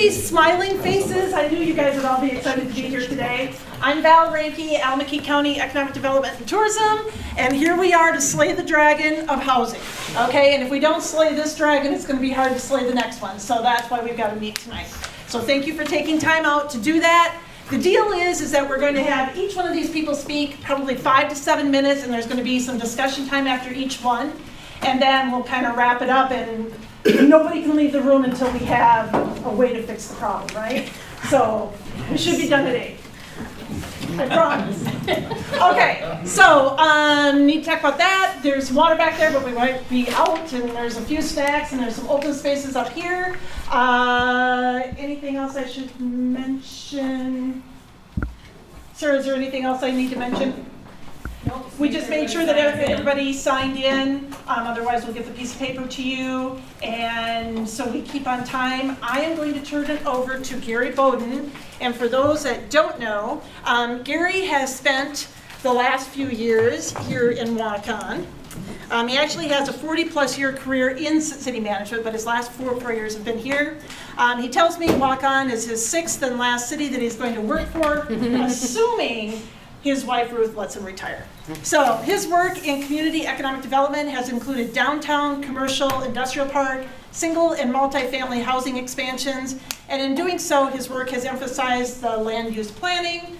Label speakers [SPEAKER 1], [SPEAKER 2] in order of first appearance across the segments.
[SPEAKER 1] these smiling faces, I knew you guys would all be excited to be here today. I'm Val Ranke, Alameda County Economic Development and Tourism, and here we are to slay the dragon of housing. Okay, and if we don't slay this dragon, it's going to be hard to slay the next one. So that's why we've got to meet tonight. So thank you for taking time out to do that. The deal is that we're going to have each one of these people speak probably 5 to 7 minutes, and there's going to be some discussion time after each one. And then we'll kind of wrap it up, and nobody can leave the room until we have a way to fix the problem, right? So we should be done at 8. I promise. Okay, so need to talk about that. There's water back there, but we might be out, and there's a few snacks, and there's some open spaces up here. Anything else I should mention? Sir, is there anything else I need to mention? Nope. We just made sure that everybody signed in, otherwise we'll get the piece of paper to you, and so we keep on time. I am going to turn it over to Gary Bowden, and for those that don't know, Gary has spent the last few years here in Waukon. He actually has a 40-plus year career in city management, but his last 4 years have been here. He tells me Waukon is his 6th and last city that he's going to work for, assuming his wife Ruth lets him retire. So his work in community economic development has included downtown, commercial, industrial park, single and multi-family housing expansions, and in doing so, his work has emphasized the land use planning,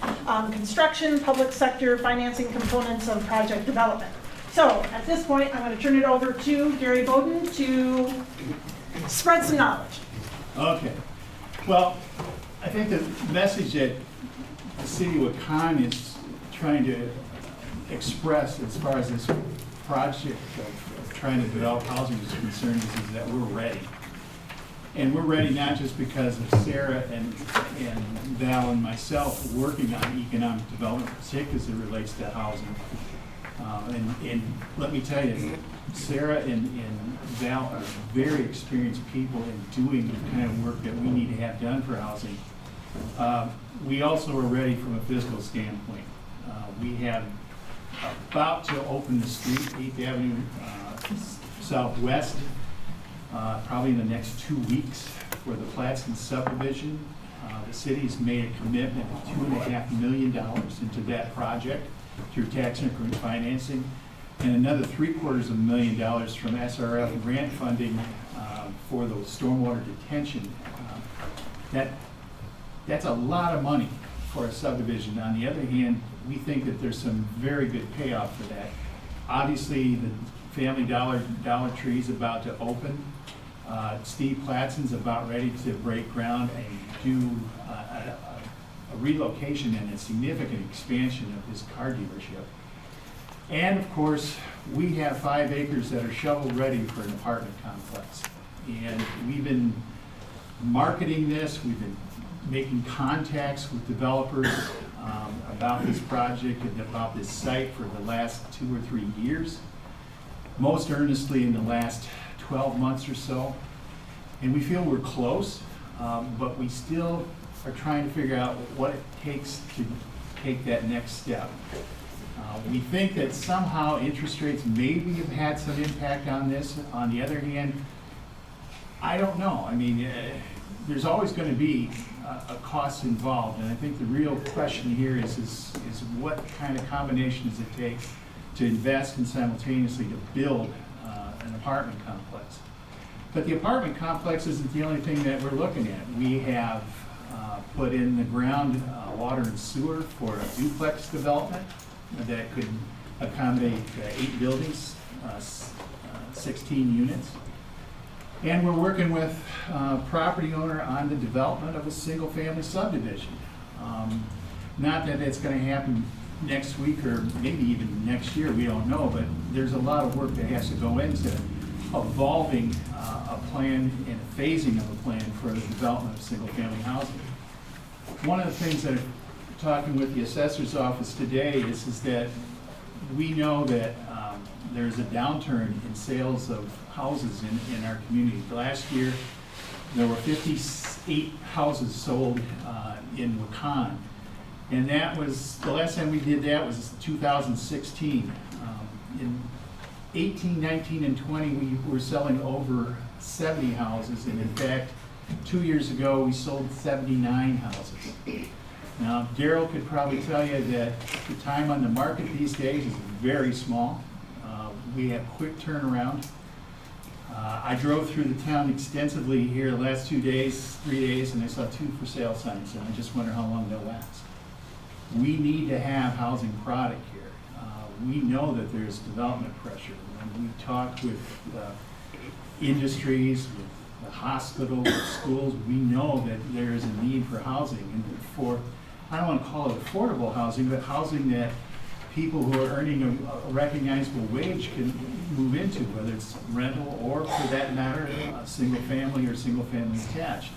[SPEAKER 1] construction, public sector, financing components of project development. So at this point, I'm going to turn it over to Gary Bowden to spread some knowledge.
[SPEAKER 2] Okay. Well, I think the message that the City of Waukon is trying to express as far as this project of trying to develop housing is concerned is that we're ready. And we're ready not just because of Sarah and Val and myself working on economic development, particularly as it relates to housing. And let me tell you, Sarah and Val are very experienced people in doing the kind of work that we need to have done for housing. We also are ready from a fiscal standpoint. We have about to open the street, 8th Avenue Southwest, probably in the next 2 weeks for the Plattston subdivision. The city's made a commitment of $2.5 million into that project through tax increment financing, and another $750,000 from SRF grant funding for the stormwater detention. That's a lot of money for a subdivision. On the other hand, we think that there's some very good payoff for that. Obviously, the Family Dollar Tree is about to open. Steve Plattson's about ready to break ground and do a relocation and a significant expansion of his car dealership. And of course, we have 5 acres that are shovel ready for an apartment complex. And we've been marketing this, we've been making contacts with developers about this project and about this site for the last 2 or 3 years, most earnestly in the last 12 months or so. And we feel we're close, but we still are trying to figure out what it takes to take that next step. We think that somehow interest rates maybe have had some impact on this. On the other hand, I don't know. I mean, there's always going to be a cost involved, and I think the real question here is what kind of combination does it take to invest and simultaneously to build an apartment complex. But the apartment complex isn't the only thing that we're looking at. We have put in the ground water and sewer for a duplex development that could accommodate 8 buildings, 16 units. And we're working with a property owner on the development of a single-family subdivision. Not that it's going to happen next week or maybe even next year, we don't know, but there's a lot of work that has to go into evolving a plan and a phasing of a plan for the development of single-family housing. One of the things that I'm talking with the assessor's office today is that we know that there's a downturn in sales of houses in our community. Last year, there were 58 houses sold in Waukon. And that was, the last time we did that was 2016. In 18, 19, and 20, we were selling over 70 houses, and in fact, 2 years ago, we sold 79 houses. Now, Daryl could probably tell you that the time on the market these days is very small. We have quick turnaround. I drove through the town extensively here the last 2 days, 3 days, and I saw 2 for sale signs, and I just wonder how long they'll last. We need to have housing product here. We know that there's development pressure. When we talk with industries, with the hospital, with schools, we know that there is a need for housing. And for, I don't want to call it affordable housing, but housing that people who are earning a recognizable wage can move into, whether it's rental or, for that matter, single family or single family attached.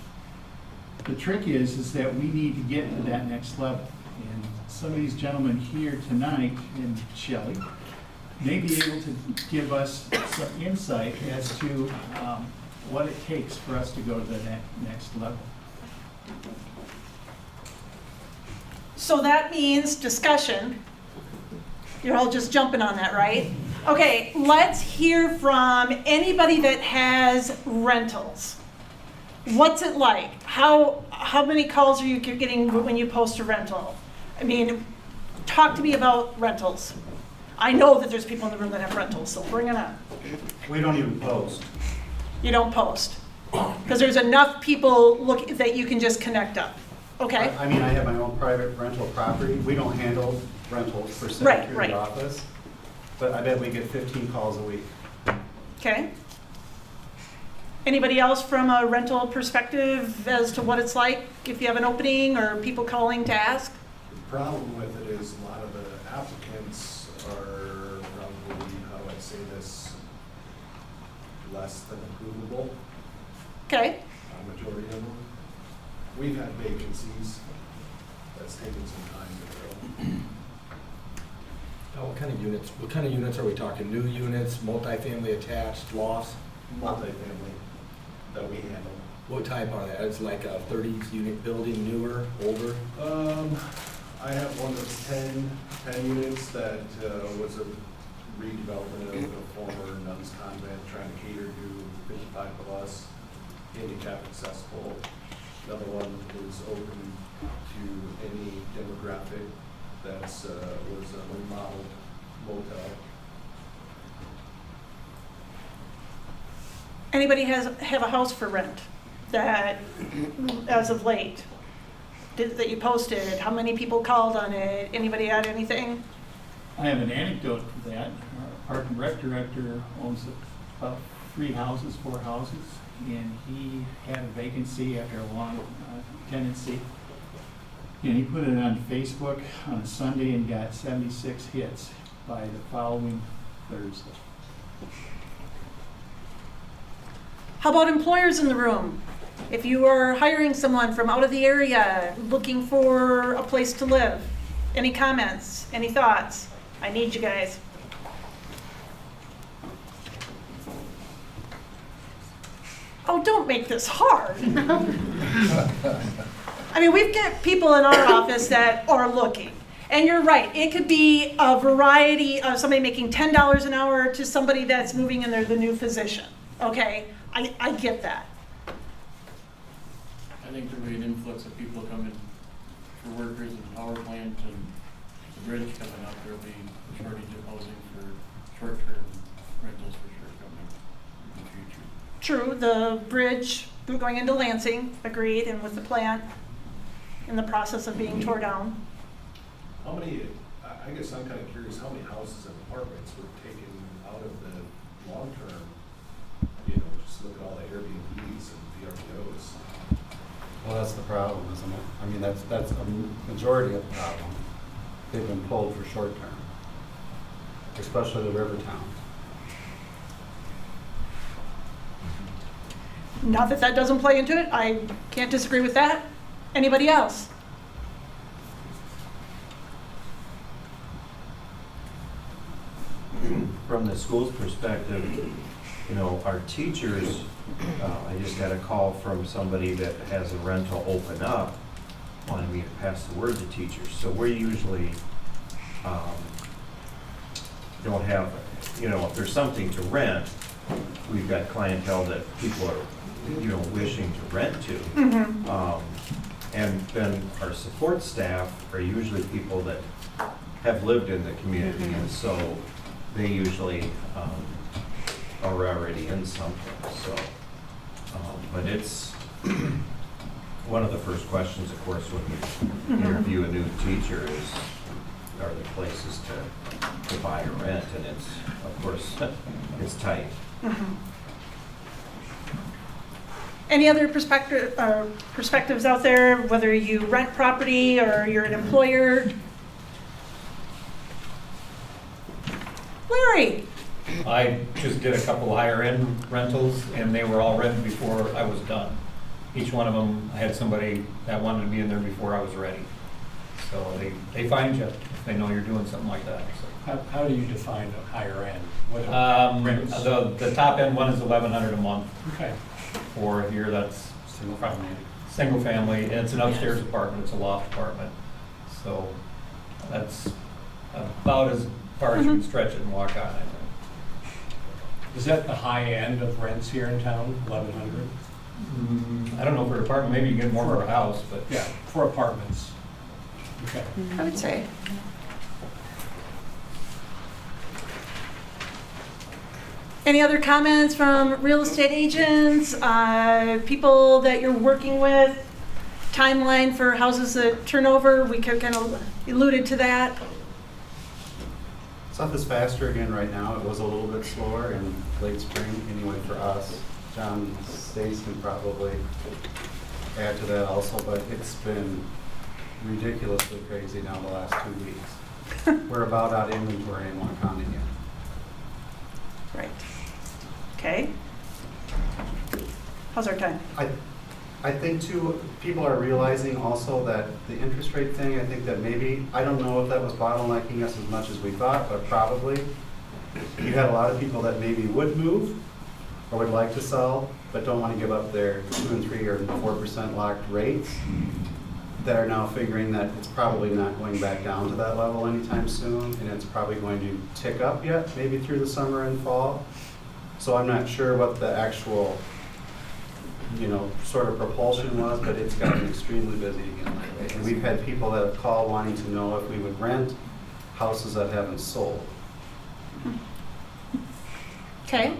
[SPEAKER 2] The trick is that we need to get to that next level. And some of these gentlemen here tonight, and Shelley, may be able to give us some insight as to what it takes for us to go to the next level.
[SPEAKER 1] So that means discussion. You're all just jumping on that, right? Okay, let's hear from anybody that has rentals. What's it like? How many calls are you getting when you post a rental? I mean, talk to me about rentals. I know that there's people in the room that have rentals, so bring it on.
[SPEAKER 3] We don't even post.
[SPEAKER 1] You don't post? Because there's enough people that you can just connect up, okay?
[SPEAKER 3] I mean, I have my own private rental property. We don't handle rentals per se
[SPEAKER 1] Right,
[SPEAKER 3] through
[SPEAKER 1] right.
[SPEAKER 3] the office, but I bet we get 15 calls a week.
[SPEAKER 1] Okay. Anybody else from a rental perspective as to what it's like if you have an opening or people calling to ask?
[SPEAKER 4] The problem with it is a lot of the applicants are probably, how do I say this, less than approvable,
[SPEAKER 1] Okay.
[SPEAKER 4] a majority of them. We've had vacancies that's taken some time to fill.
[SPEAKER 5] What kind of units are we talking? New units, multifamily attached, lofts?
[SPEAKER 4] Multifamily that we handle.
[SPEAKER 5] What type are they? It's like a 30 unit building, newer, older?
[SPEAKER 4] I have one that's 10 units that was a redevelopment of a former nuns convent trying to cater to 55 plus, handicap accessible. Another one is open to any demographic that's was a remodeled motel.
[SPEAKER 1] Anybody have a house for rent that, as of late, that you posted? How many people called on it? Anybody had anything?
[SPEAKER 2] I have an anecdote for that. Our park and rec director owns about 4 houses, and he had a vacancy after a long tenancy. And he put it on Facebook on a Sunday and got 76 hits by the following Thursday.
[SPEAKER 1] How about employers in the room? If you are hiring someone from out of the area, looking for a place to live, any comments, any thoughts? I need you guys. Oh, don't make this hard. I mean, we've got people in our office that are looking. And you're right, it could be a variety of somebody making $10 an hour to somebody that's moving in there, the new physician. Okay, I get that.
[SPEAKER 6] I think there'll be an influx of people coming for workers in the power plant and the bridge coming up. There'll be a shortage of housing for short-term rentals for sure coming in the future.
[SPEAKER 1] True, the bridge going into Lansing, agreed, and with the plant in the process of being tore down.
[SPEAKER 4] How many, I guess I'm kind of curious, how many houses and apartments were taken out of the long-term, just look at all the Airbnbs and VRBOs.
[SPEAKER 3] Well, that's the problem, isn't it? I mean, that's a majority of the problem. They've been pulled for short term, especially the river towns.
[SPEAKER 1] Not that that doesn't play into it, I can't disagree with that. Anybody else?
[SPEAKER 7] From the school's perspective, our teachers, I just got a call from somebody that has a rental open up, wanting me to pass the word to teachers. So we usually don't have, if there's something to rent, we've got clientele that people are, you know, wishing to rent to. And then our support staff are usually people that have lived in the community, and so they usually are already in something, so. But it's, one of the first questions, of course, when you interview a new teacher is, are there places to buy or rent? And it's, of course, it's tight.
[SPEAKER 1] Any other perspectives out there, whether you rent property or you're an employer? Larry?
[SPEAKER 8] I just did a couple higher end rentals and they were all rented before I was done. Each one of them, I had somebody that wanted to be in there before I was ready. So they find you if they know you're doing something like that. So.
[SPEAKER 9] How do you define a higher end? What rents?
[SPEAKER 8] The top end one is $1,100 a month.
[SPEAKER 9] Okay.
[SPEAKER 8] For here, that's
[SPEAKER 9] Single family.
[SPEAKER 8] single family, and it's an upstairs apartment, it's a loft apartment. So that's about as far as you can stretch it and walk on, I think.
[SPEAKER 9] Is that the high end of rents here in town, 1,100?
[SPEAKER 8] I don't know for an apartment, maybe you get more for a house, but.
[SPEAKER 9] Yeah, for apartments. Okay.
[SPEAKER 1] I would say. Any other comments from real estate agents, people that you're working with? Timeline for houses that turn over, we kind of alluded to that.
[SPEAKER 3] Stuff is faster again right now. It was a little bit slower in late spring anyway for us. John Stace can probably add to that also, but it's been ridiculously crazy now the last 2 weeks. We're about out of inventory in Waukon again.
[SPEAKER 1] Right. Okay. How's our time?
[SPEAKER 3] I think too, people are realizing also that the interest rate thing, I think that maybe, I don't know if that was bottlenecking us as much as we thought, but probably. You had a lot of people that maybe would move or would like to sell, but don't want to give up their 2 and 3 or 4% locked rates, that are now figuring that it's probably not going back down to that level anytime soon, and it's probably going to tick up yet, maybe through the summer and fall. So I'm not sure what the actual, you know, sort of propulsion was, but it's gotten extremely busy again lately. And we've had people that have called wanting to know if we would rent houses that haven't sold.
[SPEAKER 1] Okay.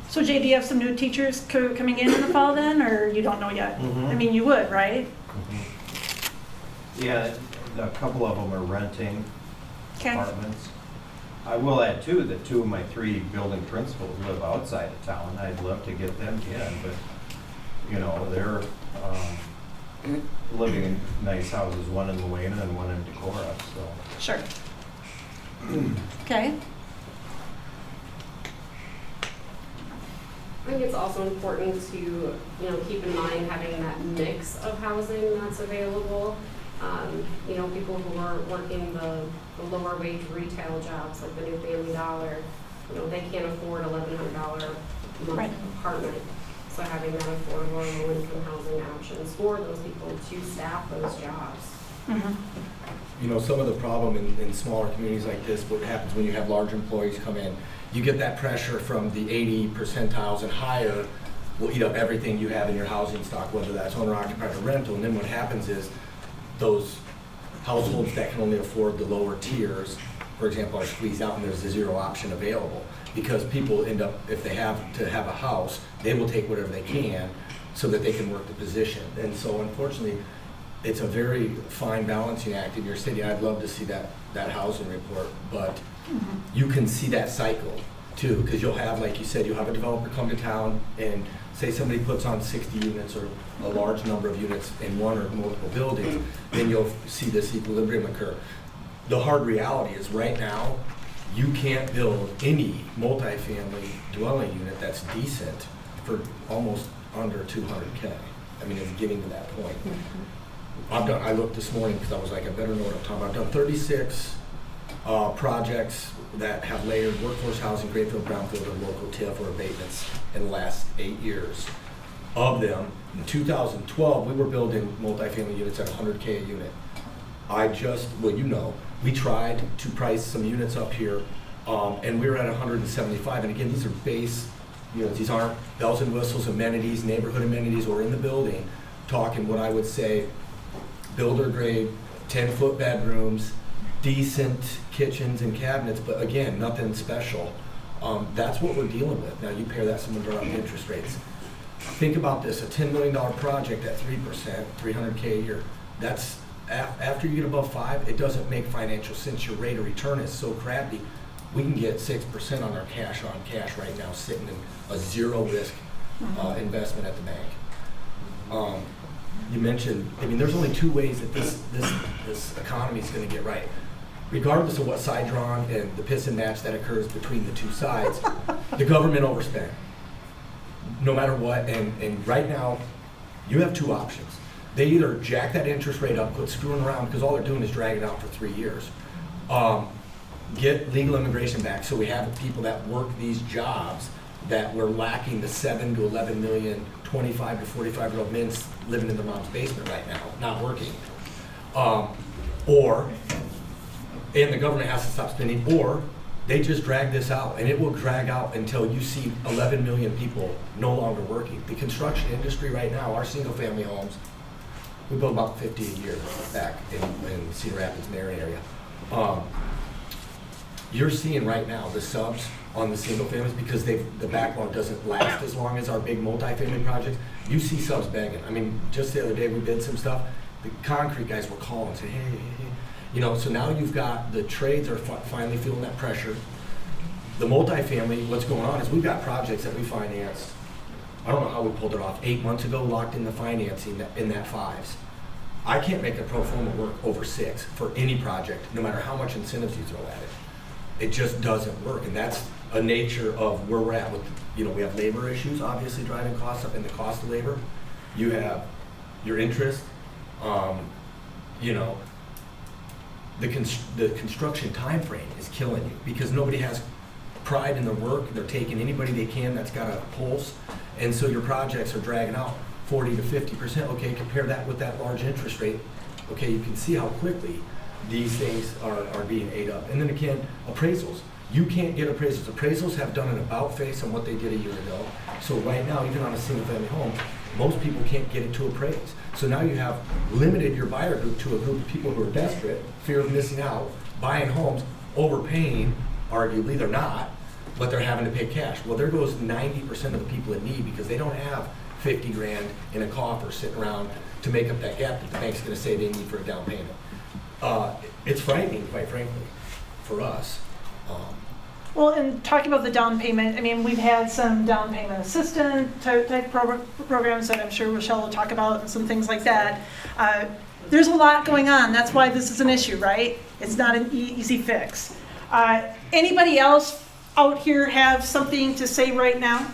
[SPEAKER 1] So Jay, do you have some new teachers coming in the fall then, or you don't know yet? I mean, you would, right?
[SPEAKER 7] Yeah, a couple of them are renting
[SPEAKER 1] Okay.
[SPEAKER 7] apartments. I will add too, that 2 of my 3 building principals live outside of town. I'd love to get them in, but, you know, they're living in nice houses, one in Luena and one in Decorah, so.
[SPEAKER 1] Sure. Okay.
[SPEAKER 10] I think it's also important to, you know, keep in mind having that mix of housing that's available. You know, people who are working the lower wage retail jobs, like the new Family Dollar, you know, they can't afford $1,100 a month
[SPEAKER 1] Right.
[SPEAKER 10] apartment. So having that affordable low income housing options for those people to staff those jobs.
[SPEAKER 5] You know, some of the problem in smaller communities like this, what happens when you have large employees come in, you get that pressure from the 80 percentiles and higher will eat up everything you have in your housing stock, whether that's owner occupied or rental. And then what happens is those households that can only afford the lower tiers, for example, are squeezed out and there's a zero option available. Because people end up, if they have to have a house, they will take whatever they can so that they can work the position. And so unfortunately, it's a very fine balancing act in your city. I'd love to see that housing report, but you can see that cycle too, because you'll have, like you said, you'll have a developer come to town and say somebody puts on 60 units or a large number of units in one or multiple buildings, then you'll see this equilibrium occur. The hard reality is right now, you can't build any multifamily dwelling unit that's decent for almost under 200K. I mean, it's getting to that point. I looked this morning because I was like, I better know what I'm talking about. I've done 36 projects that have layered workforce housing, Greenfield, Brownfield, or local TIF or abatements in the last 8 years. Of them, in 2012, we were building multifamily units at 100K a unit. Well, you know, we tried to price some units up here And we were at 175, and again, these are base, these aren't bells and whistles, amenities, neighborhood amenities, or in the building, talking what I would say, builder grade, 10-foot bedrooms, decent kitchens and cabinets, but again, nothing special. That's what we're dealing with. Now you pair that some of our interest rates. Think about this, a $10 million project at 3%, $300K a year, that's, after you get above 5, it doesn't make financial sense. Your rate of return is so crappy. We can get 6% on our cash on cash right now, sitting in a zero risk investment at the bank. You mentioned, there's only 2 ways that this economy is going to get right. Regardless of what side you're on and the piss and match that occurs between the 2 sides, the government overspent, no matter what. And right now, you have 2 options. They either jack that interest rate up, quit screwing around, because all they're doing is dragging it out for 3 years. Get legal immigration back, so we have people that work these jobs that we're lacking the 7 to 11 million 25 to 45-year-old men living in their mom's basement right now, not working. And the government has to stop spending, or they just drag this out, and it will drag out until you see 11 million people no longer working. The construction industry right now, our single-family homes, we build about 50 a year back in Cedar Rapids, Marion area. You're seeing right now the subs on the single families, because the backlog doesn't last as long as our big multifamily projects. You see subs begging. Just the other day we did some stuff. The concrete guys were calling, saying, hey. So now you've got the trades are finally feeling that pressure. The multifamily, what's going on is we've got projects that we financed. I don't know how we pulled it off. 8 months ago, locked in the financing in that 5s. I can't make a pro forma work over 6 for any project, no matter how much incentives you throw at it. It just doesn't work, and that's a nature of where we're at with, we have labor issues, obviously driving costs up, and the cost of labor. You have your interest, the construction time frame is killing you, because nobody has pride in their work. They're taking anybody they can that's got a pulse, and so your projects are dragging out 40 to 50%. Okay, compare that with that large interest rate. Okay, you can see how quickly these things are being ate up. And then again, appraisals. You can't get appraisals. Appraisals have done an about face on what they did a year ago. So right now, even on a single family home, most people can't get it to appraise. So now you have limited your buyer group to a group of people who are desperate, fear of missing out, buying homes, overpaying, arguably they're not, but they're having to pay cash. Well, there goes 90% of the people in need, because they don't have 50 grand in a coffer sitting around to make up that gap that the bank's gonna say they need for a down payment. It's frightening, quite frankly, for us.
[SPEAKER 1] Well, and talking about the down payment, we've had some down payment assistant type programs that I'm sure Michelle will talk about, and some things like that. There's a lot going on. That's why this is an issue, right? It's not an easy fix. Anybody else out here have something to say right now?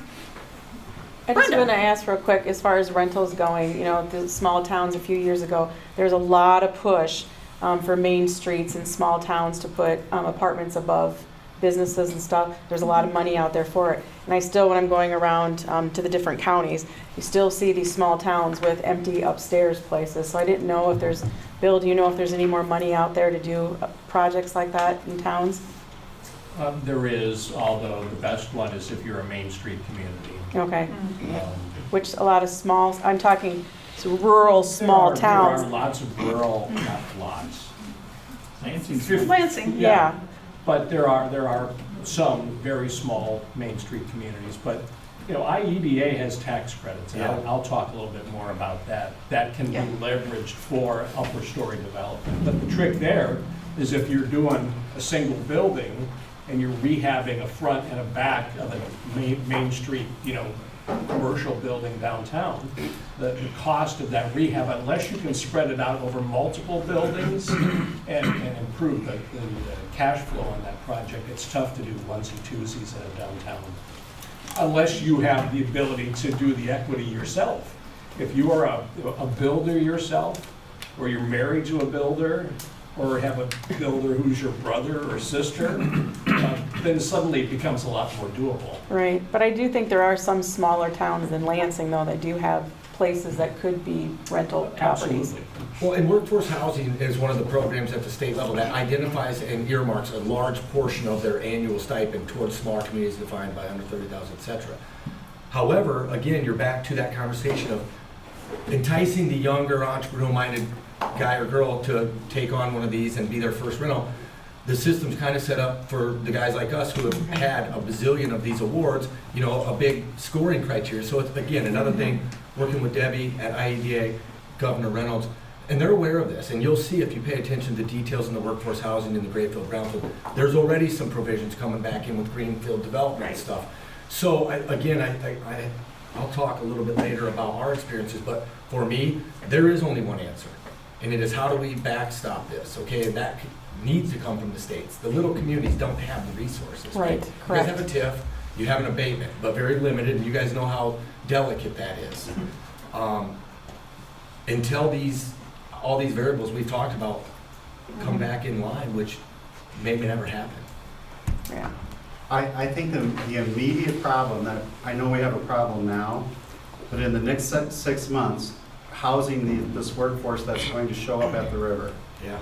[SPEAKER 11] I just want to ask real quick, as far as rentals going, the small towns a few years ago, there's a lot of push for main streets in small towns to put apartments above businesses and stuff. There's a lot of money out there for it. And I still, when I'm going around to the different counties, you still see these small towns with empty upstairs places. So I didn't know if there's, Bill, do you know if there's any more money out there to do projects like that in towns?
[SPEAKER 9] There is, although the best one is if you're a Main Street community.
[SPEAKER 11] Okay. Which a lot of small, I'm talking rural small towns.
[SPEAKER 9] There are lots of rural, not lots.
[SPEAKER 1] Lansing.
[SPEAKER 11] Yeah.
[SPEAKER 9] But there are some very small Main Street communities. But IEDA has tax credits, and I'll talk a little bit more about that. That can be leveraged for upper story development. But the trick there is if you're doing a single building and you're rehabbing a front and a back of a Main Street, commercial building downtown, the cost of that rehab, unless you can spread it out over multiple buildings and improve the cash flow on that project, it's tough to do onesie-twosies in a downtown, unless you have the ability to do the equity yourself. If you are a builder yourself, or you're married to a builder, or have a builder who's your brother or sister, then suddenly it becomes a lot more doable.
[SPEAKER 11] Right, but I do think there are some smaller towns than Lansing, though, that do have places that could be rental properties.
[SPEAKER 9] Absolutely.
[SPEAKER 5] Well, and workforce housing is one of the programs at the state level that identifies and earmarks a large portion of their annual stipend towards smaller communities defined by under 30,000, et cetera. However, again, you're back to that conversation of enticing the younger entrepreneurial-minded guy or girl to take on one of these and be their first rental. The system's kind of set up for the guys like us who have had a bazillion of these awards, you know, a big scoring criteria. So it's, again, another thing, working with Debbie at IEDA, Governor Reynolds, and they're aware of this. And you'll see if you pay attention to details in the workforce housing in the Grayfield, Brownfield, there's already some provisions coming back in with greenfield development and stuff. So I'll talk a little bit later about our experiences, but for me, there is only one answer. And it is, how do we backstop this, okay? And that needs to come from the states. The little communities don't have the resources.
[SPEAKER 11] Right,
[SPEAKER 5] You
[SPEAKER 11] correct.
[SPEAKER 5] guys have a TIF, you have an abatement, but very limited, and you guys know how delicate that is. Until all these variables we've talked about come back in line, which may never happen.
[SPEAKER 11] Yeah.
[SPEAKER 3] I think the immediate problem that, I know we have a problem now, but in the next 6 months, housing this workforce that's going to show up at the river,
[SPEAKER 5] Yeah.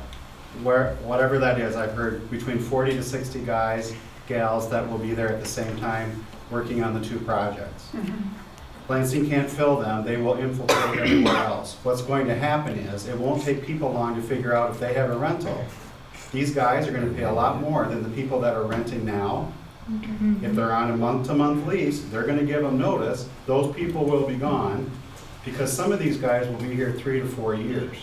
[SPEAKER 3] whatever that is, I've heard between 40 to 60 guys, gals that will be there at the same time working on the two projects. Lansing can't fill them, they will infiltrate everywhere else. What's going to happen is, it won't take people long to figure out if they have a rental. These guys are gonna pay a lot more than the people that are renting now. If they're on a month-to-month lease, they're gonna give them notice, those people will be gone, because some of these guys will be here 3 to 4 years.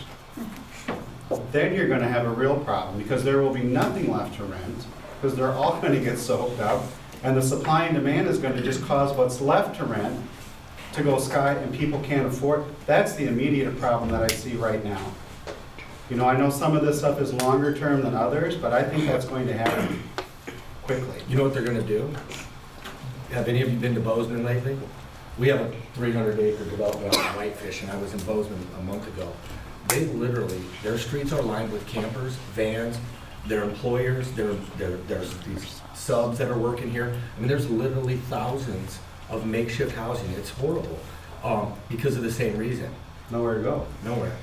[SPEAKER 3] Then you're gonna have a real problem, because there will be nothing left to rent, because they're all gonna get soaked up, and the supply and demand is gonna just cause what's left to rent to go sky, and people can't afford. That's the immediate problem that I see right now. You know, I know some of this stuff is longer term than others, but I think that's going to happen quickly.
[SPEAKER 5] You know what they're gonna do? Have any of you been to Bozeman lately? We have a 300-acre development on Whitefish, and I was in Bozeman a month ago. They literally, their streets are lined with campers, vans, their employers, there's these subs that are working here. I mean, there's literally thousands of makeshift housing. It's horrible, because of the same reason.
[SPEAKER 3] Nowhere to go.
[SPEAKER 5] Nowhere.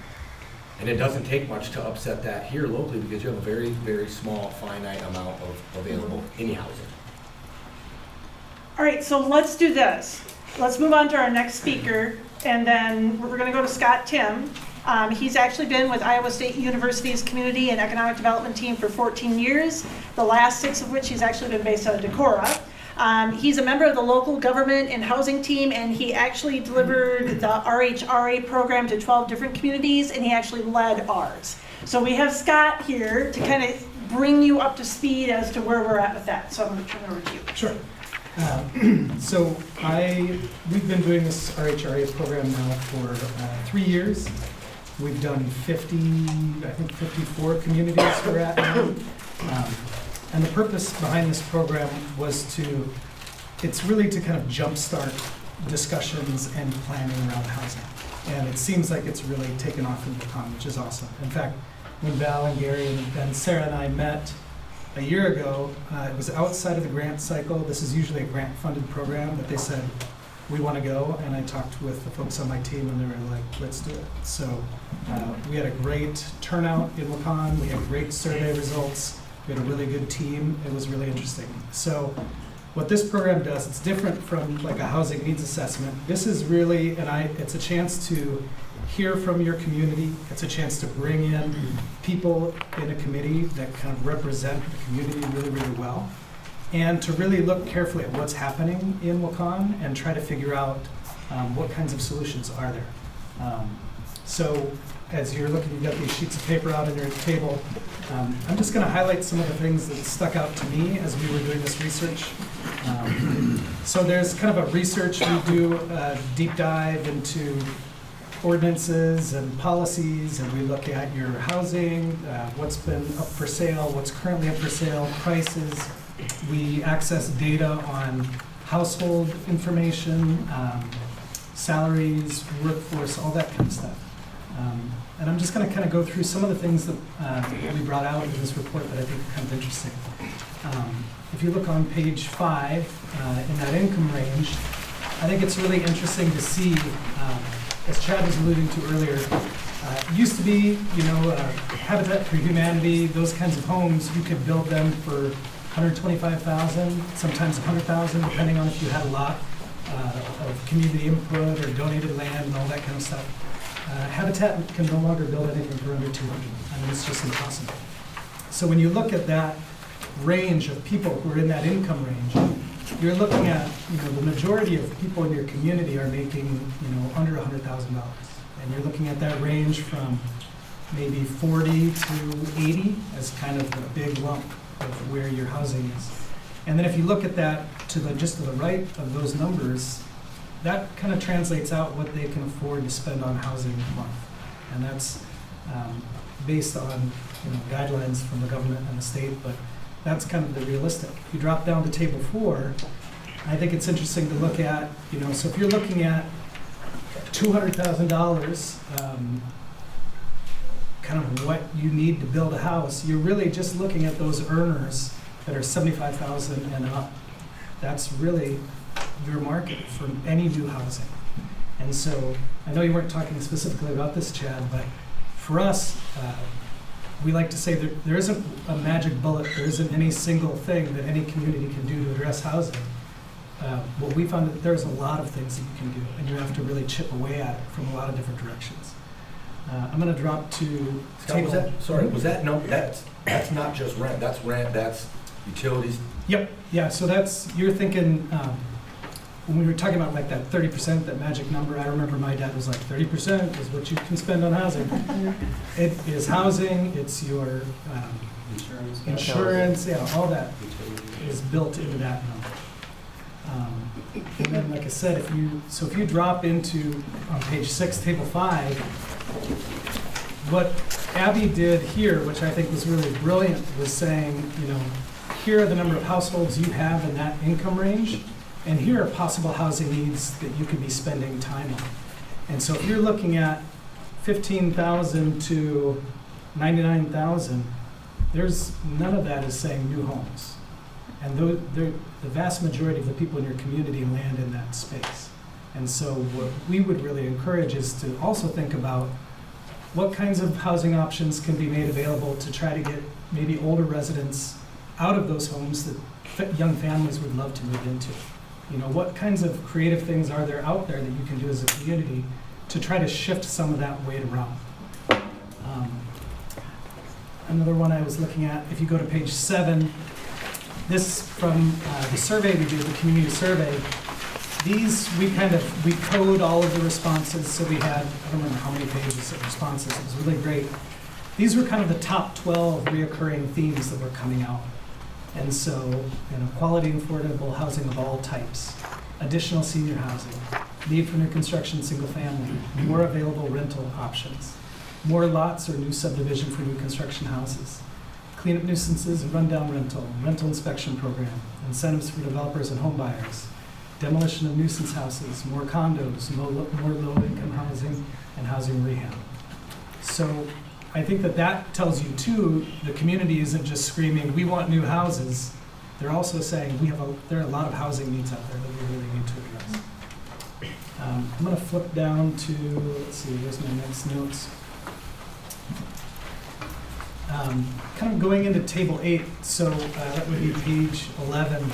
[SPEAKER 5] And it doesn't take much to upset that here locally, because you have a very, very small, finite amount of available any housing.
[SPEAKER 1] All right, so let's do this. Let's move on to our next speaker, and then we're going to go to Scott Tim. He's actually been with Iowa State University's Community and Economic Development team for 14 years, the last 6 of which he's actually been based out of Decorah. He's a member of the local government and housing team, and he actually delivered the RHRA program to 12 different communities, and he actually led ours. So we have Scott here to kind of bring you up to speed as to where we're at with that. So I'm going to turn it over to you.
[SPEAKER 12] Sure. So we've been doing this RHRA program now for 3 years. We've done 54 communities we're at now. And the purpose behind this program was it's really to kind of jumpstart discussions and planning around housing. And it seems like it's really taken off in Waukon, which is awesome. In fact, when Val and Gary and Sarah and I met a year ago, it was outside of the grant cycle. This is usually a grant-funded program, but they said, we want to go. And I talked with the folks on my team, and they were like, let's do it. So we had a great turnout in Waukon. We had great survey results. We had a really good team. It was really interesting. So what this program does, it's different from like a housing needs assessment. This is really, it's a chance to hear from your community. It's a chance to bring in people in a committee that kind of represent the community really, really well. And to really look carefully at what's happening in Waukon and try to figure out what kinds of solutions are there. So as you're looking, you've got these sheets of paper out on your table. I'm just going to highlight some of the things that stuck out to me as we were doing this research. So there's kind of a research, we do a deep dive into ordinances and policies, and we look at your housing, what's been up for sale, what's currently up for sale, prices. We access data on household information, salaries, workforce, all that kind of stuff. And I'm just going to kind of go through some of the things that we brought out in this report that I think are kind of interesting. If you look on page 5, in that income range, I think it's really interesting to see, as Chad was alluding to earlier, it used to be, Habitat for Humanity, those kinds of homes, you could build them for $125,000, sometimes $100,000, depending on if you had a lot of community input or donated land and all that kind of stuff. Habitat can no longer build anything for under 200. I mean, it's just impossible. So when you look at that range of people who are in that income range, you're looking at, the majority of people in your community are making, under $100,000. And you're looking at that range from maybe 40 to 80 as kind of the big lump of where your housing is. And then if you look at that just to the right of those numbers, that kind of translates out what they can afford to spend on housing a month. And that's based on guidelines from the government and the state, but that's kind of the realistic. If you drop down to table 4, I think it's interesting to look at, so if you're looking at $200,000, kind of what you need to build a house, you're really just looking at those earners that are $75,000 and up. That's really your market for any new housing. And so I know you weren't talking specifically about this, Chad, but for us, we like to say that there isn't a magic bullet, there isn't any single thing that any community can do to address housing. Well, we found that there's a lot of things that you can do, and you have to really chip away at it from a lot of different directions. I'm going to drop to table.
[SPEAKER 5] Was that no? That's not just rent. That's rent. That's utilities.
[SPEAKER 12] Yep. Yeah. So you're thinking when we were talking about like that 30%, that magic number. I remember my dad was like 30% is what you can spend on housing. It is housing. It's your insurance. Yeah, all that is built into that number. And then, like I said, if you drop into on page 6, table 5, what Abby did here, which I think was really brilliant, was saying, here are the number of households you have in that income range, and here are possible housing needs that you could be spending time on. And so if you're looking at 15,000 to 99,000, there's none of that is saying new homes. And the vast majority of the people in your community land in that space. And so what we would really encourage is to also think about what kinds of housing options can be made available to try to get maybe older residents out of those homes that young families would love to move into. What kinds of creative things are there out there that you can do as a community to try to shift some of that weight around. Another one I was looking at, if you go to page 7, this from the survey we did, the community survey. These, we code all of the responses, so we had, I don't remember how many pages of responses, it was really great. These were kind of the top 12 reoccurring themes that were coming out. And so, quality and affordable housing of all types, additional senior housing, need for new construction, single family, more available rental options, more lots or new subdivision for new construction houses, cleanup nuisances and rundown rental inspection program, incentives for developers and home buyers, demolition of nuisance houses, more condos, more low-income housing, and housing rehab. So I think that tells you, too, the community isn't just screaming, we want new houses. They're also saying there are a lot of housing needs out there that we really need to address. I'm going to flip down to, let's see, where's my next notes? Kind of going into table 8, so that would be page 11.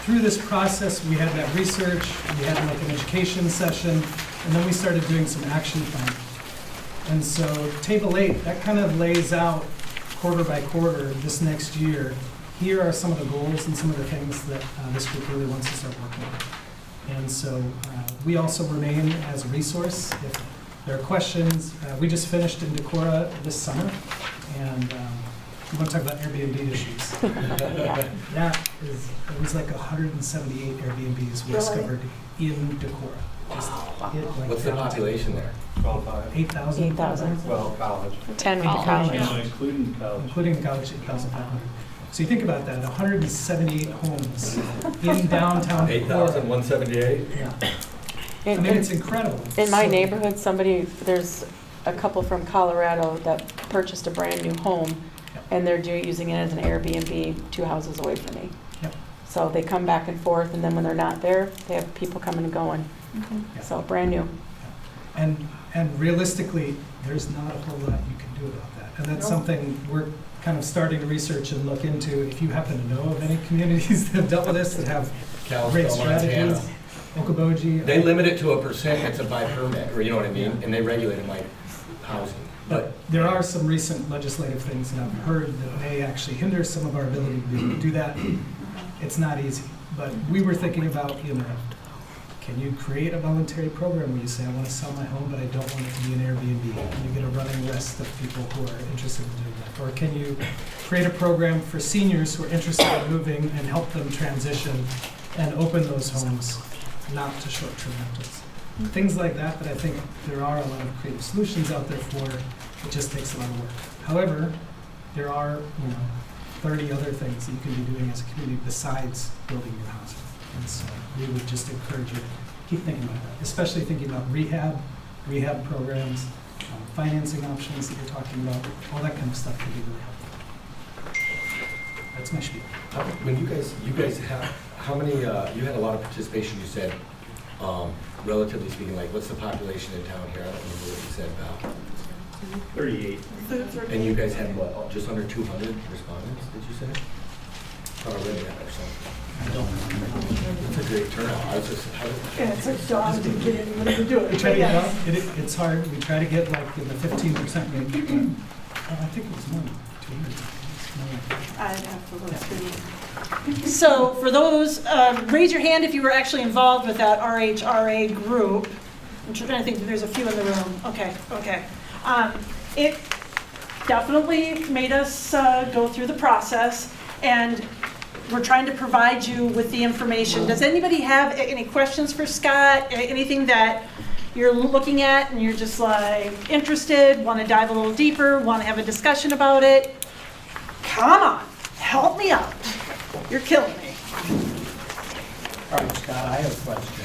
[SPEAKER 12] Through this process, we had that research, we had like an education session, and then we started doing some action planning. And so table 8, that kind of lays out quarter by quarter this next year. Here are some of the goals and some of the things that this group really wants to start working on. And so we also remain as a resource. If there are questions, we just finished in Decorah this summer, and we want to talk about Airbnb issues. It was like 178 Airbnbs we discovered in Decorah.
[SPEAKER 5] What's the population there?
[SPEAKER 12] 8,000.
[SPEAKER 11] 8,000.
[SPEAKER 3] Well, college.
[SPEAKER 11] 10 to college.
[SPEAKER 2] Including college.
[SPEAKER 12] Including college, 8,500. So you think about that, 178 homes in downtown Decorah.
[SPEAKER 5] 8,178?
[SPEAKER 12] Yeah. I mean, it's incredible.
[SPEAKER 11] In my
[SPEAKER 12] So-
[SPEAKER 11] neighborhood, there's a couple from Colorado that purchased a brand-new home,
[SPEAKER 12] Yep.
[SPEAKER 11] and they're using it as an Airbnb 2 houses away from me.
[SPEAKER 12] Yep.
[SPEAKER 11] So they come back and forth, and then when they're not there, they have people coming and going.
[SPEAKER 12] Yeah.
[SPEAKER 11] So brand new.
[SPEAKER 12] And realistically, there's not a whole lot you can do about that. And that's something we're kind of starting to research and look into. If you happen to know of any communities that have dealt with this, that have great
[SPEAKER 5] Kalispell, Montana.
[SPEAKER 12] strategies, Okoboji.
[SPEAKER 5] They limit it to a percent, it's a by permit, or you know what I mean, and they regulate it like housing.
[SPEAKER 12] But there are some recent legislative things that I've heard that may actually hinder some of our ability to be able to do that. It's not easy, but we were thinking about, can you create a voluntary program where you say, I want to sell my home, but I don't want it to be an Airbnb? Can you get a running list of people who are interested in doing that? Or can you create a program for seniors who are interested in moving and help them transition and open those homes, not to short-term rentals? Things like that I think there are a lot of creative solutions out there for. It just takes a lot of work. However, there are, 30 other things that you can be doing as a community besides building your housing. And so we would just encourage you to keep thinking about that, especially thinking about rehab programs, financing options that you're talking about, all that kind of stuff can be really helpful. That's my spiel.
[SPEAKER 5] When you guys have, how many, you had a lot of participation, you said, relatively speaking, like what's the population in town here? I don't remember what you said about.
[SPEAKER 9] 38.
[SPEAKER 5] And you guys had what, just under 200 respondents, did you say? Thought I read that or something.
[SPEAKER 12] I don't remember.
[SPEAKER 5] That's a great turnout. I was just,
[SPEAKER 1] Yeah, it's a dog to get anybody to do it.
[SPEAKER 12] We try to
[SPEAKER 1] but
[SPEAKER 12] get
[SPEAKER 1] yes.
[SPEAKER 12] out, it's hard, we try to get like in the 15% range, but I think it was more than 200. It's more.
[SPEAKER 1] I'd have to look through. So for those, raise your hand if you were actually involved with that RHRA group. I'm trying to think, there's a few in the room. Okay. It definitely made us go through the process, and we're trying to provide you with the information. Does anybody have any questions for Scott? Anything that you're looking at and you're just like interested, want to dive a little deeper, want to have a discussion about it? Come on, help me out. You're killing me.
[SPEAKER 9] All right, Scott, I have a question.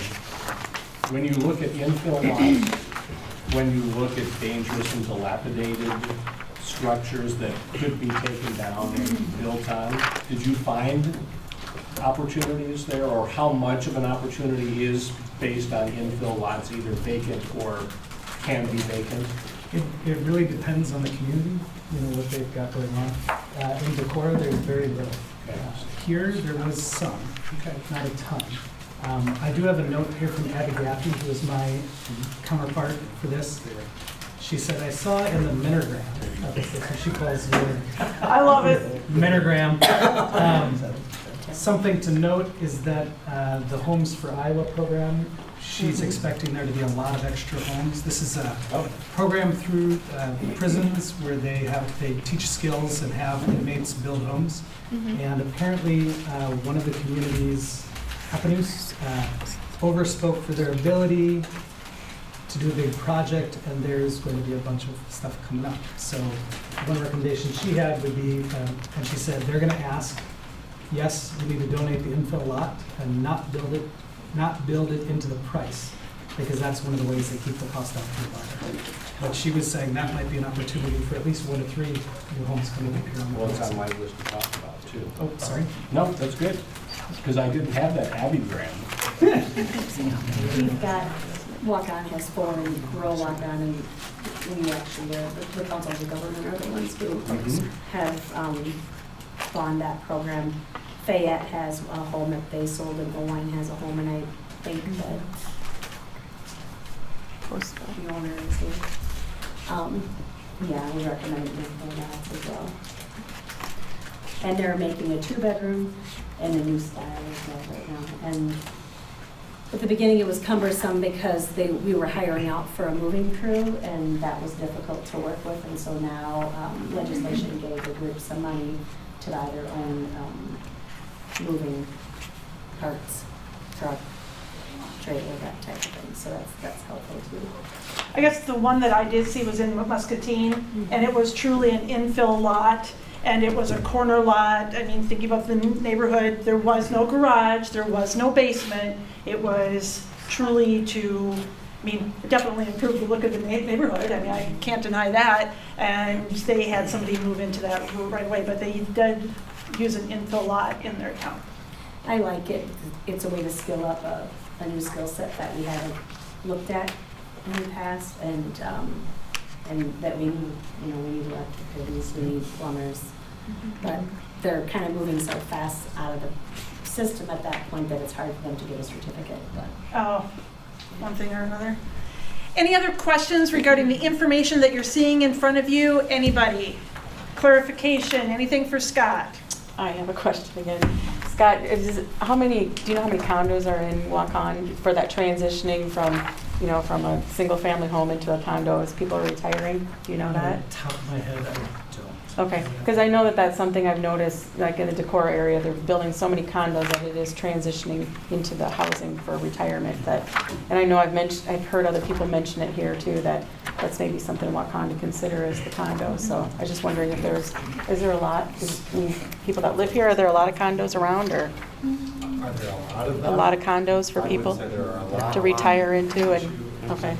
[SPEAKER 9] When you look at infill lots, when you look at dangerous and dilapidated structures that could be taken down and built on, did you find opportunities there, or how much of an opportunity is based on infill lots, either vacant or can be vacant?
[SPEAKER 12] It really depends on the community, what they've got going on. In Decorah, there's very little. Here, there was some, not a ton. I do have a note here from Abby Gaffney, who is my counterpart for this. She said, I saw in the Minogram, that's what she calls it.
[SPEAKER 1] I love it.
[SPEAKER 12] Minogram. Something to note is that the Homes for Iowa program, she's expecting there to be a lot of extra homes. This is a program through prisons where they teach skills and have inmates build homes. And apparently, one of the communities, Hapanus, overspoke for their ability to do a big project, and there's going to be a bunch of stuff coming up. So one recommendation she had would be, and she said, they're going to ask, yes, you need to donate the infill lot and not build it into the price, because that's one of the ways they keep the cost out of the buyer. But she was saying that might be an opportunity for at least 1 to 3 new homes coming up here on the
[SPEAKER 9] Well, it's
[SPEAKER 12] horizon.
[SPEAKER 9] on my list to talk about, too.
[SPEAKER 12] Oh, sorry.
[SPEAKER 9] No, that's good, because I didn't have that Abbeygram.
[SPEAKER 13] We've got, Waukon has 4 in rural Waukon, and we actually, the councils of government are the ones who have gone that program. Fayette has a home that they sold, and Owine has a home, and I think that the owner is here. Yeah, we recommend it for that as well. And they're making a 2-bedroom and a new style as well right now. And at the beginning, it was cumbersome because we were hiring out for a moving crew, and that was difficult to work with. And so now legislation gave the group some money to buy their own moving carts, truck, trailer, that type of thing. So that's helpful too.
[SPEAKER 1] I guess the one that I did see was in Muscatine, and it was truly an infill lot, and it was a corner lot. I mean, thinking about the neighborhood, there was no garage, there was no basement. It was truly to, I mean, definitely improve the look of the neighborhood. I mean, I can't deny that. And they had somebody move into that right away, but they did use an infill lot in their town.
[SPEAKER 13] I like it. It's a way to skill up a new skill set that we haven't looked at in the past, and that we need, we need electricians, we need plumbers. But they're kind of moving so fast out of the system at that point that it's hard for them to get a certificate, but.
[SPEAKER 1] Oh, one thing or another. Any other questions regarding the information that you're seeing in front of you? Anybody? Clarification, anything for Scott?
[SPEAKER 11] I have a question again. Scott, do you know how many condos are in Waukon for that transitioning from, from a single family home into a condo as people are retiring? Do you know that?
[SPEAKER 12] Off the top of my head, I don't.
[SPEAKER 11] Okay, because I know that that's something I've noticed, like in the Decorah area, they're building so many condos that it is transitioning into the housing for retirement. And I know I've heard other people mention it here too, that's maybe something Waukon to consider as the condo. So I was just wondering if is there a lot, people that live here, are there a lot of condos around, or?
[SPEAKER 5] Are there a lot of them?
[SPEAKER 11] A lot of condos for
[SPEAKER 5] I would
[SPEAKER 11] people
[SPEAKER 5] say there are a lot.
[SPEAKER 11] to retire into, and, okay,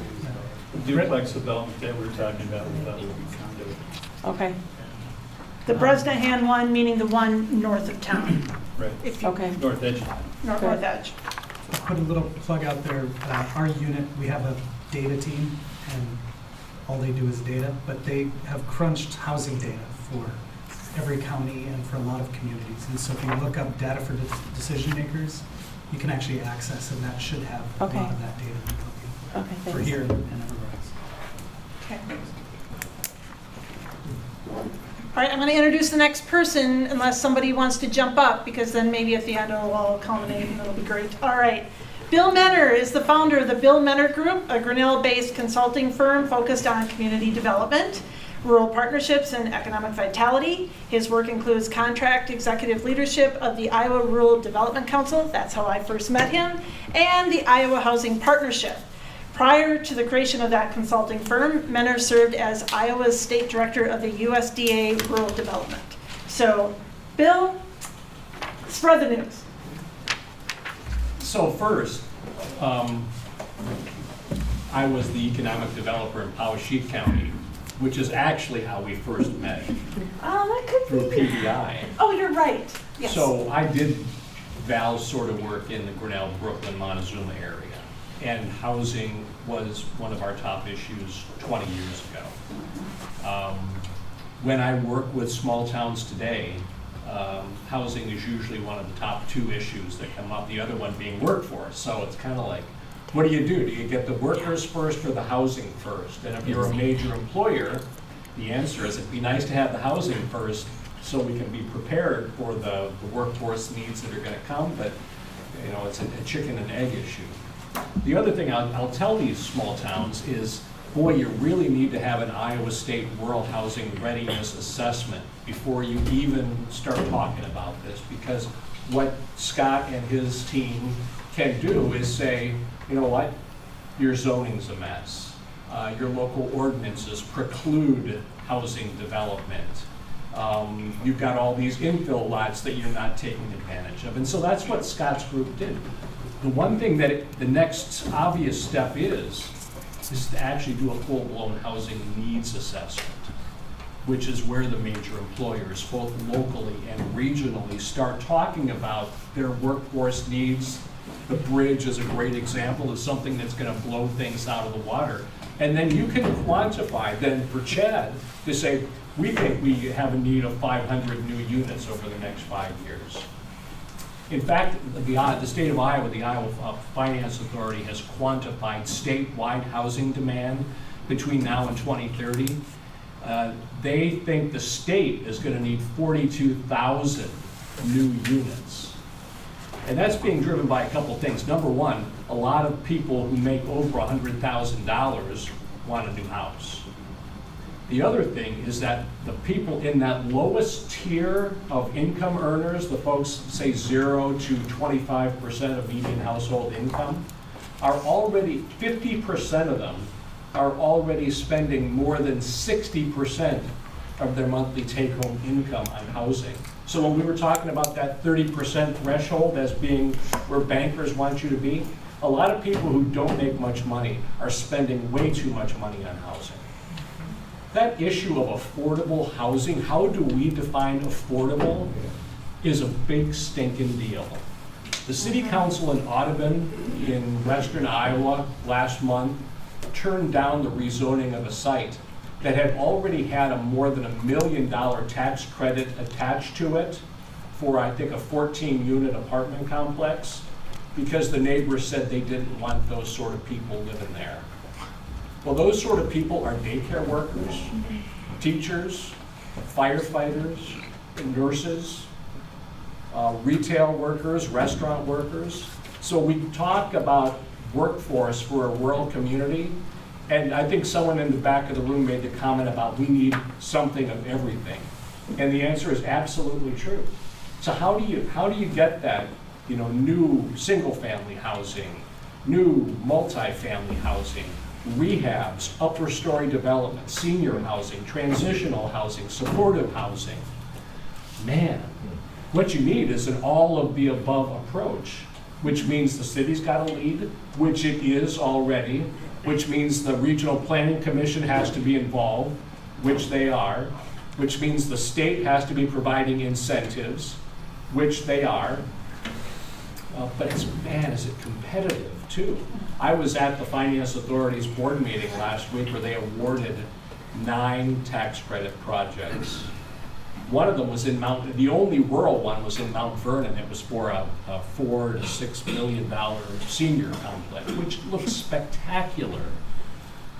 [SPEAKER 2] Duplex development that we're talking about with condo.
[SPEAKER 11] okay,
[SPEAKER 1] The Bresnahan one, meaning the one north of town.
[SPEAKER 2] Right.
[SPEAKER 1] If you,
[SPEAKER 11] okay.
[SPEAKER 2] North edge.
[SPEAKER 1] north edge.
[SPEAKER 12] I'll put a little plug out there. Our unit, we have a data team, and all they do is data, but they have crunched housing data for every county and for a lot of communities. And so if you look up data for decision makers, you can actually access, and that should have a
[SPEAKER 11] Okay.
[SPEAKER 12] lot of that data
[SPEAKER 11] Okay,
[SPEAKER 12] for
[SPEAKER 11] thanks.
[SPEAKER 12] here and everywhere else.
[SPEAKER 1] Okay. All right, I'm going to introduce the next person unless somebody wants to jump up, because then maybe at the end it'll all culminate and it'll be great. All right. Bill Menner is the founder of the Bill Menner Group, a Grinnell-based consulting firm focused on community development, rural partnerships, and economic vitality. His work includes contract executive leadership of the Iowa Rural Development Council, that's how I first met him, and the Iowa Housing Partnership. Prior to the creation of that consulting firm, Menner served as Iowa's state director of the USDA Rural Development. So, Bill, spread the news.
[SPEAKER 9] So first, I was the economic developer in Powesheik County, which is actually how we first met,
[SPEAKER 1] Oh, that could
[SPEAKER 9] through
[SPEAKER 1] be.
[SPEAKER 9] PBI.
[SPEAKER 1] Oh, you're right. Yes.
[SPEAKER 9] So I did Val's sort of work in the Grinnell, Brooklyn, Montezuma area. And housing was one of our top issues 20 years ago. When I work with small towns today, housing is usually one of the top two issues that come up, the other one being workforce. So it's kind of like, what do? Do you get the workers first or the housing first? And if you're a major employer, the answer is it'd be nice to have the housing first so we can be prepared for the workforce needs that are going to come, but it's a chicken and egg issue. The other thing I'll tell these small towns is, boy, you really need to have an Iowa State Rural Housing Readiness Assessment before you even start talking about this, because what Scott and his team can do is say, you know what, your zoning's a mess. Your local ordinances preclude housing development. You've got all these infill lots that you're not taking advantage of. And so that's what Scott's group did. The one thing that the next obvious step is to actually do a full-blown housing needs assessment, which is where the major employers, both locally and regionally, start talking about their workforce needs. The bridge is a great example of something that's going to blow things out of the water. And then you can quantify then for Chad to say, we think we have a need of 500 new units over the next 5 years. In fact, the state of Iowa, the Iowa Finance Authority has quantified statewide housing demand between now and 2030. They think the state is going to need 42,000 new units. And that's being driven by a couple things. Number one, a lot of people who make over $100,000 want a new house. The other thing is that the people in that lowest tier of income earners, the folks say 0 to 25% of median household income, are already, 50% of them are already spending more than 60% of their monthly take-home income on housing. So when we were talking about that 30% threshold as being where bankers want you to be, A lot of people who don't make much money are spending way too much money on housing. That issue of affordable housing, how do we define affordable, is a big stinking deal. The city council in Audubon in western Iowa last month turned down the rezoning of a site that had already had a more than $1 million tax credit attached to it for, I think, a 14-unit apartment complex, because the neighbors said they didn't want those sort of people living there. Well, those sort of people are daycare workers, teachers, firefighters, nurses, retail workers, restaurant workers. So we talk about workforce for a rural community, and I think someone in the back of the room made the comment about we need something of everything. And the answer is absolutely true. So how do you get that, new single-family housing, new multi-family housing, rehabs, upper story development, senior housing, transitional housing, supportive housing? Man, what you need is an all-of-the-above approach, which means the city's got to lead, which it is already, which means the Regional Planning Commission has to be involved, which they are, which means the state has to be providing incentives, which they are. But is it competitive too? I was at the Finance Authority's board meeting last week where they awarded 9 tax credit projects. One of them was the only rural one was in Mount Vernon. It was for a $4 to $6 million senior complex, which looks spectacular.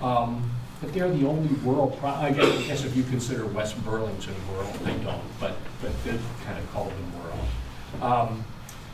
[SPEAKER 9] But they're the only rural, I guess if you consider West Burlington rural, they don't, but they kind of call them rural.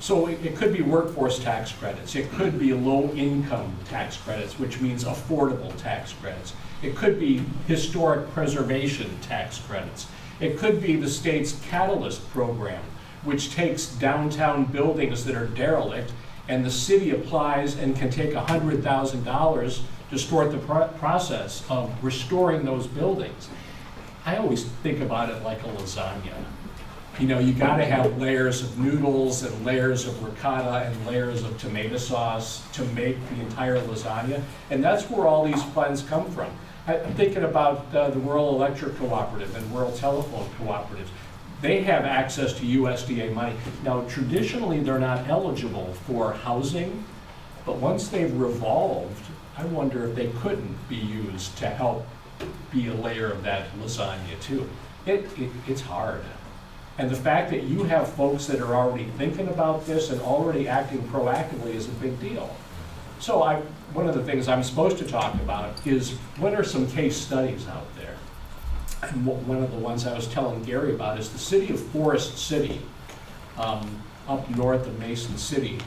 [SPEAKER 9] So it could be workforce tax credits. It could be low-income tax credits, which means affordable tax credits. It could be historic preservation tax credits. It could be the state's Catalyst program, which takes downtown buildings that are derelict, and the city applies and can take $100,000 to start the process of restoring those buildings. I always think about it like a lasagna. You gotta have layers of noodles and layers of ricotta and layers of tomato sauce to make the entire lasagna, and that's where all these funds come from. I'm thinking about the Rural Electric Cooperative and Rural Telephone Cooperatives. They have access to USDA money. Now, traditionally, they're not eligible for housing, but once they've revolved, I wonder if they couldn't be used to help be a layer of that lasagna too. It's hard. And the fact that you have folks that are already thinking about this and already acting proactively is a big deal. So one of the things I'm supposed to talk about is what are some case studies out there? And one of the ones I was telling Gary about is the city of Forest City, up north of Mason City.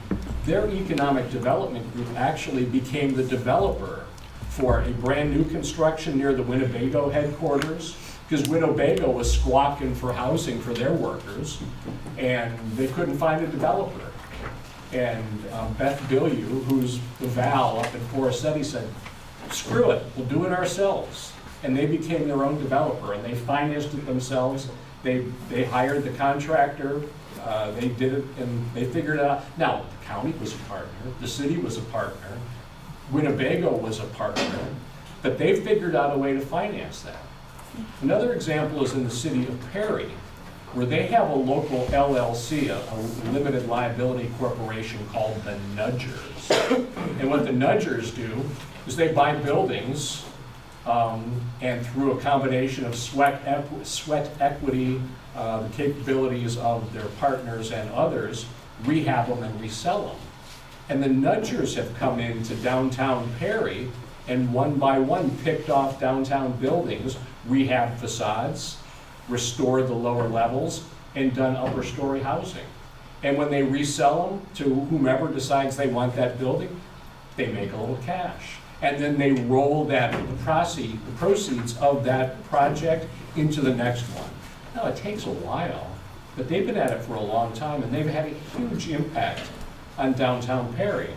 [SPEAKER 9] Their economic development group actually became the developer for a brand new construction near the Winnebago headquarters, because Winnebago was squawking for housing for their workers, and they couldn't find a developer. And Beth Billieu, who's the Val up in Forest City, said, screw it, we'll do it ourselves. And they became their own developer, and they financed it themselves. They hired the contractor, they did it, and they figured it out. Now, the county was a partner, the city was a partner, Winnebago was a partner, but they figured out a way to finance that. Another example is in the city of Perry, where they have a local LLC, a limited liability corporation called the Nudgers. And what the Nudgers do is they buy buildings and through a combination of sweat equity, the capabilities of their partners and others, rehab them and resell them. And the Nudgers have come into downtown Perry and one by one picked off downtown buildings, rehab facades, restored the lower levels, and done upper story housing. And when they resell them to whomever decides they want that building, they make a little cash. And then they roll the proceeds of that project into the next one. Now, it takes a while, but they've been at it for a long time, and they've had a huge impact on downtown Perry.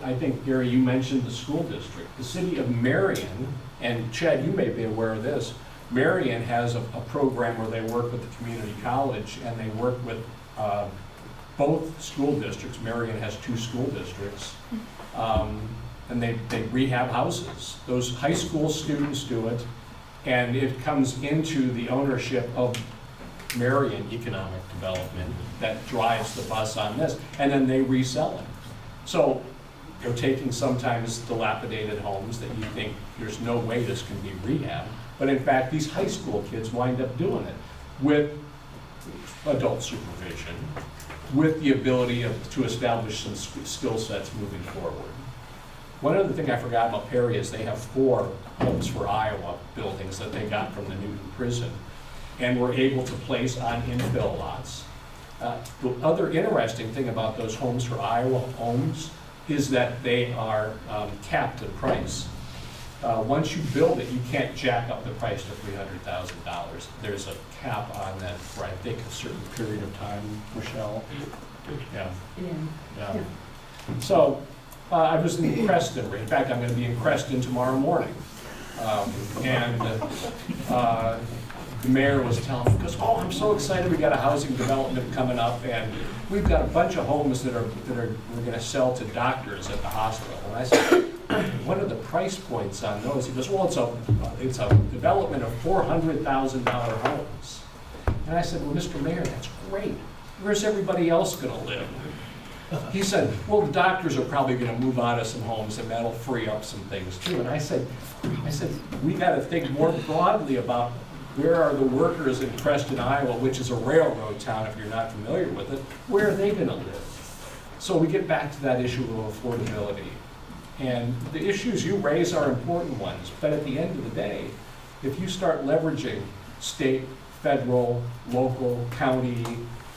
[SPEAKER 9] I think, Gary, you mentioned the school district. The city of Marion, and Chad, you may be aware of this, Marion has a program where they work with the community college, and they work with both school districts, Marion has 2 school districts, and they rehab houses. Those high school students do it, and it comes into the ownership of Marion Economic Development that drives the bus on this, and then they resell it. So you're taking sometimes dilapidated homes that you think there's no way this can be rehabbed, but in fact, these high school kids wind up doing it with adult supervision, with the ability to establish some skill sets moving forward. One other thing I forgot about Perry is they have 4 Homes for Iowa buildings that they got from the Newton prison, and were able to place on infill lots. The other interesting thing about those Homes for Iowa homes is that they are capped in price. Once you build it, you can't jack up the price to $300,000. There's a cap on that for, I think, a certain period of time, Michelle. Yeah. Yeah. So I was in Creston. In fact, I'm going to be in Creston tomorrow morning. The mayor was telling me, goes, "Oh, I'm so excited, we got a housing development coming up, and we've got a bunch of homes that we're gonna sell to doctors at the hospital." And I said, "What are the price points on those?" He goes, "Well, it's a development of $400,000 homes." And I said, "Well, Mr. Mayor, that's great. Where's everybody else gonna live?" He said, "Well, the doctors are probably gonna move out of some homes, and that'll free up some things too." And I said, "We gotta think more broadly about where are the workers in Creston, Iowa, which is a railroad town if you're not familiar with it, where are they gonna live?" So we get back to that issue of affordability. And the issues you raise are important ones, but at the end of the day, if you start leveraging state, federal, local, county,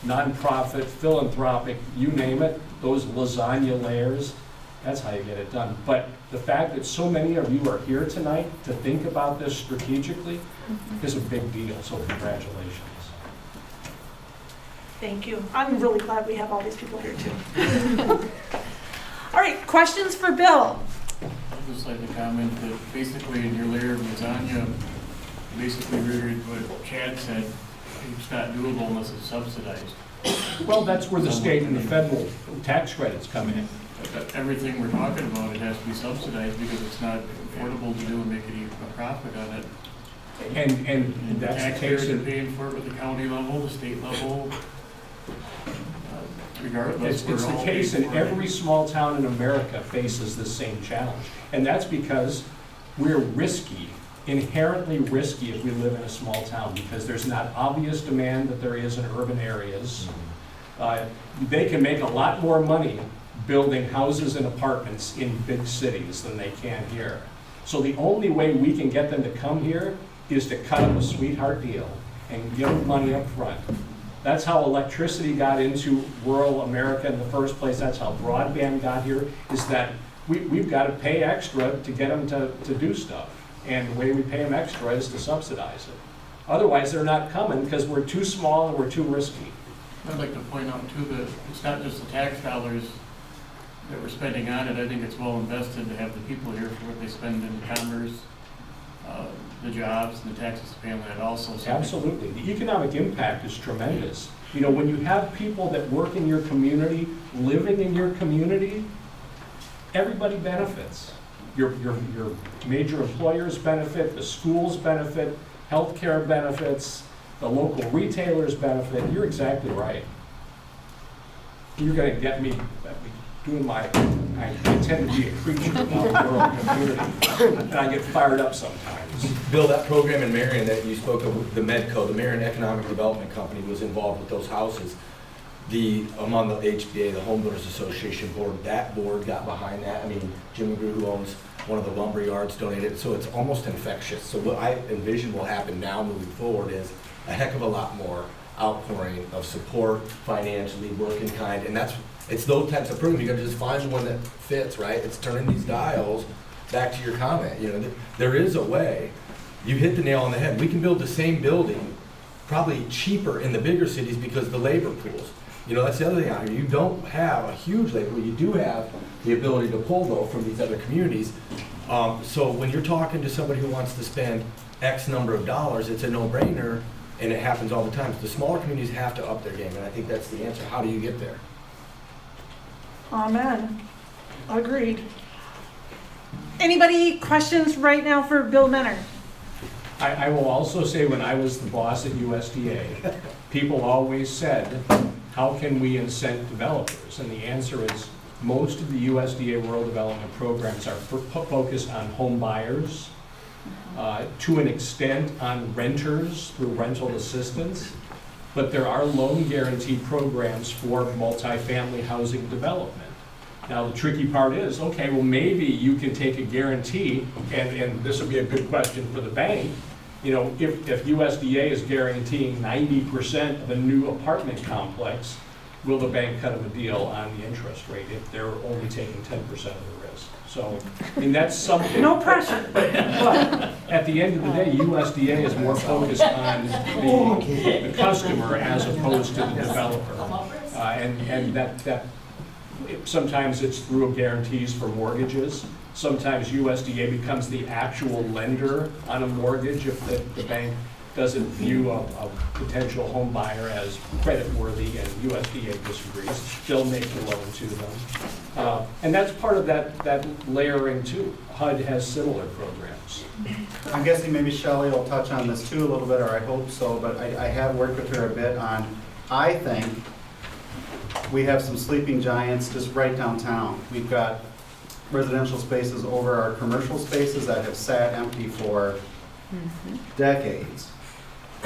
[SPEAKER 9] nonprofit, philanthropic, you name it, those lasagna layers, that's how you get it done. But the fact that so many of you are here tonight to think about this strategically is a big deal, so congratulations.
[SPEAKER 1] Thank you. I'm really glad we have all these people here too. All right, questions for Bill?
[SPEAKER 6] I'd just like to comment that basically in your layer of lasagna, basically reiterate what Chad said, it's not doable unless it's subsidized.
[SPEAKER 9] Well, that's where the state and the federal tax credits come in.
[SPEAKER 6] But everything we're talking about, it has to be subsidized because it's not affordable to do and make any profit on it.
[SPEAKER 9] And that's the
[SPEAKER 6] Taxpayers
[SPEAKER 9] case
[SPEAKER 6] are
[SPEAKER 9] in,
[SPEAKER 6] paying for it at the county level, the state level, regardless.
[SPEAKER 9] it's the case in every small town in America faces the same challenge. And that's because we're risky, inherently risky if we live in a small town, because there's not obvious demand that there is in urban areas. They can make a lot more money building houses and apartments in big cities than they can here. So the only way we can get them to come here is to cut them a sweetheart deal and give them money up front. That's how electricity got into rural America in the first place. That's how broadband got here, is that we've got to pay extra to get them to do stuff. And the way we pay them extra is to subsidize it. Otherwise, they're not coming because we're too small and we're too risky.
[SPEAKER 6] I'd like to point out too that it's not just the tax dollars that we're spending on it. I think it's well invested to have the people here for what they spend in commerce, the jobs and the taxes to pay on that also. So
[SPEAKER 9] Absolutely. The economic impact is tremendous. You know, when you have people that work in your community, living in your community, everybody benefits. Your major employers benefit, the schools benefit, healthcare benefits, the local retailers benefit. You're exactly right. You're going to get me doing I tend to be a creature about the rural community, and I get fired up sometimes.
[SPEAKER 5] Bill, that program in Marion that you spoke of, the MEDCO, the Marion Economic Development Company, was involved with those houses. I'm on the HBA, the Home Builders Association board. That board got behind that. I mean, Jim McGrew, who owns one of the lumber yards, donated. So it's almost infectious. So what I envision will happen now moving forward is a heck of a lot more outpouring of support, financially, work in kind. And it's those types of programs. You got to just find the one that fits, right? It's turning these dials. Back to your comment, you know, there is a way. You hit the nail on the head. We can build the same building probably cheaper in the bigger cities because the labor pools. You know, that's the other thing out here. You don't have a huge labor pool. You do have the ability to pull, though, from these other communities. So when you're talking to somebody who wants to spend X number of dollars, it's a no-brainer and it happens all the time. The smaller communities have to up their game, and I think that's the answer. How do you get there?
[SPEAKER 1] Amen. Agreed. Anybody questions right now for Bill Menner?
[SPEAKER 9] I will also say, when I was the boss at USDA, people always said, how can we incent developers? And the answer is, most of the USDA rural development programs are focused on home buyers, to an extent on renters through rental assistance, but there are loan guarantee programs for multifamily housing development. Now, the tricky part is, okay, well, maybe you can take a guarantee, and this would be a good question for the bank. You know, if USDA is guaranteeing 90% of a new apartment complex, will the bank cut them a deal on the interest rate if they're only taking 10% of the risk? So, I mean, that's something.
[SPEAKER 1] No pressure.
[SPEAKER 9] But at the end of the day, USDA is more focused on the customer as opposed to the developer. And that sometimes it's through guarantees for mortgages. Sometimes USDA becomes the actual lender on a mortgage if the bank doesn't view a potential home buyer as creditworthy and USDA disagrees. They'll make the loan to them. And that's part of that layering too. HUD has similar programs.
[SPEAKER 3] I'm guessing maybe Shelley will touch on this too a little bit, or I hope so, but I have worked with her a bit on, I think we have some sleeping giants just right downtown. We've got residential spaces over our commercial spaces that have sat empty for decades.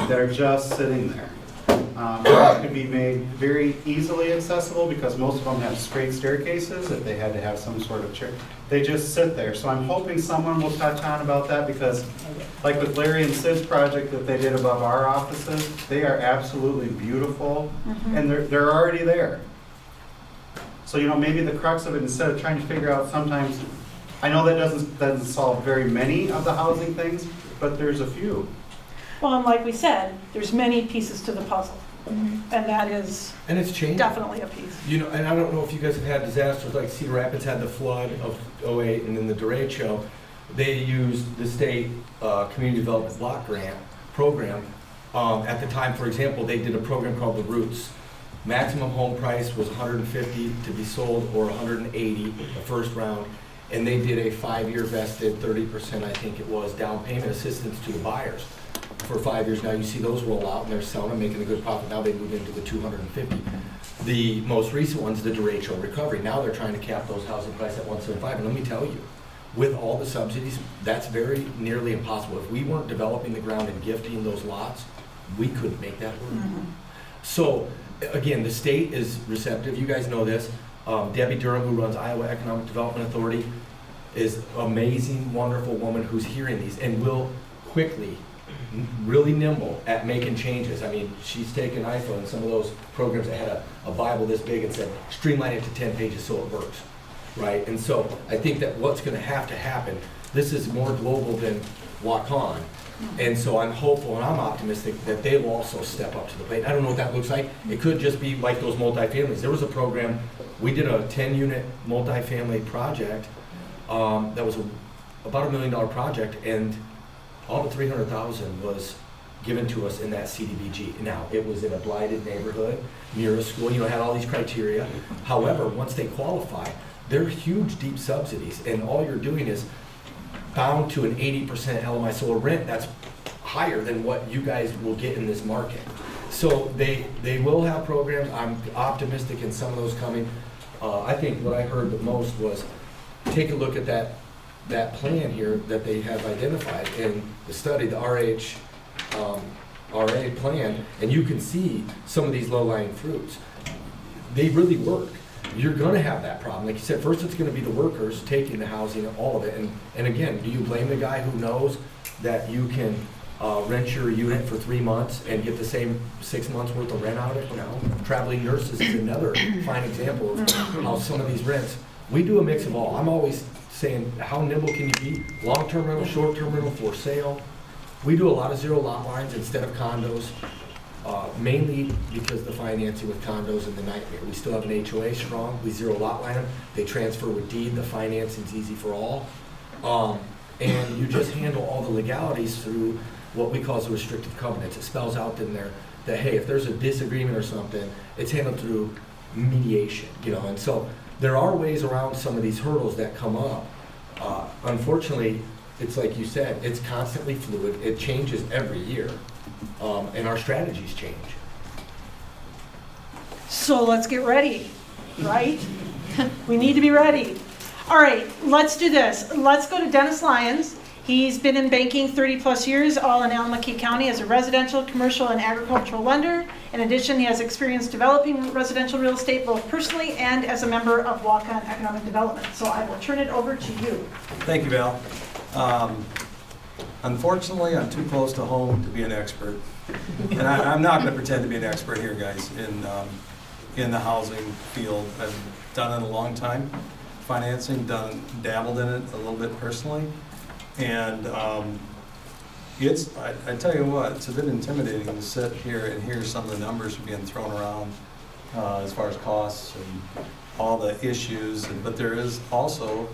[SPEAKER 3] They're just sitting there. That could be made very easily accessible because most of them have straight staircases if they had to have some sort of chair. They just sit there. So I'm hoping someone will touch on about that because like with Larry and Sid's project that they did above our offices, they are absolutely beautiful and they're already there. So, you know, maybe the crux of it, instead of trying to figure out sometimes, I know that doesn't solve very many of the housing things, but there's a few.
[SPEAKER 1] Well, and like we said, there's many pieces to the puzzle. And that is
[SPEAKER 5] And it's changing.
[SPEAKER 1] definitely a piece.
[SPEAKER 5] You know, and I don't know if you guys have had disasters like Cedar Rapids had the flood of '08 and then the derecho. They used the state community development block grant program. At the time, for example, they did a program called the Roots. Maximum home price was $150 to be sold or $180 the first round. And they did a 5-year vested 30%, I think it was, down payment assistance to the buyers for 5 years. Now you see those roll out and they're selling and making a good profit. Now they move into the 250. The most recent one's the derecho recovery. Now they're trying to cap those housing prices at 175. And let me tell you, with all the subsidies, that's very nearly impossible. If we weren't developing the ground and gifting those lots, we couldn't make that work. So again, the state is receptive. You guys know this. Debbie Durham, who runs Iowa Economic Development Authority, is an amazing, wonderful woman who's hearing these and will quickly, really nimble at making changes. I mean, she's taken IFA and some of those programs that had a Bible this big and said, streamline it to 10 pages so it works, right? And so I think that what's going to happen, this is more global than Waukon. And so I'm hopeful and I'm optimistic that they will also step up to the plate. I don't know what that looks like. It could just be like those multifamilies. There was a program, we did a 10-unit multifamily project that was about $1 million project, and all but $300,000 was given to us in that CDBG. Now, it was in a blighted neighborhood, near a school, you know, had all these criteria. However, once they qualify, they're huge, deep subsidies, and all you're doing is bound to an 80% LMI, so a rent that's higher than what you guys will get in this market. So they will have programs. I'm optimistic in some of those coming. I think what I heard the most was take a look at that plan here that they have identified in the study, the RA plan, and you can see some of these low-lying fruits. They really work. You're going to have that problem. Like you said, first it's going to be the workers taking the housing, all of it. And again, do you blame the guy who knows that you can rent your unit for 3 months and get the same 6 months worth of rent out of it? No. Traveling nurses is another fine example of how some of these rents, we do a mix of all. I'm always saying, how nimble can you be? Long-term rental, short-term rental, for sale. We do a lot of zero lot lines instead of condos. Mainly because the financing with condos is the nightmare. We still have an HOA strong. We zero lot line them. They transfer with deed. The financing's easy for all. And you just handle all the legalities through what we call as the restrictive covenants. It spells out in there that, hey, if there's a disagreement or something, it's handled through mediation, you know, and so there are ways around some of these hurdles that come up. Unfortunately, it's like you said, it's constantly fluid, it changes every year, and our strategies change.
[SPEAKER 1] So let's get ready, right? We need to be ready. All right, let's do this. Let's go to Dennis Lyons. He's been in banking 30-plus years, all in Alameda County as a residential, commercial, and agricultural lender. In addition, he has experience developing residential real estate both personally and as a member of Waukon Economic Development. So I will turn it over to you.
[SPEAKER 14] Thank you, Val. Unfortunately, I'm too close to home to be an expert. And I'm not going to pretend to be an expert here, guys, in the housing field. I've done it a long time, financing, dabbled in it a little bit personally. And I tell you what, it's a bit intimidating to sit here and hear some of the numbers being thrown around as far as costs and all the issues, but there is also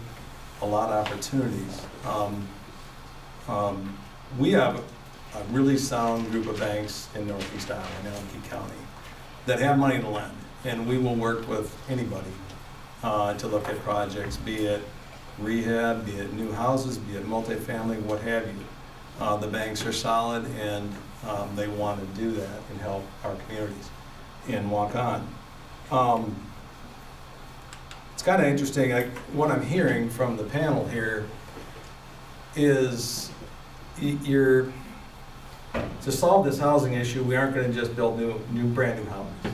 [SPEAKER 14] a lot of opportunities. We have a really sound group of banks in Northeast Iowa, in Alameda County, that have money to lend, and we will work with anybody to look at projects, be it rehab, be it new houses, be it multifamily, what have you. The banks are solid, and they want to do that and help our communities in Waukon. It's kind of interesting, what I'm hearing from the panel here is to solve this housing issue, we aren't going to just build brand new houses.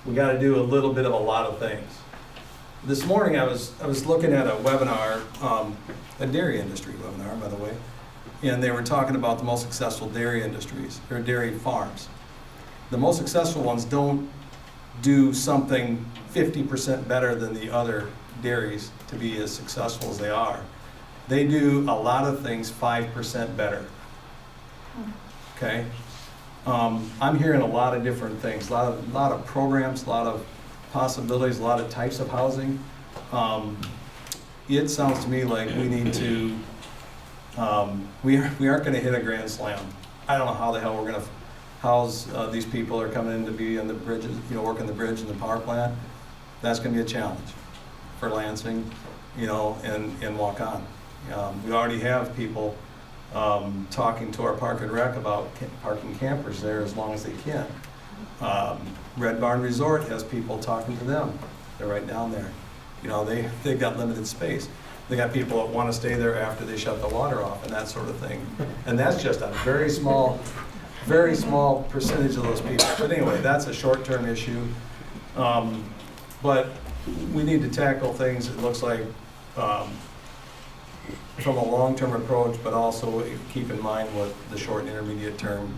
[SPEAKER 14] We got to do a little bit of a lot of things. This morning I was looking at a webinar, a dairy industry webinar, by the way, and they were talking about the most successful dairy industries, or dairy farms. The most successful ones don't do something 50% better than the other dairies to be as successful as they are. They do a lot of things 5% better. Okay? I'm hearing a lot of different things, a lot of programs, a lot of possibilities, a lot of types of housing. It sounds to me like we need to, we aren't going to hit a grand slam. I don't know how the hell we're going to house these people that are coming in to be in the bridges, working the bridge and the power plant. That's going to be a challenge for Lansing, and Waukon. We already have people talking to our Park and Rec about parking campers there as long as they can. Red Barn Resort has people talking to them. They're right down there. They've got limited space. They got people that want to stay there after they shut the water off and that sort of thing. And that's just a very small percentage of those people. But anyway, that's a short-term issue. But we need to tackle things, it looks like, from a long-term approach, but also keep in mind what the short and intermediate term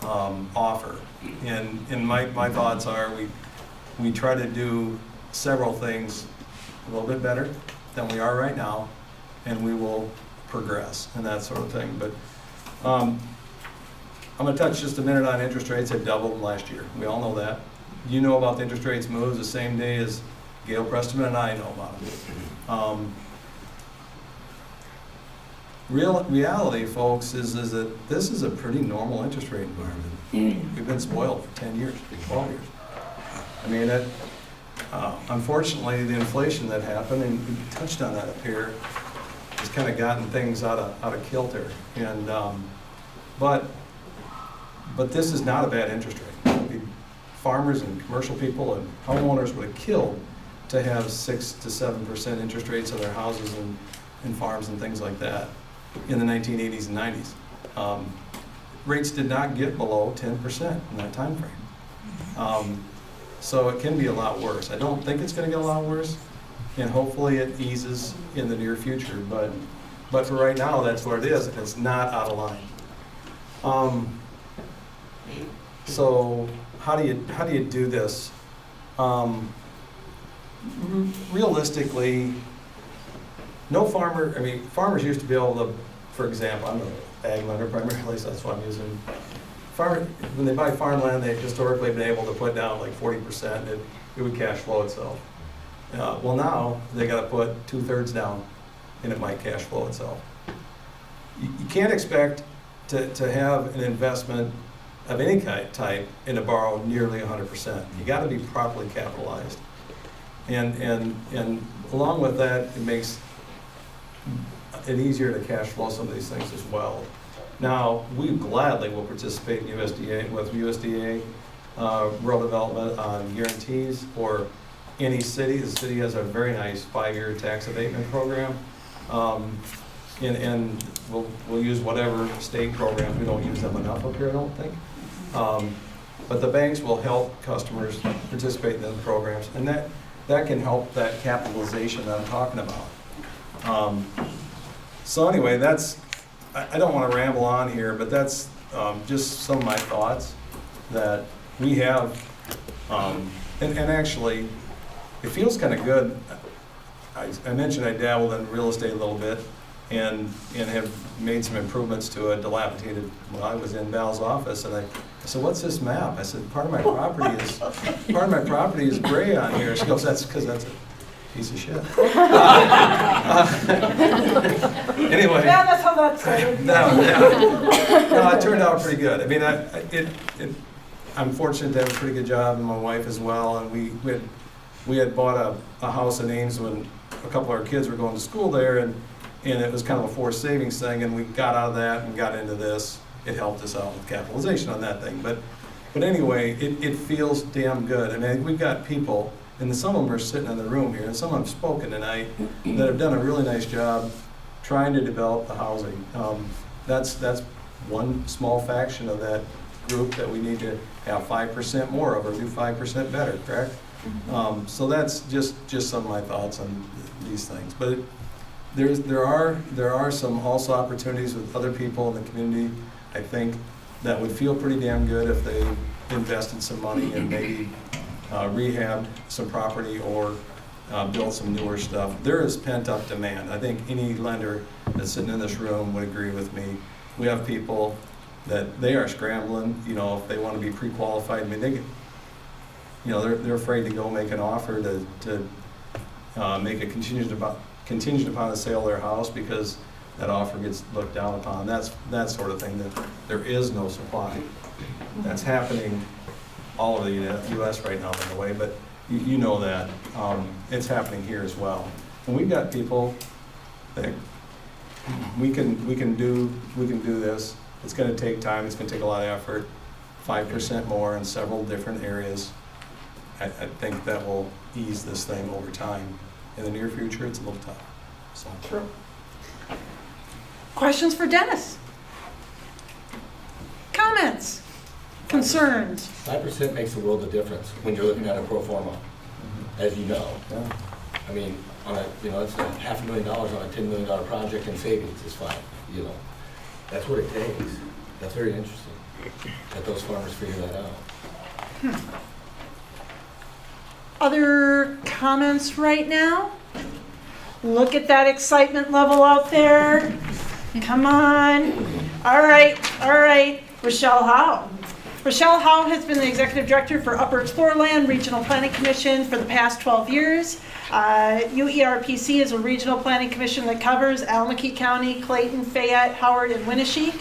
[SPEAKER 14] offer. And my thoughts are we try to do several things a little bit better than we are right now, and we will progress and that sort of thing. But I'm going to touch just a minute on interest rates. They've doubled last year. We all know that. You know about the interest rates moves the same day as Gail Preston and I know about them. Reality, folks, is that this is a pretty normal interest rate environment. We've been spoiled for 10 years, 12 years. I mean, unfortunately, the inflation that happened, and we touched on that up here, has kind of gotten things out of kilter. And but this is not a bad interest rate. Farmers and commercial people and homeowners would have killed to have 6 to 7% interest rates on their houses and farms and things like that in the 1980s and 90s. Rates did not get below 10% in that time frame. So it can be a lot worse. I don't think it's going to get a lot worse, and hopefully it eases in the near future. But for right now, that's where it is, and it's not out of line. So how do you do this? Realistically, no farmer. Farmers used to be able to, for example, I'm an ag lender primarily, so that's what I'm using. When they buy farmland, they've historically been able to put down like 40%, and it would cash flow itself. Well, now they got to put 2/3 down, and it might cash flow itself. You can't expect to have an investment of any type and to borrow nearly 100%. You got to be properly capitalized. And along with that, it makes it easier to cash flow some of these things as well. Now, we gladly will participate in USDA rural development on guarantees for any city. The city has a very nice 5-year tax abatement program. And we'll use whatever state programs. We don't use them enough up here, I don't think. But the banks will help customers participate in those programs, and that can help that capitalization that I'm talking about. So anyway, I don't want to ramble on here, but that's just some of my thoughts that we have. And actually, it feels kind of good. I mentioned I dabbled in real estate a little bit and have made some improvements to a dilapidated, well, I was in Val's office, and I said, "What's this map?" I said, part of my property is gray on here." She goes, "That's because that's a piece of shit." Anyway.
[SPEAKER 1] Yeah, that's how that started.
[SPEAKER 14] No, it turned out pretty good. I mean, I'm fortunate to have a pretty good job, and my wife as well, and we had bought a house in Ames when a couple of our kids were going to school there, and it was kind of a forced savings thing, and we got out of that and got into this. It helped us out with capitalization on that thing. But anyway, it feels damn good. I mean, we've got people, and some of them are sitting in the room here, and some have spoken tonight, that have done a really nice job trying to develop the housing. That's one small faction of that group that we need to have 5% more of, or do 5% better, correct? So that's just some of my thoughts on these things. But there are some also opportunities with other people in the community, I think, that would feel pretty damn good if they invested some money and maybe rehabbed some property or built some newer stuff. There is pent-up demand. I think any lender that's sitting in this room would agree with me. We have people that they are scrambling, if they want to be pre-qualified. I mean, they're afraid to go make an offer to make a contingent upon the sale of their house because that offer gets looked down upon. That sort of thing, that there is no supply. That's happening all over the U.S. right now, by the way, but you know that. It's happening here as well. And we've got people that we can do this. It's going to take time. It's going to take a lot of effort. 5% more in several different areas. I think that will ease this thing over time. In the near future, it's a little tough. So.
[SPEAKER 1] True. Questions for Dennis? Comments? Concerns?
[SPEAKER 5] 5% makes a world of difference when you're looking at a pro forma, as you know.
[SPEAKER 14] Yeah.
[SPEAKER 5] I mean, it's a $500,000 on a $10 million project, and savings is fine. That's what it takes. That's very interesting that those farmers figure that out.
[SPEAKER 1] Other comments right now? Look at that excitement level out there. Come on. All right. Rochelle Howe. Rochelle Howe has been the Executive Director for Upper Explorerland Regional Planning Commission for the past 12 years. UERPC is a regional planning commission that covers Alameda County, Clayton, Fayette, Howard, and Winnebago.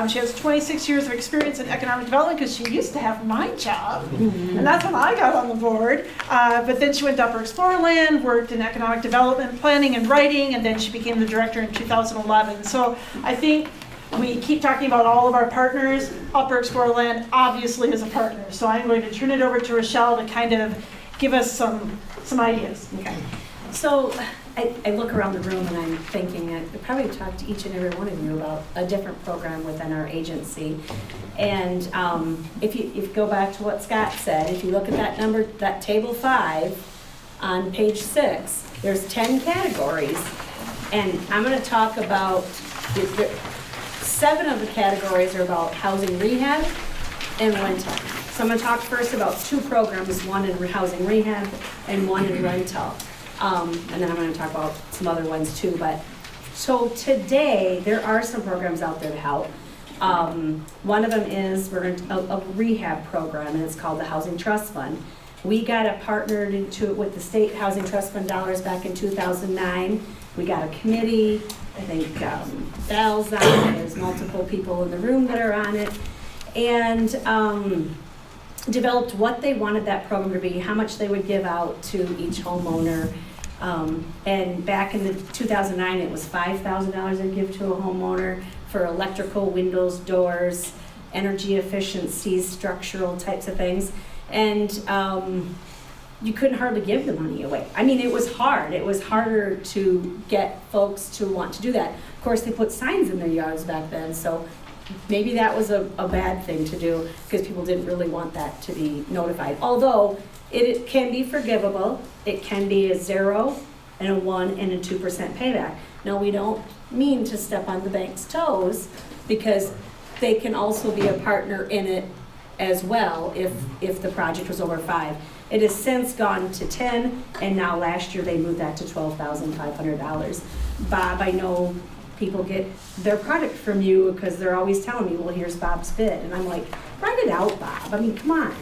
[SPEAKER 1] She has 26 years of experience in economic development because she used to have my job, and that's when I got on the board. But then she went to Upper Explorerland, worked in economic development, planning and writing, and then she became the director in 2011. So I think we keep talking about all of our partners. Upper Explorerland obviously is a partner. So I'm going to turn it over to Rochelle to kind of give us some ideas.
[SPEAKER 13] Okay. So I look around the room and I'm thinking I could probably talk to each and every one of you about a different program within our agency. And if you go back to what Scott said, if you look at that number, that table 5 on page 6, there's 10 categories. And I'm going to talk about 7 of the categories are about housing rehab and rental. So I'm going to talk first about 2 programs, one in housing rehab and one in rental. And then I'm going to talk about some other ones too. But so today there are some programs out there to help. One of them is a rehab program, and it's called the Housing Trust Fund. We got partnered into it with the State Housing Trust Fund dollars back in 2009. We got a committee, I think Val's on it, there's multiple people in the room that are on it, and developed what they wanted that program to be, how much they would give out to each homeowner. And back in 2009, it was $5,000 they'd give to a homeowner for electrical, windows, doors, energy efficiencies, structural types of things. And you couldn't hardly give the money away. I mean, it was hard. It was harder to get folks to want to do that. Of course, they put signs in their yards back then, so maybe that was a bad thing to do because people didn't really want that to be notified. Although it can be forgivable. It can be a 0 and a 1 and a 2% payback. Now, we don't mean to step on the bank's toes because they can also be a partner in it as well if the project was over 5. It has since gone to 10, and now last year they moved that to $12,500. Bob, I know people get their product from you because they're always telling me, well, here's Bob's bid. And I'm like, write it out, Bob. I mean, come on.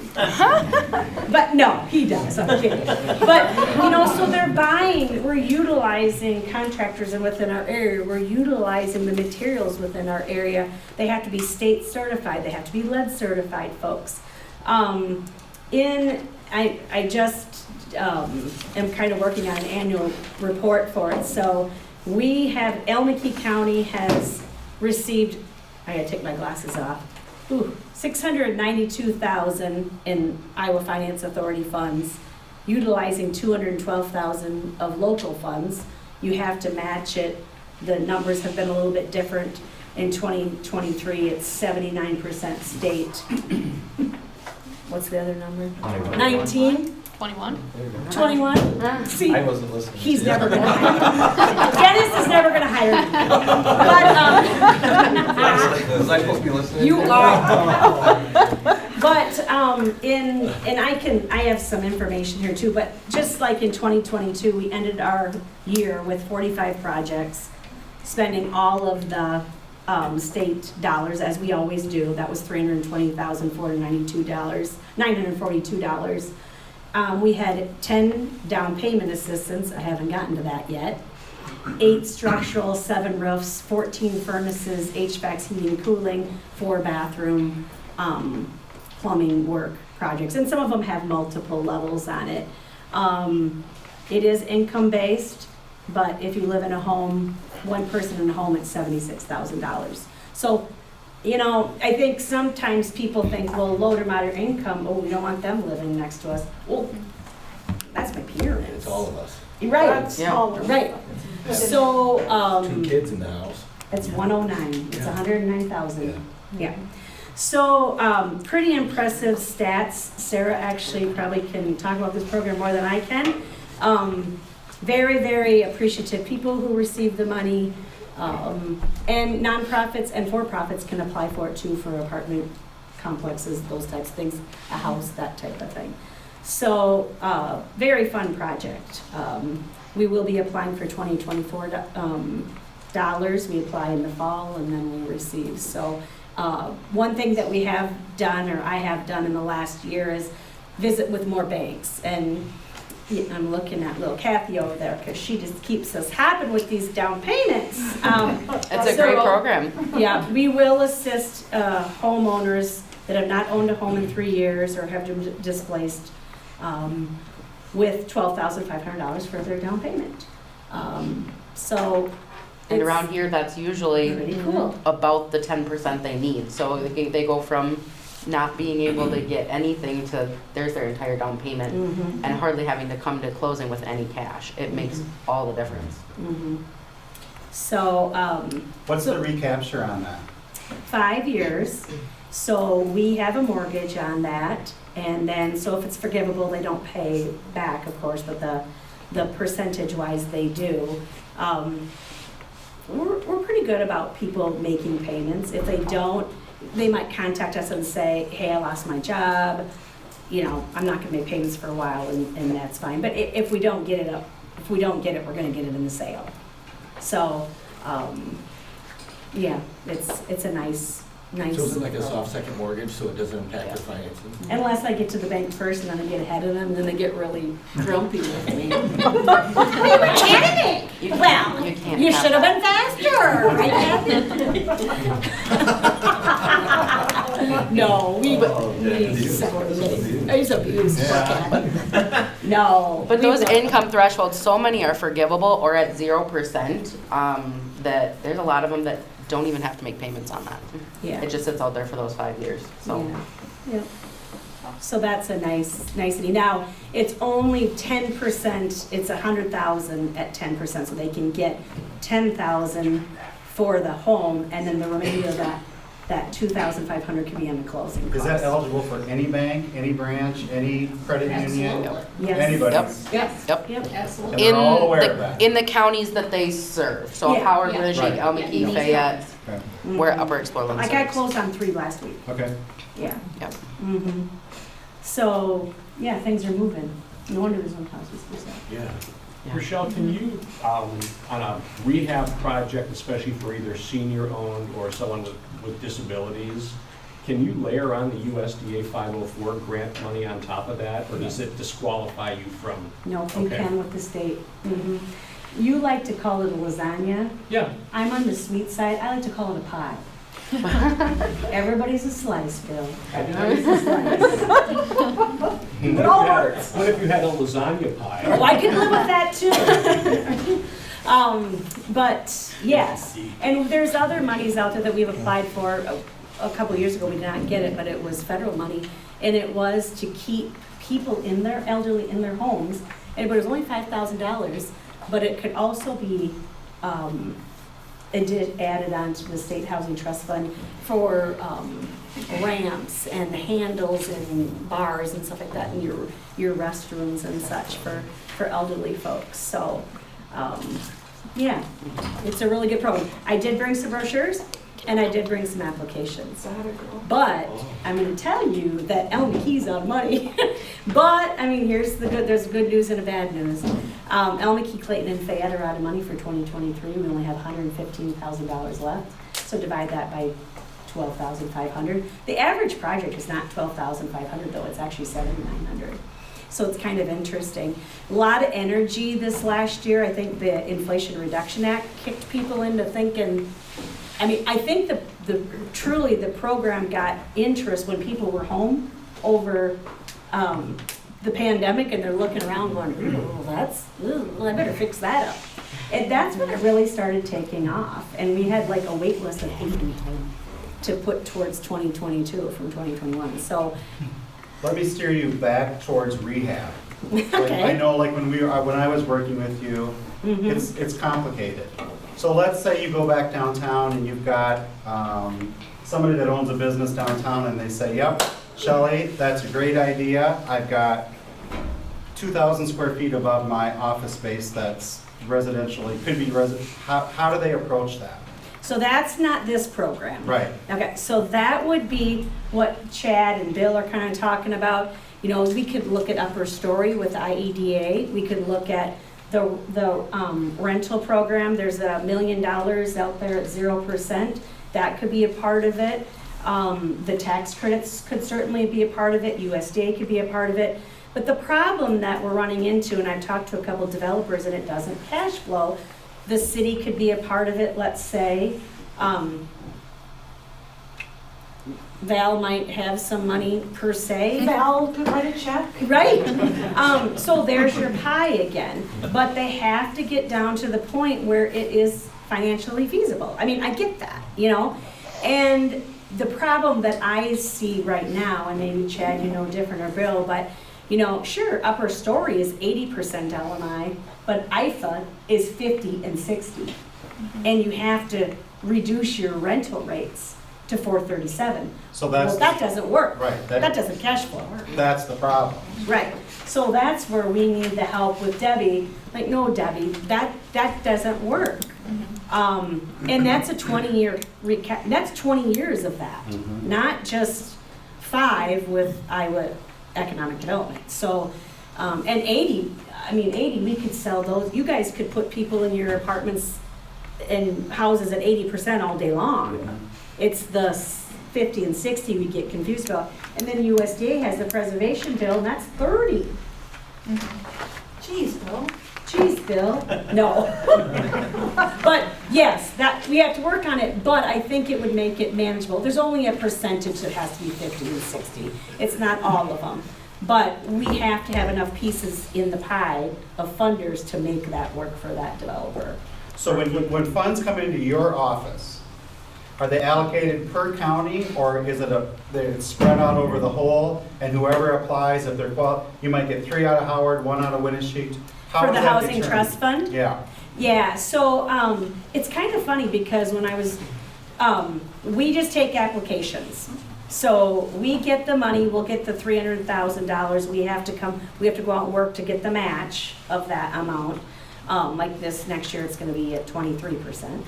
[SPEAKER 13] But no, he does, I'm kidding. But, so they're buying, we're utilizing contractors within our area. We're utilizing the materials within our area. They have to be state certified. They have to be lead certified, folks. I just am kind of working on an annual report for it. So we have, Elmeke County has received, I gotta take my glasses off, $692,000 in Iowa Finance Authority funds, utilizing $212,000 of local funds. You have to match it. The numbers have been a little bit different. In 2023, it's 79% state. What's the other number? 19?
[SPEAKER 11] 21?
[SPEAKER 13] 21? See,
[SPEAKER 14] I wasn't listening.
[SPEAKER 13] he's never gonna hire me. Dennis is never gonna hire me. But,
[SPEAKER 14] Was I supposed to be listening?
[SPEAKER 13] you are. But, I have some information here too, but just like in 2022, we ended our year with 45 projects, spending all of the state dollars, as we always do. That was $320,492, we had 10 down payment assistance. I haven't gotten to that yet. 8 structural, 7 roofs, 14 furnaces, HVAC, heating and cooling, 4 bathroom, plumbing work projects. And some of them have multiple levels on it. It is income based, but if you live in a home, one person in a home, it's $76,000. So, I think sometimes people think, well, low to moderate income, we don't want them living next to us. Well, that's my parents.
[SPEAKER 5] It's all of us.
[SPEAKER 13] Right,
[SPEAKER 1] That's all.
[SPEAKER 13] right. So,
[SPEAKER 5] 2 kids in the house.
[SPEAKER 13] it's 109, it's
[SPEAKER 5] Yeah.
[SPEAKER 13] 109,000. Yeah. So, pretty impressive stats. Sarah actually probably can talk about this program more than I can. Very, very appreciative people who receive the money. And nonprofits and for-profits can apply for it too, for apartment complexes, those types of things, a house, that type of thing. So, very fun project. We will be applying for 2024 dollars. We apply in the fall and then we receive. So, one thing that we have done, or I have done in the last year, is visit with more banks. And I'm looking at little Kathy over there because she just keeps us happy with these down payments.
[SPEAKER 11] It's a great program.
[SPEAKER 13] Yeah, we will assist homeowners that have not owned a home in 3 years or have been displaced with $12,500 for their down payment. So.
[SPEAKER 15] And around here, that's usually
[SPEAKER 13] Pretty cool.
[SPEAKER 15] about the 10% they need. So they go from not being able to get anything to there's their entire down payment and hardly having to come to closing with any cash. It makes all the difference.
[SPEAKER 13] So,
[SPEAKER 3] What's the recapture on that?
[SPEAKER 13] 5 years. So we have a mortgage on that. And then, so if it's forgivable, they don't pay back, of course, but the percentage-wise they do. We're pretty good about people making payments. If they don't, they might contact us and say, hey, I lost my job. I'm not gonna make payments for a while, and that's fine. But if we don't get it, we're gonna get it in the sale. So, yeah, it's a nice nice.
[SPEAKER 5] So is it like a soft second mortgage, so it doesn't impact your financing?
[SPEAKER 13] Unless I get to the bank first and then I get ahead of them, then they get really grumpy with me. We were chatting. Well,
[SPEAKER 15] You can't
[SPEAKER 13] you
[SPEAKER 15] have
[SPEAKER 13] should have
[SPEAKER 15] that.
[SPEAKER 13] been faster, right? No, he's abused. No.
[SPEAKER 15] But
[SPEAKER 13] we
[SPEAKER 15] those
[SPEAKER 13] were-
[SPEAKER 15] income thresholds, so many are forgivable or at 0%, that there's a lot of them that don't even have to make payments on that.
[SPEAKER 13] Yeah.
[SPEAKER 15] It just sits out there for those 5 years, so.
[SPEAKER 13] Yeah. So that's a nicety. Now, it's only 10%, it's 100,000 at 10%, so they can get 10,000 for the home, and then the remainder of that 2,500 can be on the closing costs.
[SPEAKER 3] Is that eligible for any bank, any branch, any credit union?
[SPEAKER 13] Yes.
[SPEAKER 3] Anybody?
[SPEAKER 15] Yep.
[SPEAKER 13] Yep.
[SPEAKER 3] And they're all aware of that.
[SPEAKER 15] In the counties that they serve, so
[SPEAKER 13] Yeah.
[SPEAKER 15] Howard,
[SPEAKER 13] Yeah.
[SPEAKER 15] Ridge,
[SPEAKER 3] Right.
[SPEAKER 15] Elmeke, Fayette,
[SPEAKER 3] Okay.
[SPEAKER 15] where Upper Explorer
[SPEAKER 13] I got
[SPEAKER 15] serves.
[SPEAKER 13] closed on 3 last week.
[SPEAKER 3] Okay.
[SPEAKER 13] Yeah.
[SPEAKER 15] Yep.
[SPEAKER 13] Mhm. So, yeah, things are moving. No wonder there's no houses for sale.
[SPEAKER 5] Yeah.
[SPEAKER 15] Yeah.
[SPEAKER 9] Rochelle, can you, on a rehab project, especially for either senior-owned or someone with disabilities, can you layer on the USDA 504 grant money on top of that, or does it disqualify you from?
[SPEAKER 13] No, you
[SPEAKER 9] Okay.
[SPEAKER 13] can with the state. Mhm. You like to call it a lasagna.
[SPEAKER 9] Yeah.
[SPEAKER 13] I'm on the sweet side. I like to call it a pie. Everybody's a slice, Bill. Everybody's a slice. It all works.
[SPEAKER 9] What if you had a lasagna pie?
[SPEAKER 13] Oh, I can live with that too. But yes, and there's other monies out there that we've applied for. A couple years ago, we did not get it, but it was federal money, and it was to keep people in their elderly in their homes. And it was only $5,000, but it could also be added on to the State Housing Trust Fund for ramps and handles and bars and stuff like that in your restrooms and such for elderly folks. So, yeah, it's a really good program. I did bring some brochures and I did bring some applications. But I'm going to tell you that Elmekee's out of money. But, I mean, there's good news and a bad news. Elmekee, Clayton, and Fayette are out of money for 2023. We only have $115,000 left. So divide that by 12,500. The average project is not 12,500 though, it's actually 7,900. So it's kind of interesting. A lot of energy this last year. I think the Inflation Reduction Act kicked people into thinking, I mean, I think truly the program got interest when people were home over the pandemic, and they're looking around going, ooh, I better fix that up. And that's when it really started taking off. And we had like a wait list of 80 to put towards 2022 from 2021. So,
[SPEAKER 3] Let me steer you back towards rehab.
[SPEAKER 13] okay.
[SPEAKER 3] I know, like when I was working with you,
[SPEAKER 13] Mhm.
[SPEAKER 3] it's complicated. So let's say you go back downtown and you've got somebody that owns a business downtown and they say, yep, Shelley, that's a great idea. I've got 2,000 square feet above my office space that's residentially, could be how do they approach that?
[SPEAKER 13] So that's not this program.
[SPEAKER 3] Right.
[SPEAKER 13] Okay, so that would be what Chad and Bill are kind of talking about. You know, we could look at upper story with IEDA. We could look at the rental program. There's $1 million out there at 0%. That could be a part of it. The tax credits could certainly be a part of it. USDA could be a part of it. But the problem that we're running into, and I've talked to a couple developers and it doesn't cash flow, the city could be a part of it, let's say. Val might have some money per se.
[SPEAKER 1] Val could write a check.
[SPEAKER 13] Right. So there's your pie again. But they have to get down to the point where it is financially feasible. I mean, I get that, you know? And the problem that I see right now, and maybe Chad, you know different, or Bill, but you know, sure, upper story is 80% LMI, but IFA is 50 and 60. And you have to reduce your rental rates to 437.
[SPEAKER 3] So that's
[SPEAKER 13] well, that doesn't work.
[SPEAKER 3] Right.
[SPEAKER 13] That doesn't cash flow.
[SPEAKER 3] That's the problem.
[SPEAKER 13] Right. So that's where we need the help with Debbie. Like, no, Debbie, that doesn't work. And that's a 20-year that's 20 years of that, not just 5 with Iowa economic development. So, and 80, we could sell those. You guys could put people in your apartments and houses at 80% all day long. It's the 50 and 60 we get confused about. And then USDA has the preservation bill, and that's 30.
[SPEAKER 1] Jeez, Bill.
[SPEAKER 13] Jeez, Bill. No. But yes, that, we have to work on it, but I think it would make it manageable. There's only a percentage that has to be 50 and 60. It's not all of them. But we have to have enough pieces in the pie of funders to make that work for that developer.
[SPEAKER 3] So when funds come into your office, are they allocated per county, or is it they're spread out over the whole, and whoever applies, if they're you might get 3 out of Howard, 1 out of Winnesheet? How
[SPEAKER 13] For
[SPEAKER 3] is
[SPEAKER 13] the
[SPEAKER 3] that
[SPEAKER 13] Housing
[SPEAKER 3] determined?
[SPEAKER 13] Trust Fund?
[SPEAKER 3] Yeah.
[SPEAKER 13] Yeah, so it's kind of funny because when I was, we just take applications. So we get the money, we'll get the $300,000, we have to go out and work to get the match of that amount. Like this, next year it's gonna be at 23%.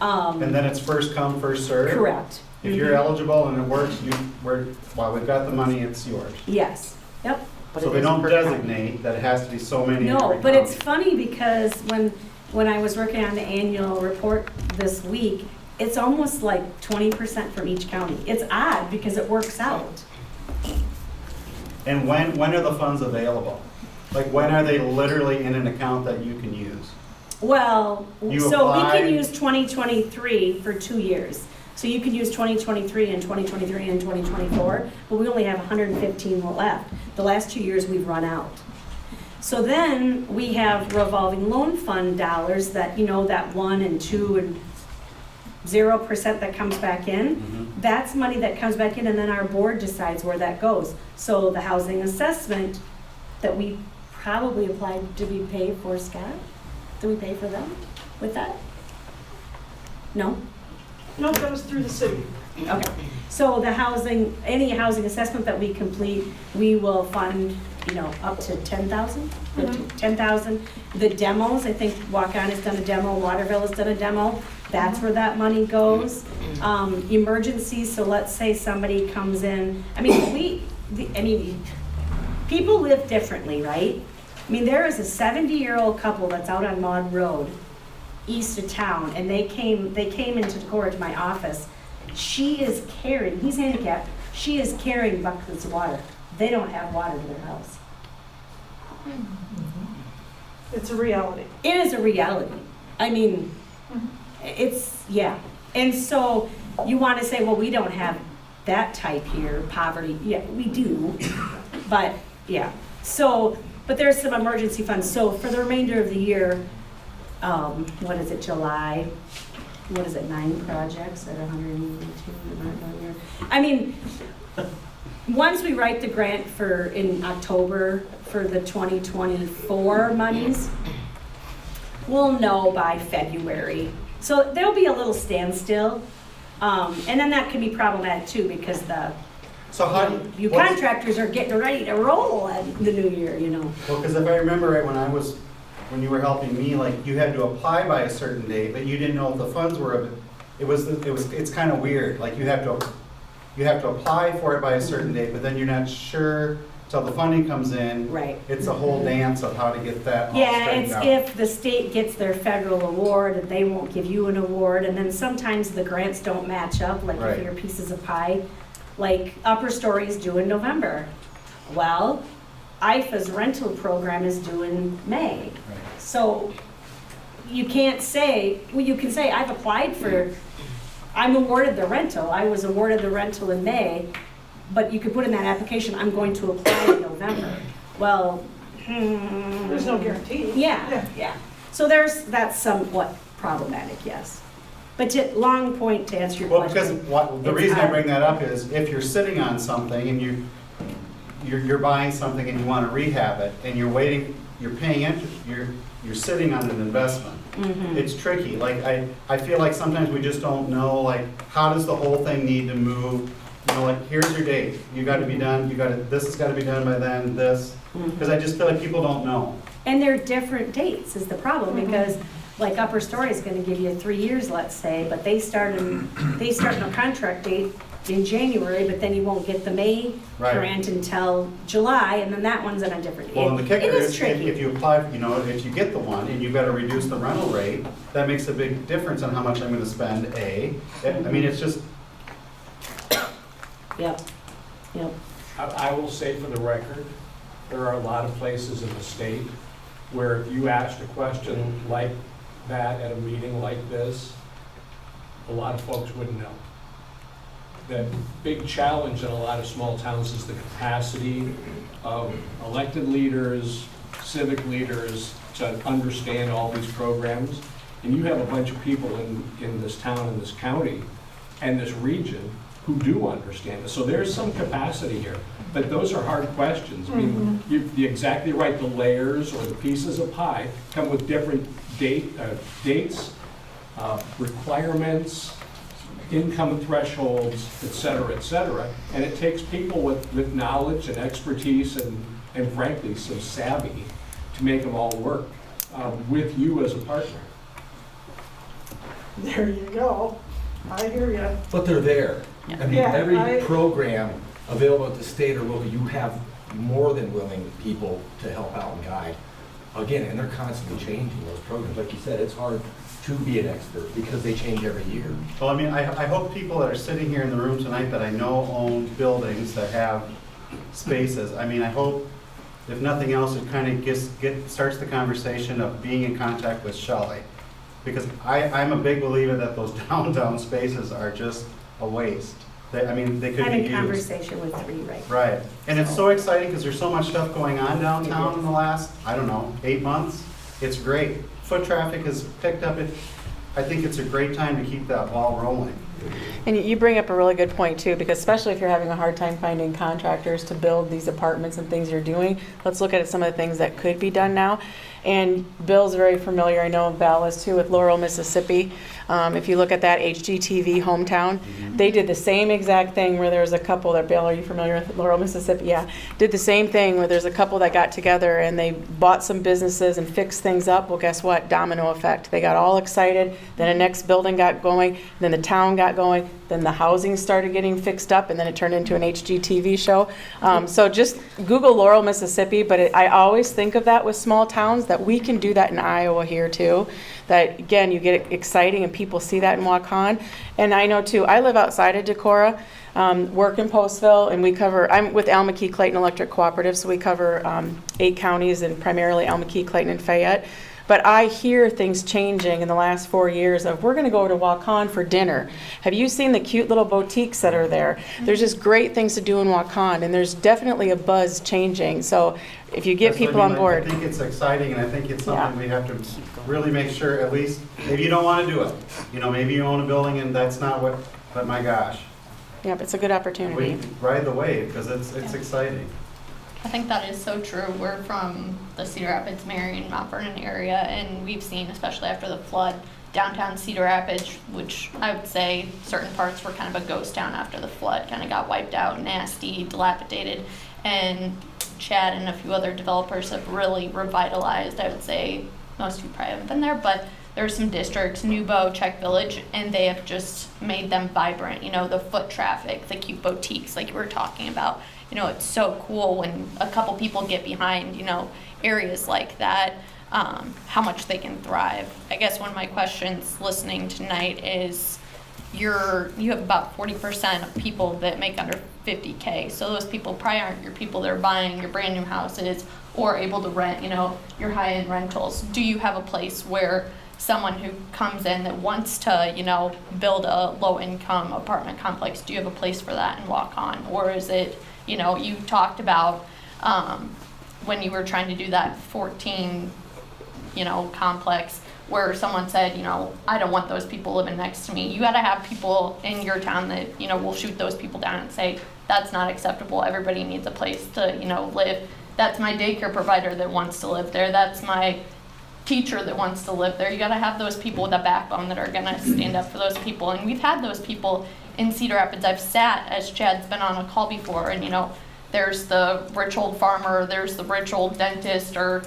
[SPEAKER 3] And then it's first come, first served?
[SPEAKER 13] Correct.
[SPEAKER 3] If you're eligible and it works, while we've got the money, it's yours.
[SPEAKER 13] Yes, yep.
[SPEAKER 15] But
[SPEAKER 3] So
[SPEAKER 15] it
[SPEAKER 3] they
[SPEAKER 15] is
[SPEAKER 3] don't
[SPEAKER 15] per county.
[SPEAKER 3] designate that it has to be so many in
[SPEAKER 13] No,
[SPEAKER 3] every
[SPEAKER 13] but it's
[SPEAKER 3] county.
[SPEAKER 13] funny because when I was working on the annual report this week, it's almost like 20% from each county. It's odd because it works out.
[SPEAKER 3] And when are the funds available? Like, when are they literally in an account that you can use?
[SPEAKER 13] Well,
[SPEAKER 3] You
[SPEAKER 13] so we
[SPEAKER 3] apply-
[SPEAKER 13] can use 2023 for 2 years. So you can use 2023 and 2023 and 2024, but we only have 115 left. The last 2 years we've run out. So then we have revolving loan fund dollars that, that 1 and 2 and 0% that comes back in. That's money that comes back in, and then our board decides where that goes. So the housing assessment that we probably applied, did we pay for, Scott? Did we pay for them with that? No?
[SPEAKER 1] Nope, that was through the city.
[SPEAKER 13] Okay. So the any housing assessment that we complete, we will fund, up to 10,000? 10,000. The demos, I think Waukon has done a demo, Waterville has done a demo. That's where that money goes. Emergencies, so let's say somebody comes in, people live differently, right? There is a 70-year-old couple that's out on Maud Road, east of town, and they came into my office. She is carrying, he's handicapped, she is carrying buckets of water. They don't have water to their house.
[SPEAKER 1] It's a reality.
[SPEAKER 13] It is a reality. It's, yeah. And so you want to say, well, we don't have that type here, poverty. Yeah, we do. But, yeah. So, but there's some emergency funds. So for the remainder of the year, what is it, July? 9 projects at 182? Once we write the grant in October for the 2024 monies, we'll know by February. So there'll be a little standstill. And then that can be problematic too because you contractors are getting ready to roll at the new year,
[SPEAKER 3] Well, because if I remember right, when you were helping me, like, you had to apply by a certain date, but you didn't know if the funds were, it's kind of weird. Like, you have to apply for it by a certain date, but then you're not sure till the funding comes in.
[SPEAKER 13] Right.
[SPEAKER 3] It's a whole dance of how to get that all
[SPEAKER 13] Yeah,
[SPEAKER 3] straightened
[SPEAKER 13] it's
[SPEAKER 3] out.
[SPEAKER 13] if the state gets their federal award and they won't give you an award, and then sometimes the grants don't match up, like
[SPEAKER 3] Right.
[SPEAKER 13] if your pieces of pie, like Upper Story is due in November. Well, IFA's rental program is due in May. So you can't say, you can say, I'm awarded the rental. I was awarded the rental in May, but you could put in that application, I'm going to apply in November. Well,
[SPEAKER 1] There's no guarantee.
[SPEAKER 13] yeah. So that's somewhat problematic, yes. But long point to answer your
[SPEAKER 3] Well, because
[SPEAKER 13] question.
[SPEAKER 3] the reason I bring that up is if you're sitting on something and you're buying something and you want to rehab it and you're paying interest, you're sitting on an investment. It's tricky. Like, I feel like sometimes we just don't know, like, how does the whole thing need to move? Like, here's your date. You got to be done. This has got to be done by then, this. Because I just feel like people don't know.
[SPEAKER 13] And they're different dates is the problem because like Upper Story is going to give you 3 years, let's say, but they start on a contract date in January, but then you won't get the May grant until July, and then that one's on a different date.
[SPEAKER 3] Well, and the kicker
[SPEAKER 13] It
[SPEAKER 3] is,
[SPEAKER 13] tricky.
[SPEAKER 3] if you apply, if you get the one and you've got to reduce the rental rate, that makes a big difference on how much I'm going to spend, it's just,
[SPEAKER 13] Yep, yep.
[SPEAKER 9] I will say for the record, there are a lot of places in the state where if you asked a question like that at a meeting like this, a lot of folks wouldn't know. The big challenge in a lot of small towns is the capacity of elected leaders, civic leaders to understand all these programs. And you have a bunch of people in this town, in this county, and this region who do understand it. So there's some capacity here, but those are hard questions. I mean, you're exactly right, the layers or the pieces of pie come with different dates, requirements, income thresholds, et cetera, and it takes people with knowledge and expertise and frankly, some savvy to make them all work with you as a partner.
[SPEAKER 1] There you go. I hear you.
[SPEAKER 5] But they're there. I mean,
[SPEAKER 1] Yeah,
[SPEAKER 5] every program available at the state or local, you have more than willing people to help out and guide. Again, and they're constantly changing those programs. Like you said, it's hard to be an expert because they change every year.
[SPEAKER 3] Well, I mean, I hope people that are sitting here in the room tonight that I know own buildings that have spaces, I mean, I hope, if nothing else, it kind of starts the conversation of being in contact with Shelley. Because I'm a big believer that those downtown spaces are just a waste. I mean, they could
[SPEAKER 13] I'm
[SPEAKER 3] be
[SPEAKER 13] in
[SPEAKER 3] used.
[SPEAKER 13] conversation with 3 right now.
[SPEAKER 3] Right, and it's so exciting because there's so much stuff going on downtown in the last, I don't know, 8 months. It's great. Foot traffic has picked up. I think it's a great time to keep that ball rolling.
[SPEAKER 11] And you bring up a really good point too, because especially if you're having a hard time finding contractors to build these apartments and things you're doing, let's look at some of the things that could be done now. And Bill's very familiar, I know Val is too, with Laurel, Mississippi. If you look at that HGTV hometown, they did the same exact thing where there was a couple that, Bill, are you familiar with Laurel, Mississippi? Yeah. Did the same thing where there's a couple that got together and they bought some businesses and fixed things up. Well, guess what? Domino effect. They got all excited. Then the next building got going. Then the town got going. Then the housing started getting fixed up, and then it turned into an HGTV show. So just Google Laurel, Mississippi, but I always think of that with small towns, that we can do that in Iowa here too. That, again, you get exciting and people see that in Waukon. And I know too, I live outside of Decorah, work in Postville, and I'm with Alma-Key Clayton Electric Cooperative, so we cover 8 counties and primarily Alma-Key, Clayton, and Fayette. But I hear things changing in the last 4 years of, we're going to go to Waukon for dinner. Have you seen the cute little boutiques that are there? There's just great things to do in Waukon, and there's definitely a buzz changing. So if you get
[SPEAKER 3] That's what
[SPEAKER 11] people
[SPEAKER 3] I
[SPEAKER 11] on
[SPEAKER 3] mean,
[SPEAKER 11] board.
[SPEAKER 3] I think it's exciting, and I think it's something we have to really make sure, at least, maybe you don't want to do it. You know, maybe you own a building and that's not what, but my gosh.
[SPEAKER 11] Yep, it's a good opportunity.
[SPEAKER 3] We ride the wave, because it's exciting.
[SPEAKER 16] I think that is so true. We're from the Cedar Rapids, Marion, Mount Vernon area, and we've seen, especially after the flood, downtown Cedar Rapids, which I would say certain parts were kind of a ghost town after the flood, kind of got wiped out, nasty, dilapidated, and Chad and a few other developers have really revitalized. I would say most of you probably haven't been there, but there's some districts, Nubo, Czech Village, and they have just made them vibrant. You know, the foot traffic, the cute boutiques like you were talking about. You know, it's so cool when a couple people get behind, you know, areas like that, how much they can thrive. I guess one of my questions listening tonight is you have about 40% of people that make under 50K. So those people probably aren't your people that are buying your brand new houses or able to rent, you know, your high-end rentals. Do you have a place where someone who comes in that wants to, you know, build a low-income apartment complex, do you have a place for that in Waukon? Or is it, you know, you talked about when you were trying to do that 14, you know, complex where someone said, you know, I don't want those people living next to me. You got to have people in your town that, you know, will shoot those people down and say, that's not acceptable. Everybody needs a place to, you know, live. That's my daycare provider that wants to live there. That's my teacher that wants to live there. You got to have those people with a backbone that are going to stand up for those people. And we've had those people in Cedar Rapids. I've sat, as Chad's been on a call before, and, you know, there's the rich old farmer, there's the rich old dentist, or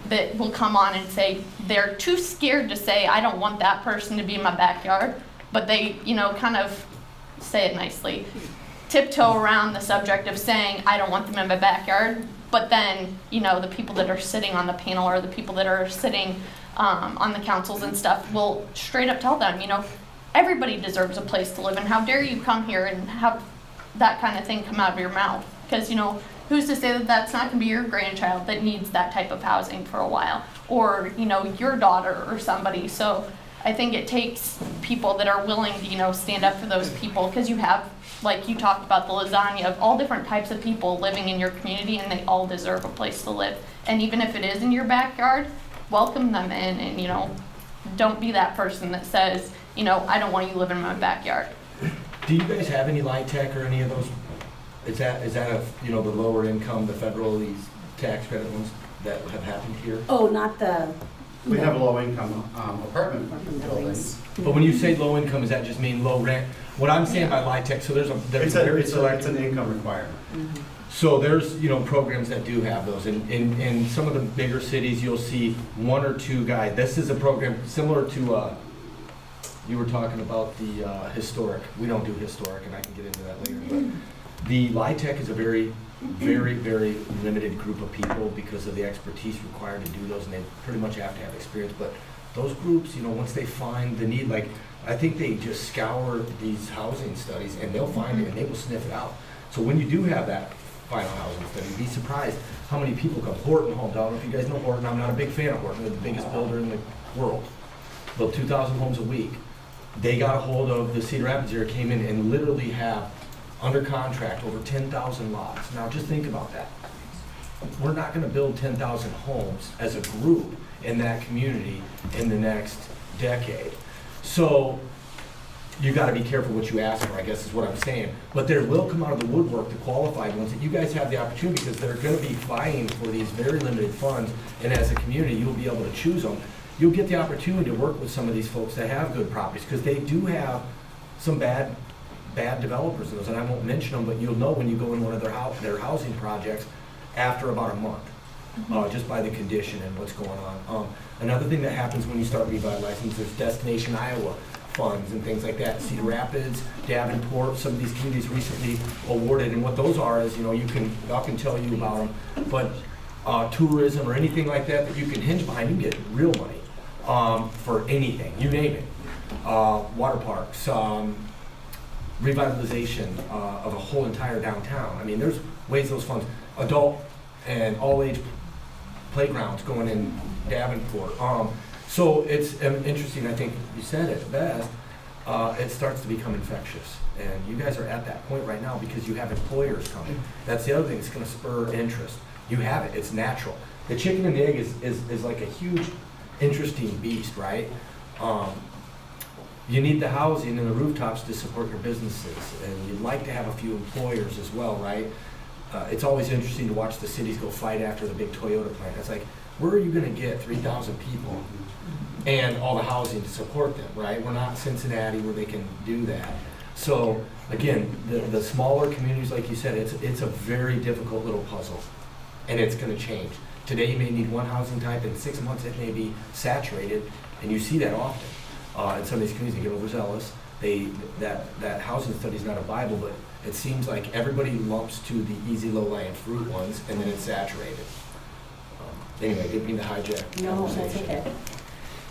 [SPEAKER 16] that will come on and say they're too scared to say, I don't want that person to be in my backyard, but they, you know, kind of say it nicely, tiptoe around the subject of saying, I don't want them in my backyard. But then, you know, the people that are sitting on the panel or the people that are sitting on the councils and stuff will straight up tell them, you know, everybody deserves a place to live, and how dare you come here and have that kind of thing come out of your mouth. Because, you know, who's to say that that's not going to be your grandchild that needs that type of housing for a while, or, you know, your daughter or somebody. So I think it takes people that are willing to, you know, stand up for those people, because you have, like you talked about, the lasagna of all different types of people living in your community, and they all deserve a place to live. And even if it is in your backyard, welcome them in, and, you know, don't be that person that says, you know, I don't want you living in my backyard.
[SPEAKER 5] Do you guys have any light tech or any of those? Is that a, you know, the lower income, the federal, these tax credit ones that have happened here?
[SPEAKER 13] Oh, not the.
[SPEAKER 3] We have low-income apartment buildings.
[SPEAKER 5] But when you say low income, does that just mean low rent? What I'm saying by light tech, so there's
[SPEAKER 3] It's an income requirement.
[SPEAKER 5] So there's, you know, programs that do have those. In some of the bigger cities, you'll see one or two guys. This is a program similar to, you were talking about the historic. We don't do historic, and I can get into that later. But the LIHTC is a very, very, very limited group of people because of the expertise required to do those, and they pretty much have to have experience. But those groups, you know, once they find the need, like, I think they just scour these housing studies, and they'll find it, and they will sniff it out. So when you do have that final housing study, you'd be surprised how many people come. Horton Homes, I don't know if you guys know Horton. I'm not a big fan of Horton. They're the biggest builder in the world. Built 2,000 homes a week. They got a hold of the Cedar Rapids area, came in and literally have under contract over 10,000 lots. Now just think about that. We're not gonna build 10,000 homes as a group in that community in the next decade. So you gotta be careful what you ask for, I guess is what I'm saying. But there will come out of the woodwork the qualified ones that you guys have the opportunity, because they're gonna be vying for these very limited funds, and as a community, you'll be able to choose them. You'll get the opportunity to work with some of these folks that have good properties, because they do have some bad developers in those, and I won't mention them, but you'll know when you go in one of their housing projects after about a month, just by the condition and what's going on. Another thing that happens when you start revitalizing is there's Destination Iowa funds and things like that. Cedar Rapids, Davenport, some of these communities recently awarded, and what those are is, you know, I can tell you about them, but tourism or anything like that that you can hinge behind, you can get real money for anything, you name it. Water parks, revitalization of a whole entire downtown. I mean, there's ways those funds, adult and all-age playgrounds going in Davenport. So it's interesting, I think you said it best, it starts to become infectious. And you guys are at that point right now because you have employers coming. That's the other thing that's gonna spur interest. You have it, it's natural. The chicken and the egg is like a huge, interesting beast, right? You need the housing and the rooftops to support your businesses, and you'd like to have a few employers as well, right? It's always interesting to watch the cities go fight after the big Toyota plant. It's like, where are you gonna get 3,000 people and all the housing to support them, right? We're not Cincinnati where they can do that. So again, the smaller communities, like you said, it's a very difficult little puzzle, and it's gonna change. Today you may need one housing type, in 6 months it may be saturated, and you see that often. In some of these communities, they get overzealous. That housing study is not a Bible, but it seems like everybody lumps to the easy, low-lying fruit ones, and then it's saturated. Anyway, didn't mean to hijack the
[SPEAKER 13] No, that's
[SPEAKER 5] conversation.
[SPEAKER 13] okay.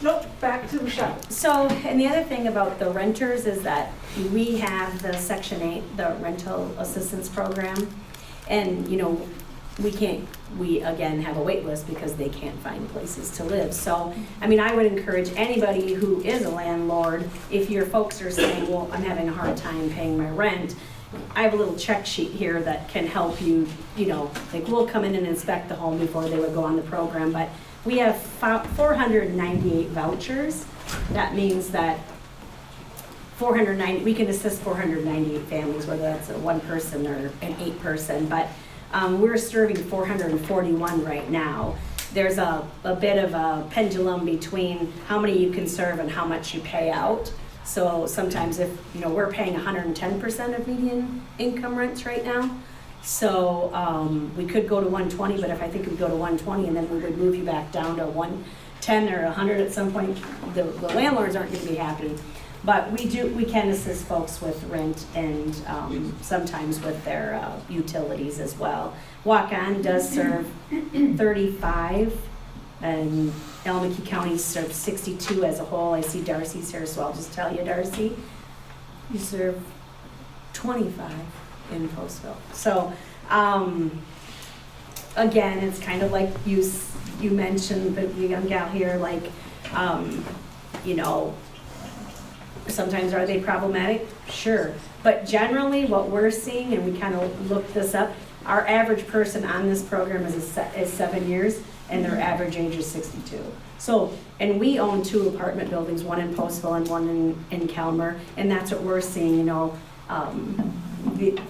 [SPEAKER 1] Nope, back to Michelle.
[SPEAKER 13] So, and the other thing about the renters is that we have the Section 8, the rental assistance program, and, you know, we again have a wait list because they can't find places to live. So, I mean, I would encourage anybody who is a landlord, if your folks are saying, well, I'm having a hard time paying my rent, I have a little check sheet here that can help you, you know, like we'll come in and inspect the home before they would go on the program, but we have 498 vouchers. That means that we can assist 498 families, whether that's a one person or an 8 person, but we're serving 441 right now. There's a bit of a pendulum between how many you can serve and how much you pay out. So sometimes if, you know, we're paying 110% of median income rents right now. So we could go to 120, but if I think we go to 120 and then we would move you back down to 110 or 100 at some point, the landlords aren't going to be happy. But we can assist folks with rent and sometimes with their utilities as well. Waukon does serve 35, and Alameda County serves 62 as a whole. I see Darcy's here, so I'll just tell you, Darcy, you serve 25 in Postville. So, again, it's kind of like you mentioned, the young gal here, like, you know, sometimes are they problematic? Sure. But generally, what we're seeing, and we kind of looked this up, our average person on this program is 7 years, and their average age is 62. So, and we own 2 apartment buildings, one in Postville and one in Kelmer, and that's what we're seeing, you know.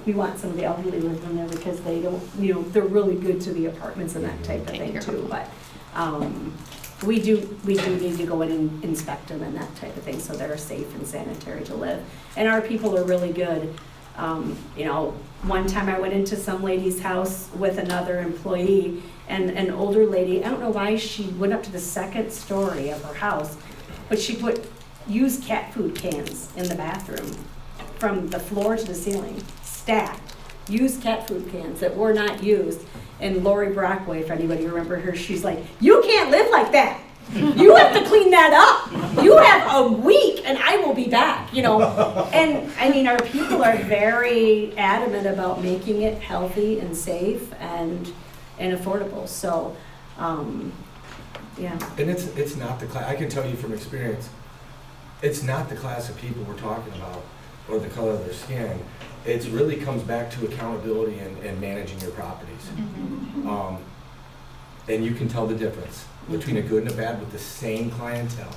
[SPEAKER 13] We want some of the elderly living in there because they don't, you know, they're really good to the apartments and that type of thing too. But we do need to go in and inspect them and that type of thing so they're safe and sanitary to live. And our people are really good. You know, one time I went into some lady's house with another employee, and an older lady, I don't know why she went up to the 2nd story of her house, but she put used cat food cans in the bathroom from the floor to the ceiling, stacked, used cat food cans that were not used. And Lori Brockway, if anybody remember her, she's like, you can't live like that. You have to clean that up. You have a week and I will be back, you know. And I mean, our people are very adamant about making it healthy and safe and affordable. So, yeah.
[SPEAKER 5] And it's not the class, I can tell you from experience, it's not the class of people we're talking about or the color of their skin. It really comes back to accountability and managing your properties. And you can tell the difference between a good and a bad with the same clientele.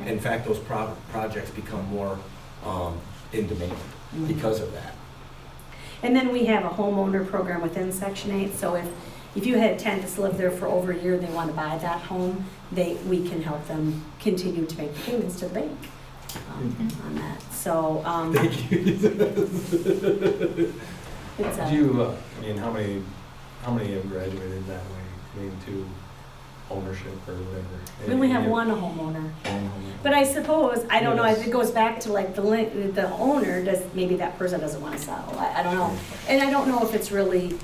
[SPEAKER 5] In fact, those projects become more in demand because of that.
[SPEAKER 13] And then we have a homeowner program within Section 8. So if you had tenants live there for over a year and they want to buy that home, we can help them continue to make payments to the bank on that. So
[SPEAKER 5] Thank you.
[SPEAKER 13] it's
[SPEAKER 14] Do you, I mean, how many have graduated that way, I mean, to ownership or whatever?
[SPEAKER 13] we only have one homeowner. But I suppose, I don't know, if it goes back to like the owner, maybe that person doesn't want to sell, I don't know. And I don't know if it's really,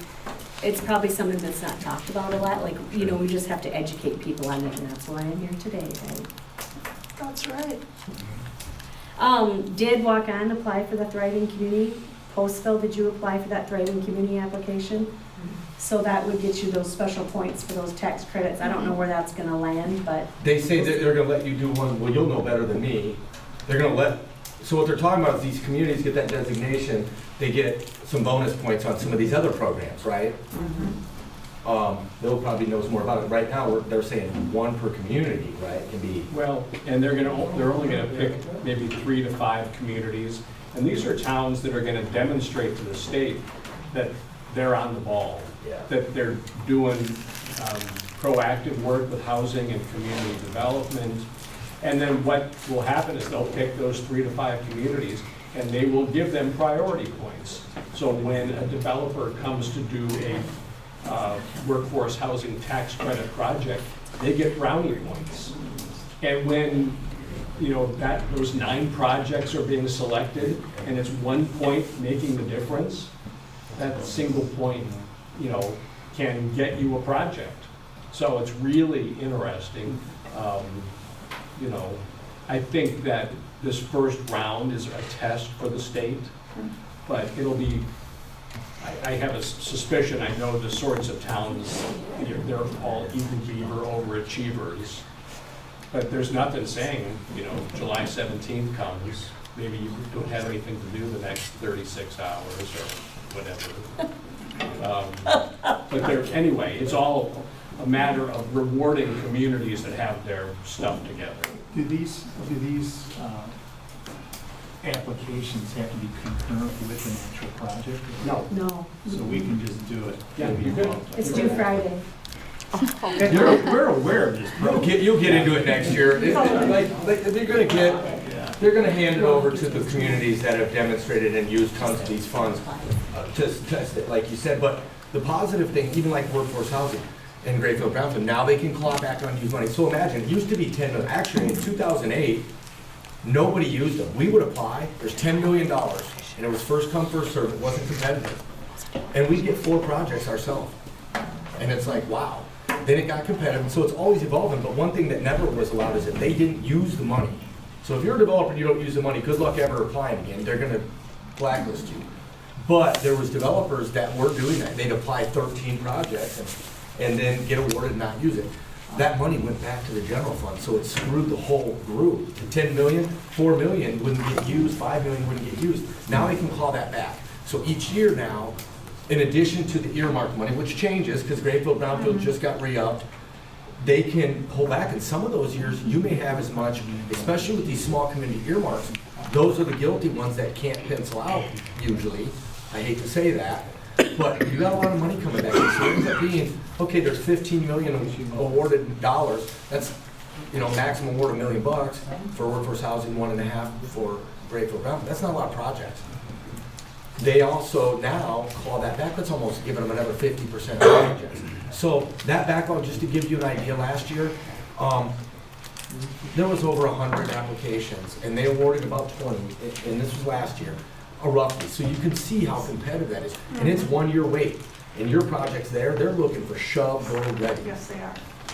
[SPEAKER 13] it's probably something that's not talked about a lot, like, you know, we just have to educate people on it, and that's why I'm here today, right?
[SPEAKER 1] That's right.
[SPEAKER 13] Did Waukon apply for the Thriving Community? Postville, did you apply for that Thriving Community application? So that would get you those special points for those tax credits. I don't know where that's gonna land, but.
[SPEAKER 5] They say that they're gonna let you do one, well, you'll know better than me. They're gonna so what they're talking about is these communities get that designation, they get some bonus points on some of these other programs, right? Bill probably knows more about it. Right now, they're saying 1 per community, right? Can be.
[SPEAKER 9] Well, and they're only gonna pick maybe 3 to 5 communities. And these are towns that are gonna demonstrate to the state that they're on the ball.
[SPEAKER 5] Yeah.
[SPEAKER 9] That they're doing proactive work with housing and community development. And then what will happen is they'll pick those 3 to 5 communities and they will give them priority points. So when a developer comes to do a workforce housing tax credit project, they get brownie points. And when, you know, those 9 projects are being selected and it's 1 point making the difference, that single point, you know, can get you a project. So it's really interesting. You know, I think that this first round is a test for the state, but it'll be, I have a suspicion, I know the sorts of towns, they're all even beaver overachievers, but there's nothing saying, you know, July 17th comes, maybe you don't have anything to do the next 36 hours or whatever. But anyway, it's all a matter of rewarding communities that have their stuff together.
[SPEAKER 2] Do these applications have to be concurrent with an actual project?
[SPEAKER 9] No.
[SPEAKER 13] No.
[SPEAKER 2] So we can just do it?
[SPEAKER 9] Yeah, you could.
[SPEAKER 13] It's due Friday.
[SPEAKER 2] We're aware of this program.
[SPEAKER 5] You'll get into it next year. They're gonna hand it over to the communities that have demonstrated and used tons of these funds to test it, like you said. But the positive thing, even like workforce housing in Grayfield, Brownfield, now they can claw back on used money. So imagine, it used to be 10 million. Actually, in 2008, nobody used them. We would apply, there's $10 million, and it was first come, first served. It wasn't competitive. And we'd get 4 projects ourselves. And it's like, wow. Then it got competitive, so it's always evolving. But one thing that never was allowed is that they didn't use the money. So if you're a developer and you don't use the money, good luck ever applying again. They're gonna blacklist you. But there was developers that were doing that. They'd apply 13 projects and then get awarded and not use it. That money went back to the general fund, so it screwed the whole group. The 10 million, 4 million wouldn't get used, 5 million wouldn't get used. Now they can claw that back. So each year now, in addition to the earmark money, which changes because Greenfield, Brownfield just got re-upped, they can pull back. And some of those years, you may have as much, especially with these small community earmarks, those are the guilty ones that can't pencil out usually. I hate to say that, but you got a lot of money coming back. So it ends up being, okay, there's 15 million awarded dollars. That's, maximum award $1 million for workforce housing, 1.5 for Greenfield, Brownfield. That's not a lot of projects. They also now claw that back. That's almost giving them another 50% projects. So that backlog, just to give you an idea, last year, there was over 100 applications, and they awarded about 20, and this was last year, roughly. So you can see how competitive that is. And it's 1 year wait. And your projects there, they're looking for shovel ready.
[SPEAKER 1] Yes, they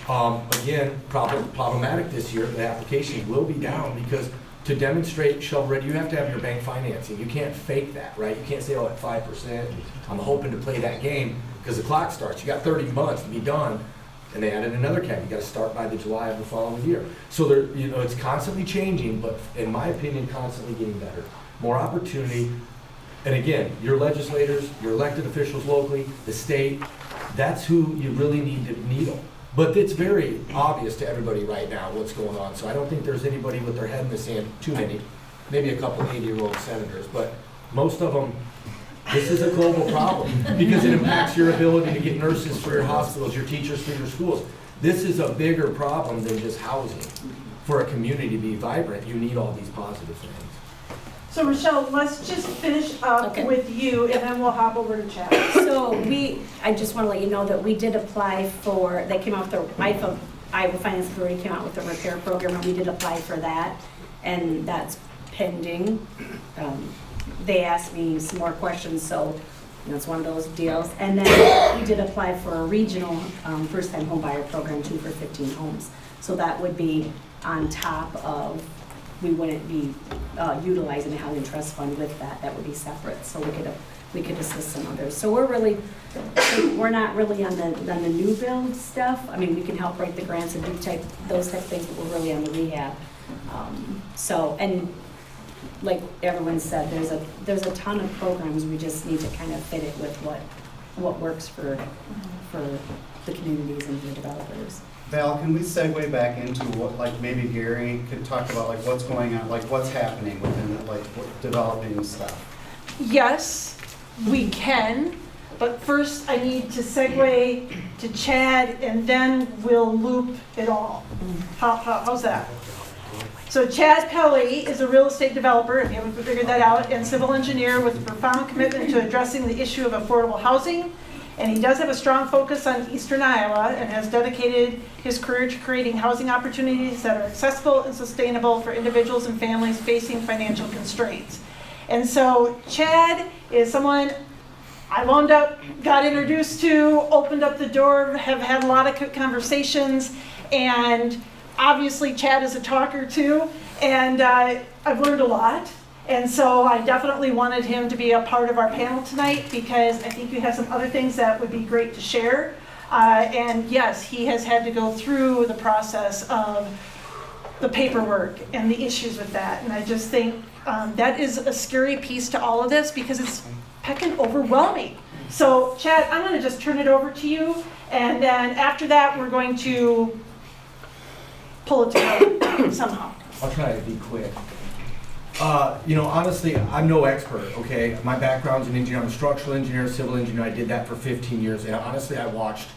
[SPEAKER 1] are.
[SPEAKER 5] Again, problematic this year, the application will be down because to demonstrate shovel ready, you have to have your bank financing. You can't fake that, right? You can't say, at 5%, I'm hoping to play that game, because the clock starts. You got 30 months to be done, and they added another cap. You got to start by the July of the following year. So it's constantly changing, but in my opinion, constantly getting better. More opportunity, and again, your legislators, your elected officials locally, the state, that's who you really need to needle. But it's very obvious to everybody right now what's going on. So I don't think there's anybody with their head in the sand, too many, maybe a couple 80-year-old senators, but most of them, this is a global problem because it impacts your ability to get nurses for your hospitals, your teachers for your schools. This is a bigger problem than just housing. For a community to be vibrant, you need all these positive things.
[SPEAKER 1] So Rochelle, let's just finish up with you, and then we'll hop over to Chad.
[SPEAKER 13] So I just want to let you know that we did apply for, they came out with the Iowa Finance Authority came out with the repair program, and we did apply for that, and that's pending. They asked me some more questions, so it's one of those deals. And then we did apply for a regional first-time home buyer program too for 15 homes. So that would be on top of, we wouldn't be utilizing the housing trust fund with that. That would be separate. So we could assist some others. So we're not really on the new build stuff. I mean, we can help write the grants and do those type of things, but we're really on the rehab. And like everyone said, there's a ton of programs. We just need to kind of fit it with what works for the communities and the developers.
[SPEAKER 3] Val, can we segue back into what, like maybe Gary could talk about like what's going on, like what's happening within developing stuff?
[SPEAKER 1] Yes, we can, but first I need to segue to Chad, and then we'll loop it all. How's that? So Chad Pelly is a real estate developer, if you haven't figured that out, and civil engineer with a profound commitment to addressing the issue of affordable housing. And he does have a strong focus on Eastern Iowa and has dedicated his career to creating housing opportunities that are accessible and sustainable for individuals and families facing financial constraints. And so Chad is someone I got introduced to, opened up the door, have had a lot of conversations, and obviously Chad is a talker too, and I've learned a lot. And so I definitely wanted him to be a part of our panel tonight because I think you have some other things that would be great to share. And yes, he has had to go through the process of the paperwork and the issues with that. And I just think that is a scary piece to all of this because it's heckin' overwhelming. So Chad, I'm gonna just turn it over to you. And then after that, we're going to pull it together somehow.
[SPEAKER 5] I'll try to be quick. Honestly, I'm no expert, okay? My background's an engineer. I'm a structural engineer, civil engineer. I did that for 15 years. And honestly, I watched,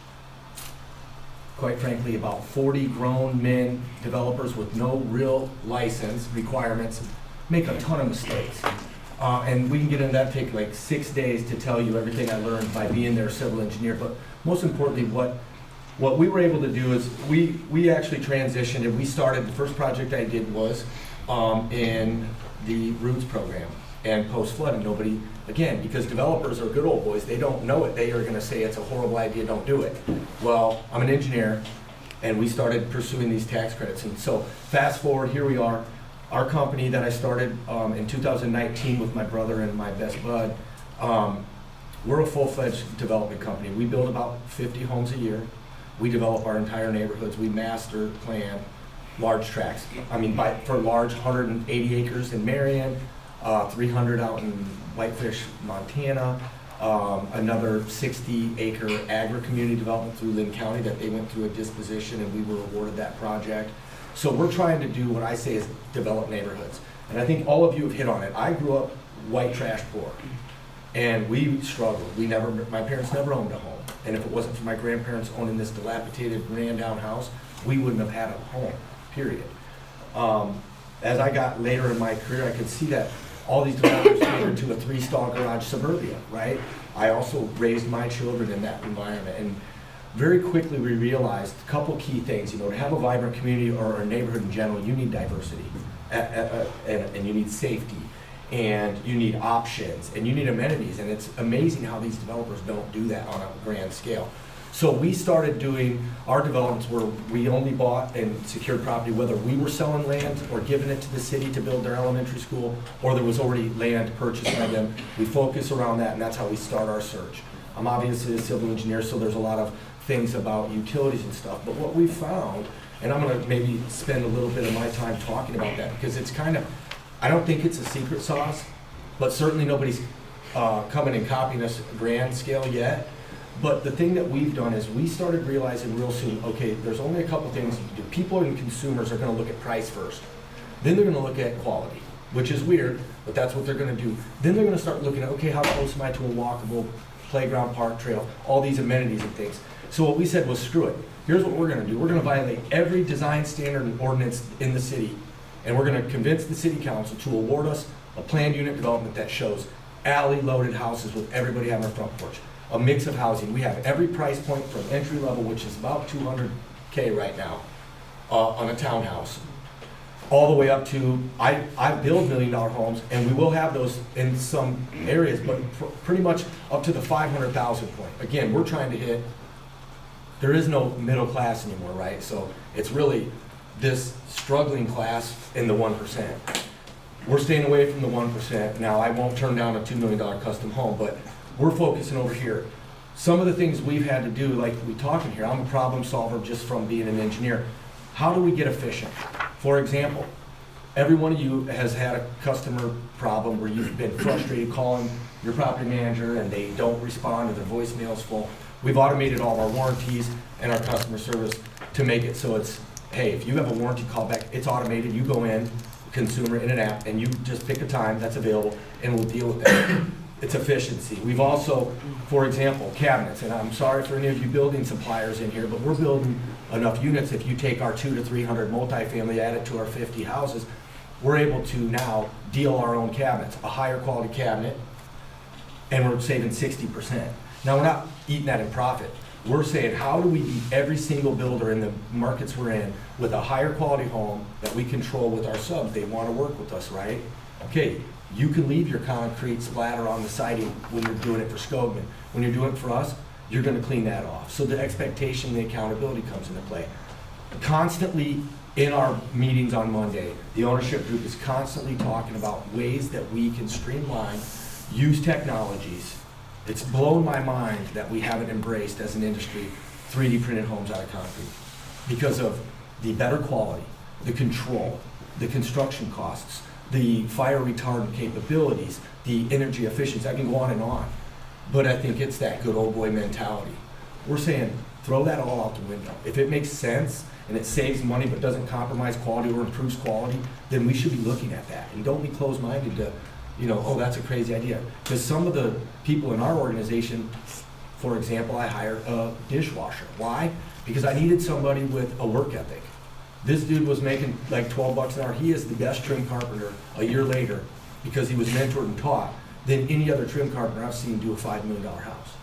[SPEAKER 5] quite frankly, about 40 grown men, developers with no real license requirements, make a ton of mistakes. And we can get into that, take like 6 days to tell you everything I learned by being their civil engineer. But most importantly, what we were able to do is we actually transitioned, and we started, the first project I did was in the Roots program and post-flood, and nobody, again, because developers are good old boys, they don't know it. They are going to say it's a horrible idea, don't do it. Well, I'm an engineer, and we started pursuing these tax credits. And so fast forward, here we are. Our company that I started in 2019 with my brother and my best bud, We're a full-fledged development company. We build about 50 homes a year. We develop our entire neighborhoods. We master plan large tracts. I mean, for large, 180 acres in Marion, 300 out in Whitefish, Montana, another 60-acre agri-community development through Lynn County that they went through a disposition and we were awarded that project. So we're trying to do what I say is develop neighborhoods. And I think all of you have hit on it. I grew up white trash poor. And we struggled. My parents never owned a home. And if it wasn't for my grandparents owning this dilapidated, ran down house, we wouldn't have had a home, period. As I got later in my career, I could see that all these developers catered to a 3-stall garage suburbia, right? I also raised my children in that environment. And very quickly we realized a couple key things. To have a vibrant community or a neighborhood in general, you need diversity and you need safety. And you need options, and you need amenities, and it's amazing how these developers don't do that on a grand scale. So we started doing our developments where we only bought and secured property, whether we were selling land or giving it to the city to build their elementary school, or there was already land purchased by them. We focus around that, and that's how we start our search. I'm obviously a civil engineer, so there's a lot of things about utilities and stuff, but what we found, and I'm gonna maybe spend a little bit of my time talking about that, because it's kind of, I don't think it's a secret sauce, but certainly nobody's coming and copying us grand scale yet. But the thing that we've done is we started realizing real soon, okay, there's only a couple things you can do. People and consumers are gonna look at price first. Then they're gonna look at quality, which is weird, but that's what they're gonna do. Then they're gonna start looking at, okay, how close am I to a walkable playground, park, trail, all these amenities and things. So what we said was, screw it. Here's what we're gonna do. We're gonna violate every design standard and ordinance in the city. And we're gonna convince the city council to award us a planned unit development that shows alley-loaded houses with everybody having a front porch. A mix of housing. We have every price point from entry level, which is about $200K right now, on a townhouse, all the way up to, I build $1 million homes, and we will have those in some areas, but pretty much up to the 500,000 point. Again, we're trying to hit, there is no middle class anymore, right? So it's really this struggling class in the 1%. We're staying away from the 1%. Now, I won't turn down a $2 million custom home, but we're focusing over here. Some of the things we've had to do, like we talking here, I'm a problem solver just from being an engineer. How do we get efficient? For example, every one of you has had a customer problem where you've been frustrated calling your property manager and they don't respond or their voicemail's full. We've automated all our warranties and our customer service to make it so it's, hey, if you have a warranty callback, it's automated. You go in, consumer, in an app, and you just pick a time that's available, and we'll deal with that. It's efficiency. We've also, for example, cabinets, and I'm sorry for any of you building suppliers in here, but we're building enough units. If you take our 200 to 300 multifamily, add it to our 50 houses, we're able to now deal our own cabinets, a higher quality cabinet, and we're saving 60%. Now, we're not eating that in profit. We're saying, how do we beat every single builder in the markets we're in with a higher quality home that we control with our subs? They want to work with us, right? Okay, you can leave your concrete splatter on the siding when you're doing it for Skogman. When you're doing it for us, you're going to clean that off. So the expectation, the accountability comes into play. Constantly in our meetings on Monday, the ownership group is constantly talking about ways that we can streamline, use technologies. It's blown my mind that we haven't embraced as an industry 3D printed homes out of concrete because of the better quality, the control, the construction costs, the fire retardant capabilities, the energy efficiency. I can go on and on, but I think it's that good old boy mentality. We're saying throw that all out the window. If it makes sense and it saves money but doesn't compromise quality or improves quality, then we should be looking at that. And don't be closed-minded to, oh, that's a crazy idea. Because some of the people in our organization, for example, I hired a dishwasher. Why? Because I needed somebody with a work ethic. This dude was making like 12 bucks an hour. He is the best trim carpenter a year later because he was mentored and taught than any other trim carpenter I've seen do a $5 million house.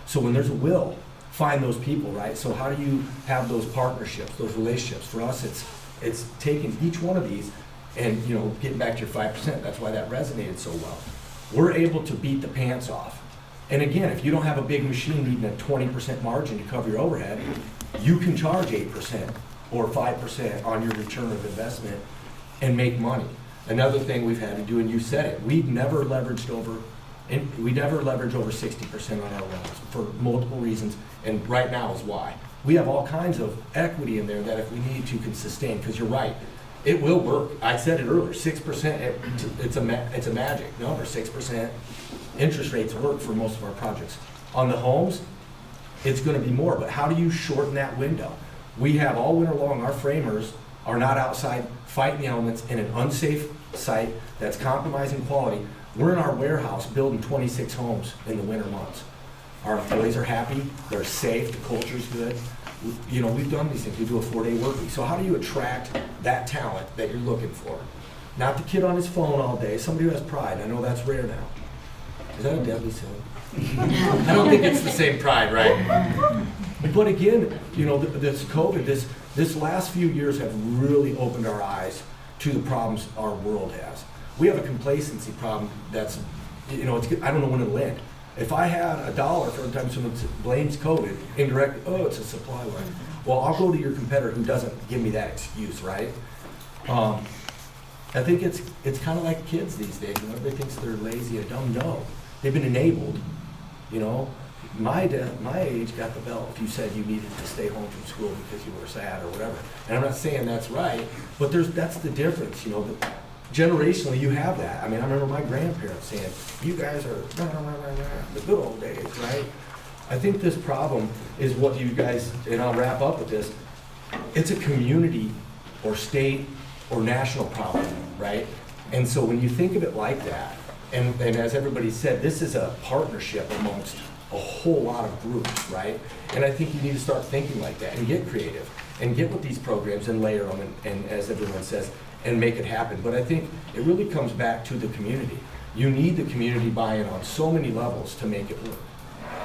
[SPEAKER 5] So when there's a will, find those people, right? So how do you have those partnerships, those relationships? For us, it's taking each one of these and getting back to your 5%. That's why that resonated so well. We're able to beat the pants off. And again, if you don't have a big machine needing a 20% margin to cover your overhead, you can charge 8% or 5% on your return of investment and make money. Another thing we've had to do, and you said it, we've never leveraged over And we never leverage over 60% on our loans for multiple reasons, and right now is why. We have all kinds of equity in there that if we need to can sustain, because you're right, it will work. I said it earlier, 6%, it's a magic number, 6% interest rates work for most of our projects. On the homes, it's gonna be more, but how do you shorten that window? We have all winter long, our framers are not outside fighting the elements in an unsafe site that's compromising quality. We're in our warehouse building 26 homes in the winter months. Our employees are happy, they're safe, the culture's good. You know, we've done these things, we do a 4-day work week. So how do you attract that talent that you're looking for? Not the kid on his phone all day, somebody who has pride. I know that's rare now. Is that a deadly sin? I don't think it's the same pride, right? But again, you know, this COVID, this last few years have really opened our eyes to the problems our world has. We have a complacency problem that's, you know, I don't know when it'll end. If I had $1 for every time someone blames COVID, indirectly, oh, it's a supply line. Well, I'll go to your competitor who doesn't give me that excuse, right? I think it's kind of like kids these days. You know, everybody thinks they're lazy or dumb. No, they've been enabled. You know, my age got the belt if you said you needed to stay home from school because you were sad or whatever. And I'm not saying that's right, but that's the difference. You know, generationally, you have that. I mean, I remember my grandparents saying, you guys are the good old days, right? I think this problem is what you guys, and I'll wrap up with this, it's a community or state or national problem, right? And so when you think of it like that, and as everybody said, this is a partnership amongst a whole lot of groups, right? And I think you need to start thinking like that and get creative and get with these programs and layer them and as everyone says, and make it happen. But I think it really comes back to the community. You need the community buy-in on so many levels to make it work.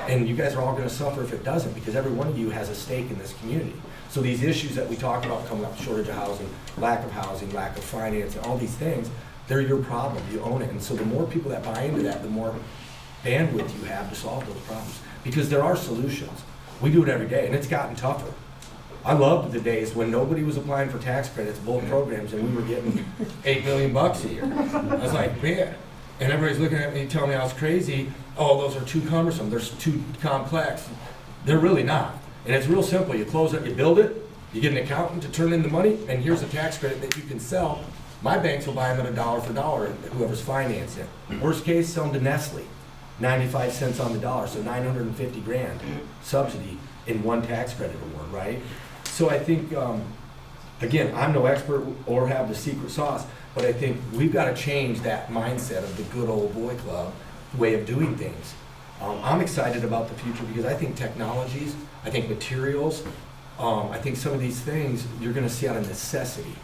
[SPEAKER 5] And you guys are all gonna suffer if it doesn't, because every one of you has a stake in this community. So these issues that we talk about coming up, shortage of housing, lack of finance, all these things, they're your problem, you own it. And so the more people that buy into that, the more bandwidth you have to solve those problems. Because there are solutions. We do it every day, and it's gotten tougher. I loved the days when nobody was applying for tax credits, both programs, and we were getting $8 million a year. I was like, man. And everybody's looking at me telling me I was crazy. Oh, those are too cumbersome. They're too complex. They're really not. And it's real simple. You close it, you build it, you get an accountant to turn in the money, and here's a tax credit that you can sell. My banks will buy them at $1 for $1, whoever's financing it. Worst case, sell them to Nestle, 95 cents on the dollar, so 950 grand subsidy in one tax credit award, right? So I think, again, I'm no expert or have the secret sauce, but I think we've got to change that mindset of the good old boy club way of doing things. I'm excited about the future because I think technologies, I think materials, I think some of these things you're going to see out of necessity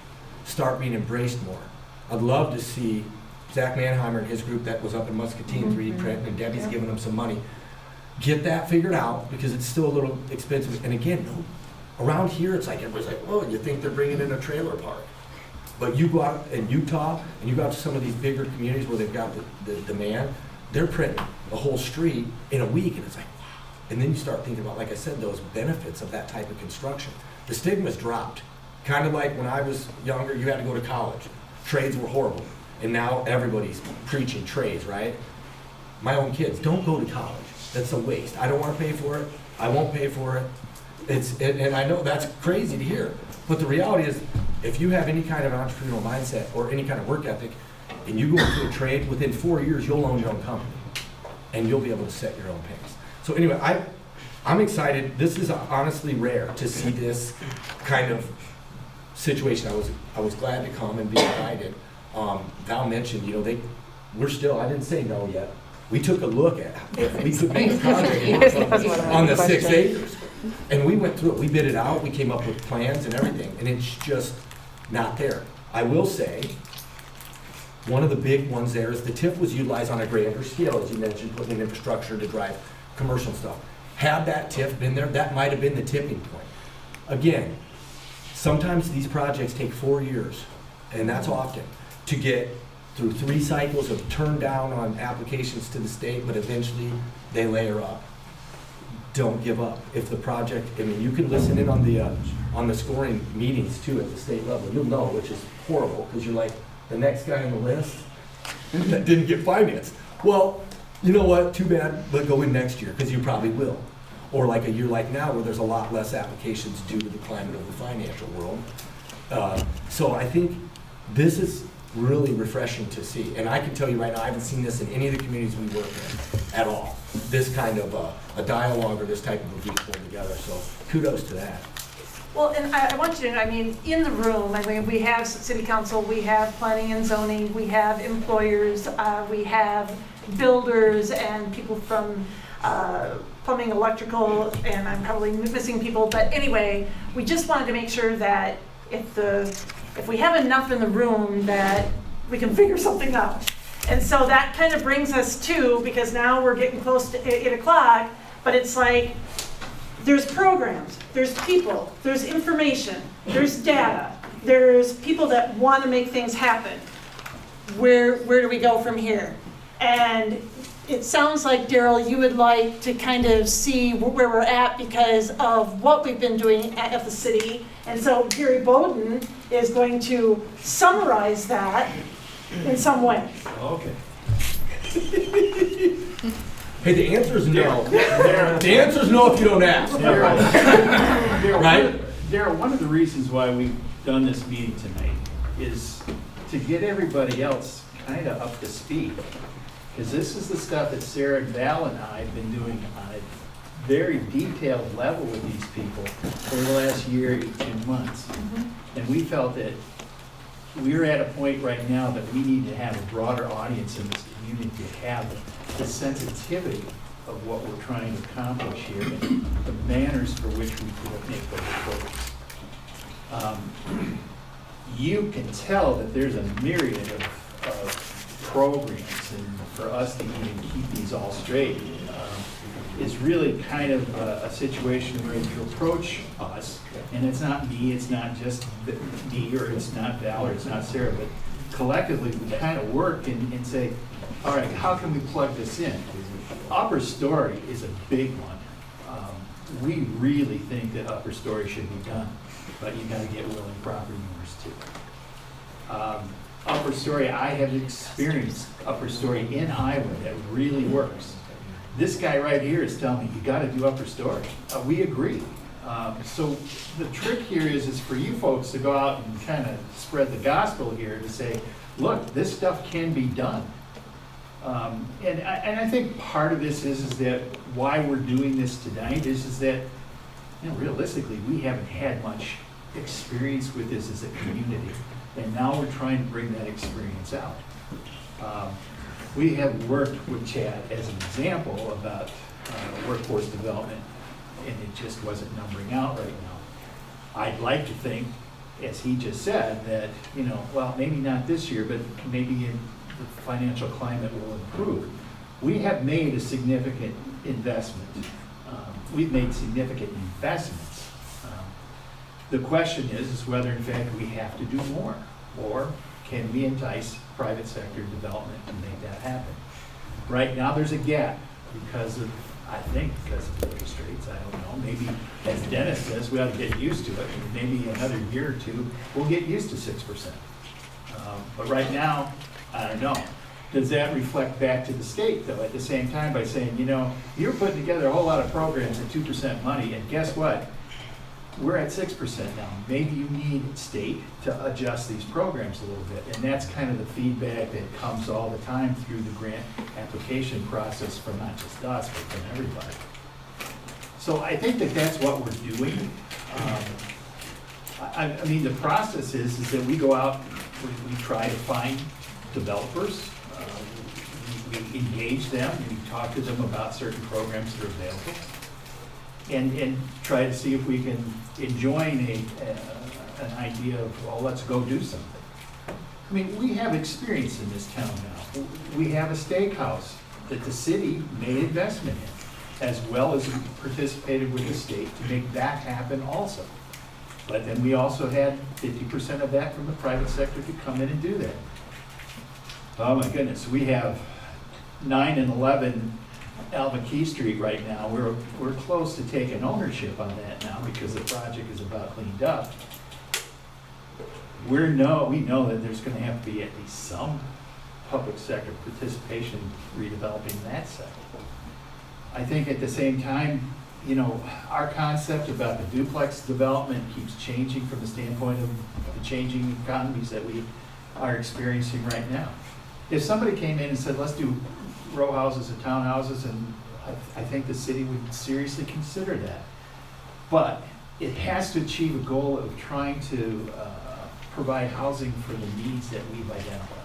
[SPEAKER 5] start being embraced more. I'd love to see Zach Manheimer and his group that was up in Muscatine 3D Print, and Debbie's giving them some money. Get that figured out because it's still a little expensive. And again, around here, it's like everybody's like, oh, you think they're bringing in a trailer park. But you go out in Utah, and you go out to some of these bigger communities where they've got the demand, they're printing a whole street in a week, and it's like, wow. And then you start thinking about, like I said, those benefits of that type of construction. The stigma's dropped. Kind of like when I was younger, you had to go to college. Trades were horrible. And now everybody's preaching trades, right? My own kids, don't go to college. That's a waste. I don't want to pay for it. I won't pay for it. And I know that's crazy to hear. But the reality is, if you have any kind of entrepreneurial mindset or any kind of work ethic, and you go into a trade, within 4 years, you'll own your own company. And you'll be able to set your own pace. So anyway, I'm excited. This is honestly rare to see this kind of situation. I was glad to come and be invited. Val mentioned, you know, I didn't say no yet. We took a look at if we could make a project on the 6 acres. And we went through it, we bid it out, we came up with plans and everything, and it's just not there. I will say, one of the big ones there is the TIF was utilized on a grander scale, as you mentioned, putting in infrastructure to drive commercial stuff. Had that TIF been there, that might have been the tipping point. Again, sometimes these projects take 4 years, and that's often, to get through 3 cycles of turn down on applications to the state, but eventually they layer up. Don't give up. If the project, I mean, you can listen in on the scoring meetings too at the state level. You'll know, which is horrible, because you're like, the next guy on the list that didn't get financed. Well, you know what, too bad, but go in next year, because you probably will. Or like a year like now, where there's a lot less applications due to the climate of the financial world. So I think this is really refreshing to see. And I can tell you right now, I haven't seen this in any of the communities we work in at all. This kind of a dialogue or this type of a group pulled together, so kudos to that.
[SPEAKER 1] Well, and I want you to know, I mean, in the room, I mean, we have city council, we have planning and zoning, we have employers, we have builders and people from plumbing, electrical, and I'm probably missing people, but anyway, we just wanted to make sure that if we have enough in the room, that we can figure something out. And so that kind of brings us to, because now we're getting close to 8 o'clock, but it's like, there's programs, there's people, there's information, there's data, there's people that want to make things happen. Where do we go from here? And it sounds like, Daryl, you would like to kind of see where we're at because of what we've been doing at the city. And so Gary Bowden is going to summarize that in some way.
[SPEAKER 2] Okay.
[SPEAKER 5] Hey, the answer is no. The answer is no if you don't ask. Right?
[SPEAKER 2] Daryl, one of the reasons why we've done this meeting tonight is to get everybody else kind of up to speed. Because this is the stuff that Sarah and Val and I have been doing on a very detailed level with these people for the last year, 18 months. And we felt that we're at a point right now that we need to have a broader audience in this community to have the sensitivity of what we're trying to accomplish here and the manners for which we make those approaches. You can tell that there's a myriad of programs, and for us to even keep these all straight is really kind of a situation where you approach us, and it's not me, it's not just me, or it's not Val, or it's not Sarah, but collectively we kind of work and say, all right, how can we plug this in? Upper story is a big one. We really think that upper story should be done, but you got to get willing property owners too. Upper story, I have experienced upper story in Iowa that really works. This guy right here is telling me you got to do upper story. We agree. So the trick here is for you folks to go out and kind of spread the gospel here to say, look, this stuff can be done. And I think part of this is that why we're doing this tonight is that, you know, realistically, we haven't had much experience with this as a community. And now we're trying to bring that experience out. We have worked with Chad as an example about workforce development, and it just wasn't numbering out right now. I'd like to think, as he just said, that, you know, well, maybe not this year, but maybe in the financial climate will improve. We have made a significant investment. We've made significant investments. The question is whether in fact we have to do more, or can we entice private sector development to make that happen? Right now there's a gap because of, I think because of interest rates, I don't know. Maybe, as Dennis says, we ought to get used to it. Maybe another year or two, we'll get used to 6%. But right now, I don't know. Does that reflect back to the state, though, at the same time by saying, you know, you're putting together a whole lot of programs at 2% money, and guess what? We're at 6% now. Maybe you need state to adjust these programs a little bit. And that's kind of the feedback that comes all the time through the grant application process from not just us, but from everybody. So I think that that's what we're doing. I mean, the process is that we go out, we try to find developers, we engage them, we talk to them about certain programs that are available, and try to see if we can enjoin an idea of, well, let's go do something. I mean, we have experience in this town now. We have a steakhouse that the city made investment in, as well as participated with the state to make that happen also. But then we also had 50% of that from the private sector to come in and do that. Oh my goodness, we have 9 and 11 Alva-Key Street right now. We're close to taking ownership on that now because the project is about cleaned up. We know that there's going to have to be at least some public sector participation redeveloping that sector. I think at the same time, you know, our concept about the duplex development keeps changing from the standpoint of the changing economies that we are experiencing right now. If somebody came in and said, let's do row houses and townhouses, and I think the city would seriously consider that. But it has to achieve a goal of trying to provide housing for the needs that we've identified.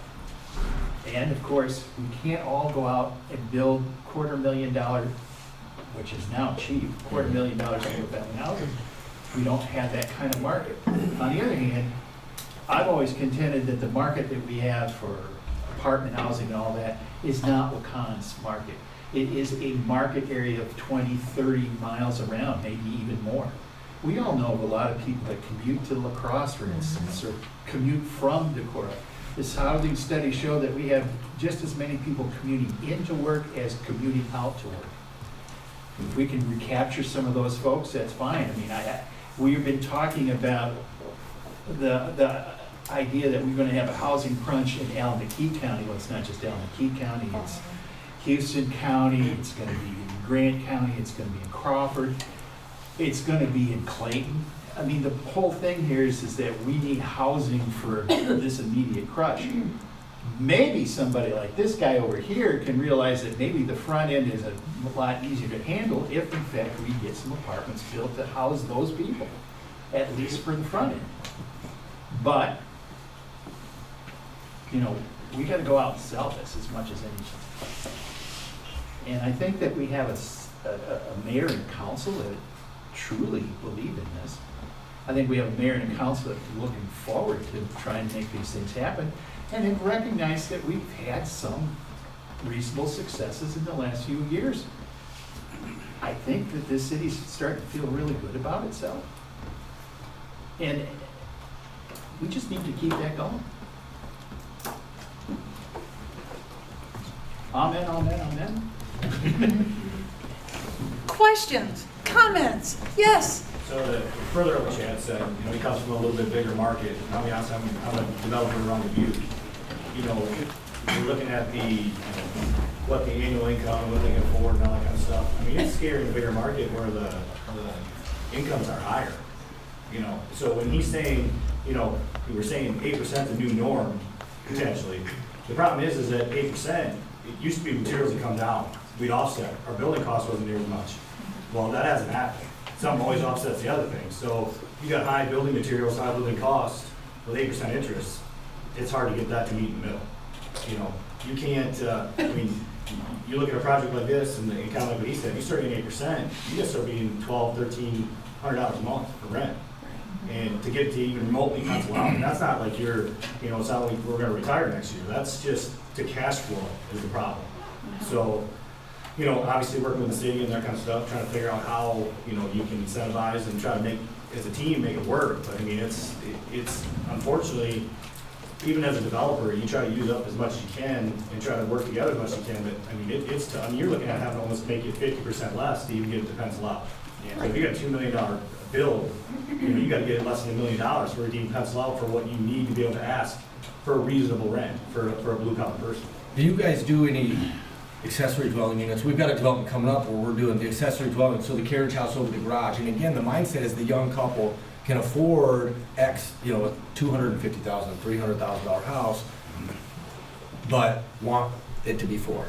[SPEAKER 2] And of course, we can't all go out and build $250,000, which is now cheap, $250,000 single family housing. We don't have that kind of market. On the other hand, I've always contended that the market that we have for apartment housing and all that is not Waukon's market. It is a market area of 20, 30 miles around, maybe even more. We all know of a lot of people that commute to La Crosse, for instance, or commute from Decorah. This housing studies show that we have just as many people commuting into work as commuting out to work. If we can recapture some of those folks, that's fine. I mean, we've been talking about the idea that we're going to have a housing crunch in Alameda County. Well, it's not just Alameda County, it's Houston County, it's going to be in Grant County, it's going to be in Crawford, it's going to be in Clayton. I mean, the whole thing here is that we need housing for this immediate crush. Maybe somebody like this guy over here can realize that maybe the front end is a lot easier to handle if in fact we get some apartments built to house those people, at least for the front end. But, you know, we got to go out and sell this as much as anything. And I think that we have a mayor and council that truly believe in this. I think we have a mayor and a council that's looking forward to trying to make these things happen, and have recognized that we've had some reasonable successes in the last few years. I think that this city's starting to feel really good about itself. And we just need to keep that going. Amen, amen, amen.
[SPEAKER 1] Questions, comments? Yes.
[SPEAKER 17] So to further what Chad said, you know, he comes from a little bit bigger market. I'll be honest, I'm a developer around the Butte. You know, we're looking at what the annual income, what they can afford and all that kind of stuff. I mean, it's scary in a bigger market where the incomes are higher. You know, so when he's saying, you know, we were saying 8% is the new norm, potentially. The problem is that 8%, it used to be materials that come down. We'd offset. Our building cost wasn't near as much. Well, that hasn't happened. Something always offsets the other thing. So you got high building materials, high building costs with 8% interest. It's hard to get that to meet in the middle. You know, you can't, I mean, you look at a project like this and kind of like what he said, you start getting 8%, you just start being $1,200, $1,300 a month for rent. And to get to even remotely pencil out, and that's not like you're, you know, it's not like we're going to retire next year. That's just to cash flow is the problem. So, you know, obviously working with the city and that kind of stuff, trying to figure out how, you know, you can incentivize and try to make, as a team, make it work. But I mean, it's unfortunately, even as a developer, you try to use up as much as you can and try to work together as much as you can. But I mean, it's tough. I mean, you're looking at having to almost make it 50% less to even get it to pencil out. So if you got a $2 million bill, you know, you got to get it less than $1 million for it to even pencil out for what you need to be able to ask for a reasonable rent for a blue collar person.
[SPEAKER 5] Do you guys do any accessory dwelling units? We've got a development coming up where we're doing the accessory dwelling, so the carriage house over the garage. And again, the mindset is the young couple can afford X, you know, a $250,000, $300,000 house, but want it to be four.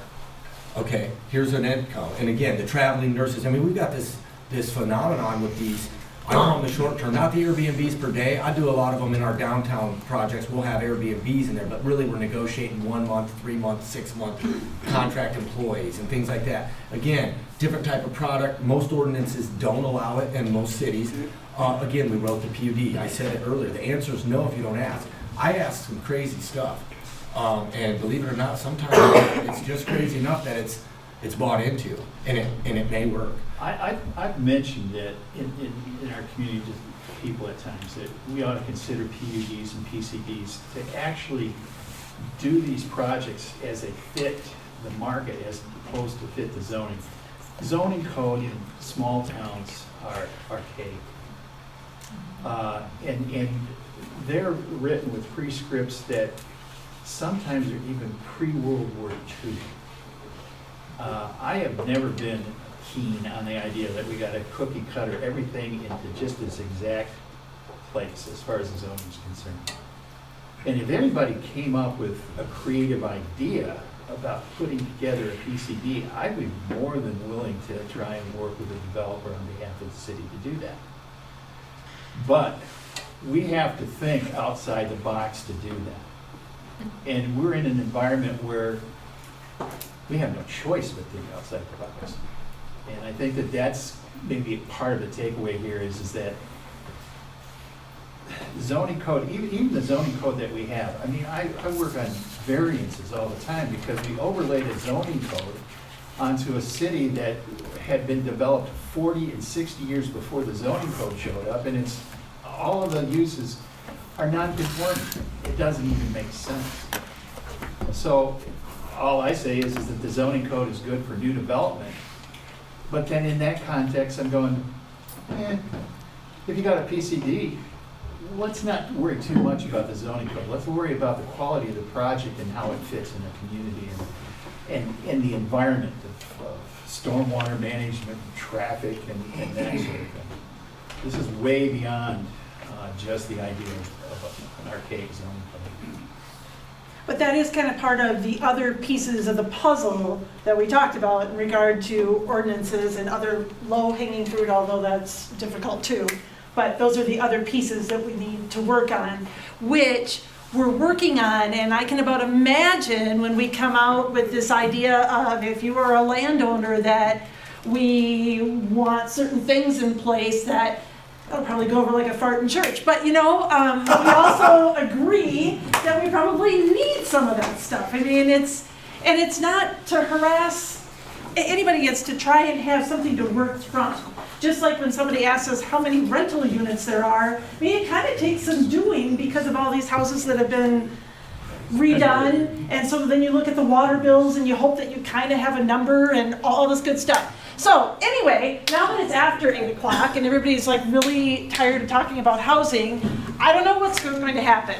[SPEAKER 5] Okay, here's an income. And again, the traveling nurses. I mean, we've got this phenomenon with these. I call them the short term, not the Airbnbs per day. I do a lot of them in our downtown projects. We'll have Airbnbs in there, but really we're negotiating 1 month, 3 month, 6 month contract employees and things like that. Again, different type of product. Most ordinances don't allow it in most cities. Again, we wrote the PUD. I said it earlier. The answer is no if you don't ask. I asked some crazy stuff, and believe it or not, sometimes it's just crazy enough that it's bought into, and it may work.
[SPEAKER 2] I've mentioned that in our community to people at times that we ought to consider PUDs and PCDs to actually do these projects as they fit the market as opposed to fit the zoning. Zoning code in small towns are archaic. And they're written with prescripts that sometimes are even pre-World War II. I have never been keen on the idea that we got to cookie cutter everything into just this exact place as far as the zoning is concerned. And if anybody came up with a creative idea about putting together a PCD, I'd be more than willing to try and work with a developer on behalf of the city to do that. But we have to think outside the box to do that. And we're in an environment where we have no choice but think outside the box. And I think that that's maybe part of the takeaway here is that zoning code, even the zoning code that we have, I mean, I work on variances all the time because we overlaid a zoning code onto a city that had been developed 40 and 60 years before the zoning code showed up, and it's all of the uses are non-conforming. It doesn't even make sense. So all I say is that the zoning code is good for new development, but then in that context, I'm going, if you got a PCD, let's not worry too much about the zoning code. Let's worry about the quality of the project and how it fits in the community and the environment of stormwater management, and traffic, and that sort of thing. This is way beyond just the idea of an archaic zoning code.
[SPEAKER 1] But that is kind of part of the other pieces of the puzzle that we talked about in regard to ordinances and other low-hanging fruit, although that's difficult too. But those are the other pieces that we need to work on, which we're working on. And I can about imagine when we come out with this idea of if you are a landowner that we want certain things in place that I'll probably go over like a fart in church. But you know, we also agree that we probably need some of that stuff. I mean, it's not to harass anybody. It's to try and have something to work from. Just like when somebody asks us how many rental units there are, I mean, it kind of takes some doing because of all these houses that have been redone. And so then you look at the water bills and you hope that you kind of have a number and all this good stuff. So anyway, now that it's after 8 o'clock and everybody's like really tired of talking about housing, I don't know what's going to happen.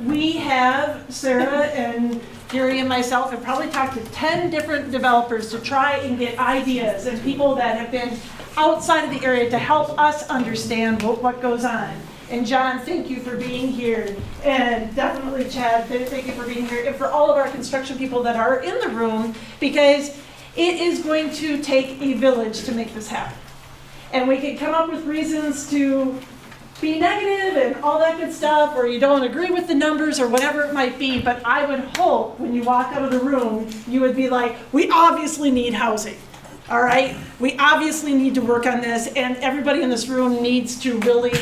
[SPEAKER 1] We have Sarah and Gary and myself have probably talked to 10 different developers to try and get ideas and people that have been outside of the area to help us understand what goes on. And John, thank you for being here. And definitely Chad, thank you for being here. And for all of our construction people that are in the room, because it is going to take a village to make this happen. And we can come up with reasons to be negative and all that good stuff, or you don't agree with the numbers or whatever it might be, but I would hope when you walk out of the room, you would be like, we obviously need housing. All right, we obviously need to work on this, and everybody in this room needs to really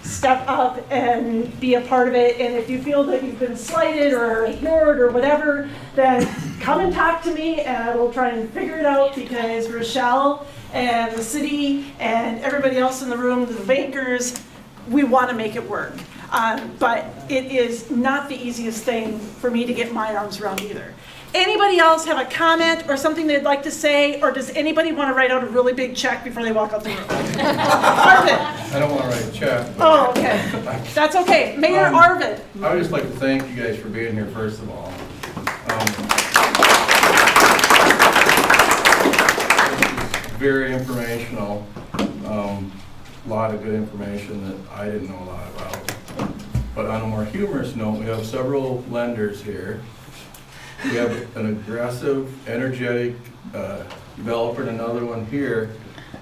[SPEAKER 1] step up and be a part of it. And if you feel that you've been slighted or ignored or whatever, then come and talk to me and I will try and figure it out, because Rochelle and the city and everybody else in the room, the bankers, we want to make it work. But it is not the easiest thing for me to get my arms around either. Anybody else have a comment or something they'd like to say, or does anybody want to write out a really big check before they walk out the room? Arvin.
[SPEAKER 18] I don't want to write a check.
[SPEAKER 1] Oh, okay. That's okay. Mayor Arvin.
[SPEAKER 18] I would just like to thank you guys for being here, first of all. Very informational. A lot of good information that I didn't know a lot about. But on a more humorous note, we have several lenders here. We have an aggressive, energetic developer and another one here.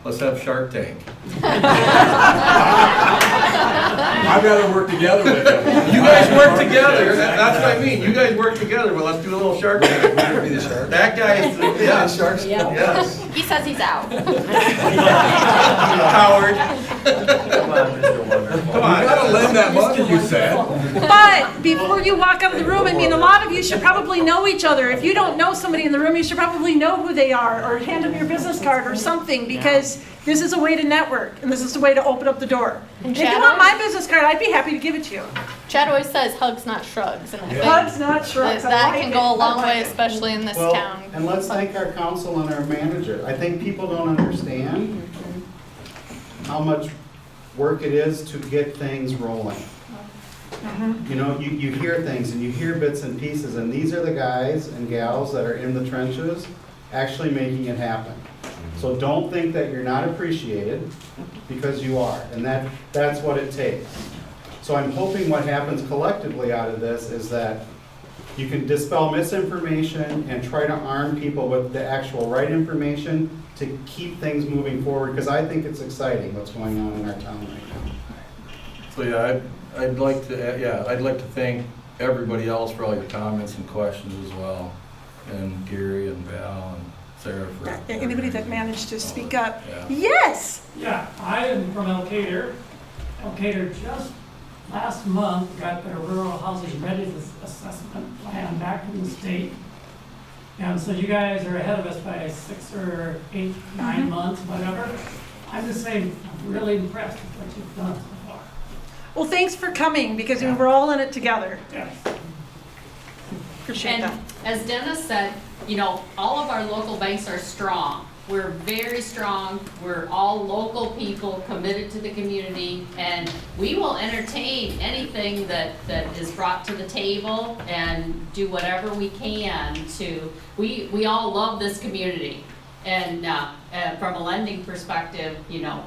[SPEAKER 18] Let's have Shark Tank. I'd rather work together with them. You guys work together. That's what I mean. You guys work together, but let's do a little Shark Tank. That guy is the Shark Tank. Yes.
[SPEAKER 16] He says he's out.
[SPEAKER 18] Howard.
[SPEAKER 7] Come on, Mr. Wonderful.
[SPEAKER 18] Come on. You gotta lend that money, you said.
[SPEAKER 1] But before you walk out of the room, I mean, a lot of you should probably know each other. If you don't know somebody in the room, you should probably know who they are, or hand them your business card or something, because this is a way to network, and this is a way to open up the door.
[SPEAKER 16] And
[SPEAKER 1] if you want my business card, I'd be happy to give it to you.
[SPEAKER 16] Chad always says hugs, not shrugs. And I think
[SPEAKER 1] Hugs, not shrugs.
[SPEAKER 16] that can go a long way, especially in this town.
[SPEAKER 3] And let's thank our council and our manager. I think people don't understand how much work it is to get things rolling. You know, you hear things and you hear bits and pieces, and these are the guys and gals that are in the trenches actually making it happen. So don't think that you're not appreciated, because you are, and that's what it takes. So I'm hoping what happens collectively out of this is that you can dispel misinformation and try to arm people with the actual right information to keep things moving forward, because I think it's exciting what's going on in our town right now.
[SPEAKER 18] So yeah, I'd like to thank everybody else for all your comments and questions as well, and Gary and Val and Sarah for.
[SPEAKER 1] Anybody that managed to speak up?
[SPEAKER 18] Yeah.
[SPEAKER 1] Yes!
[SPEAKER 19] Yeah, I am from Elkader. Elkader just last month got their rural housing readiness assessment plan back from the state. And so you guys are ahead of us by 6 or 8, 9 months, whatever. I'm just saying, I'm really impressed with what you've done so far.
[SPEAKER 1] Well, thanks for coming, because we're all in it together.
[SPEAKER 19] Yes.
[SPEAKER 1] Appreciate that.
[SPEAKER 20] As Dennis said, you know, all of our local banks are strong. We're very strong. We're all local people committed to the community, and we will entertain anything that is brought to the table and do whatever we can to, we all love this community. And from a lending perspective, you know,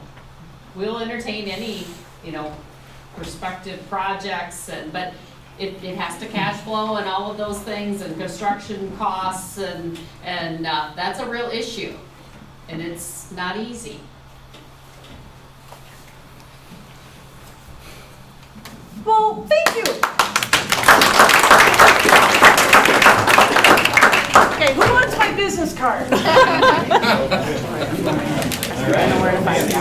[SPEAKER 20] we'll entertain any, you know, prospective projects, but it has to cash flow and all of those things, and construction costs, and that's a real issue. And it's not easy.
[SPEAKER 1] Well, thank you. Okay, who wants my business card?
[SPEAKER 15] I know where to find you.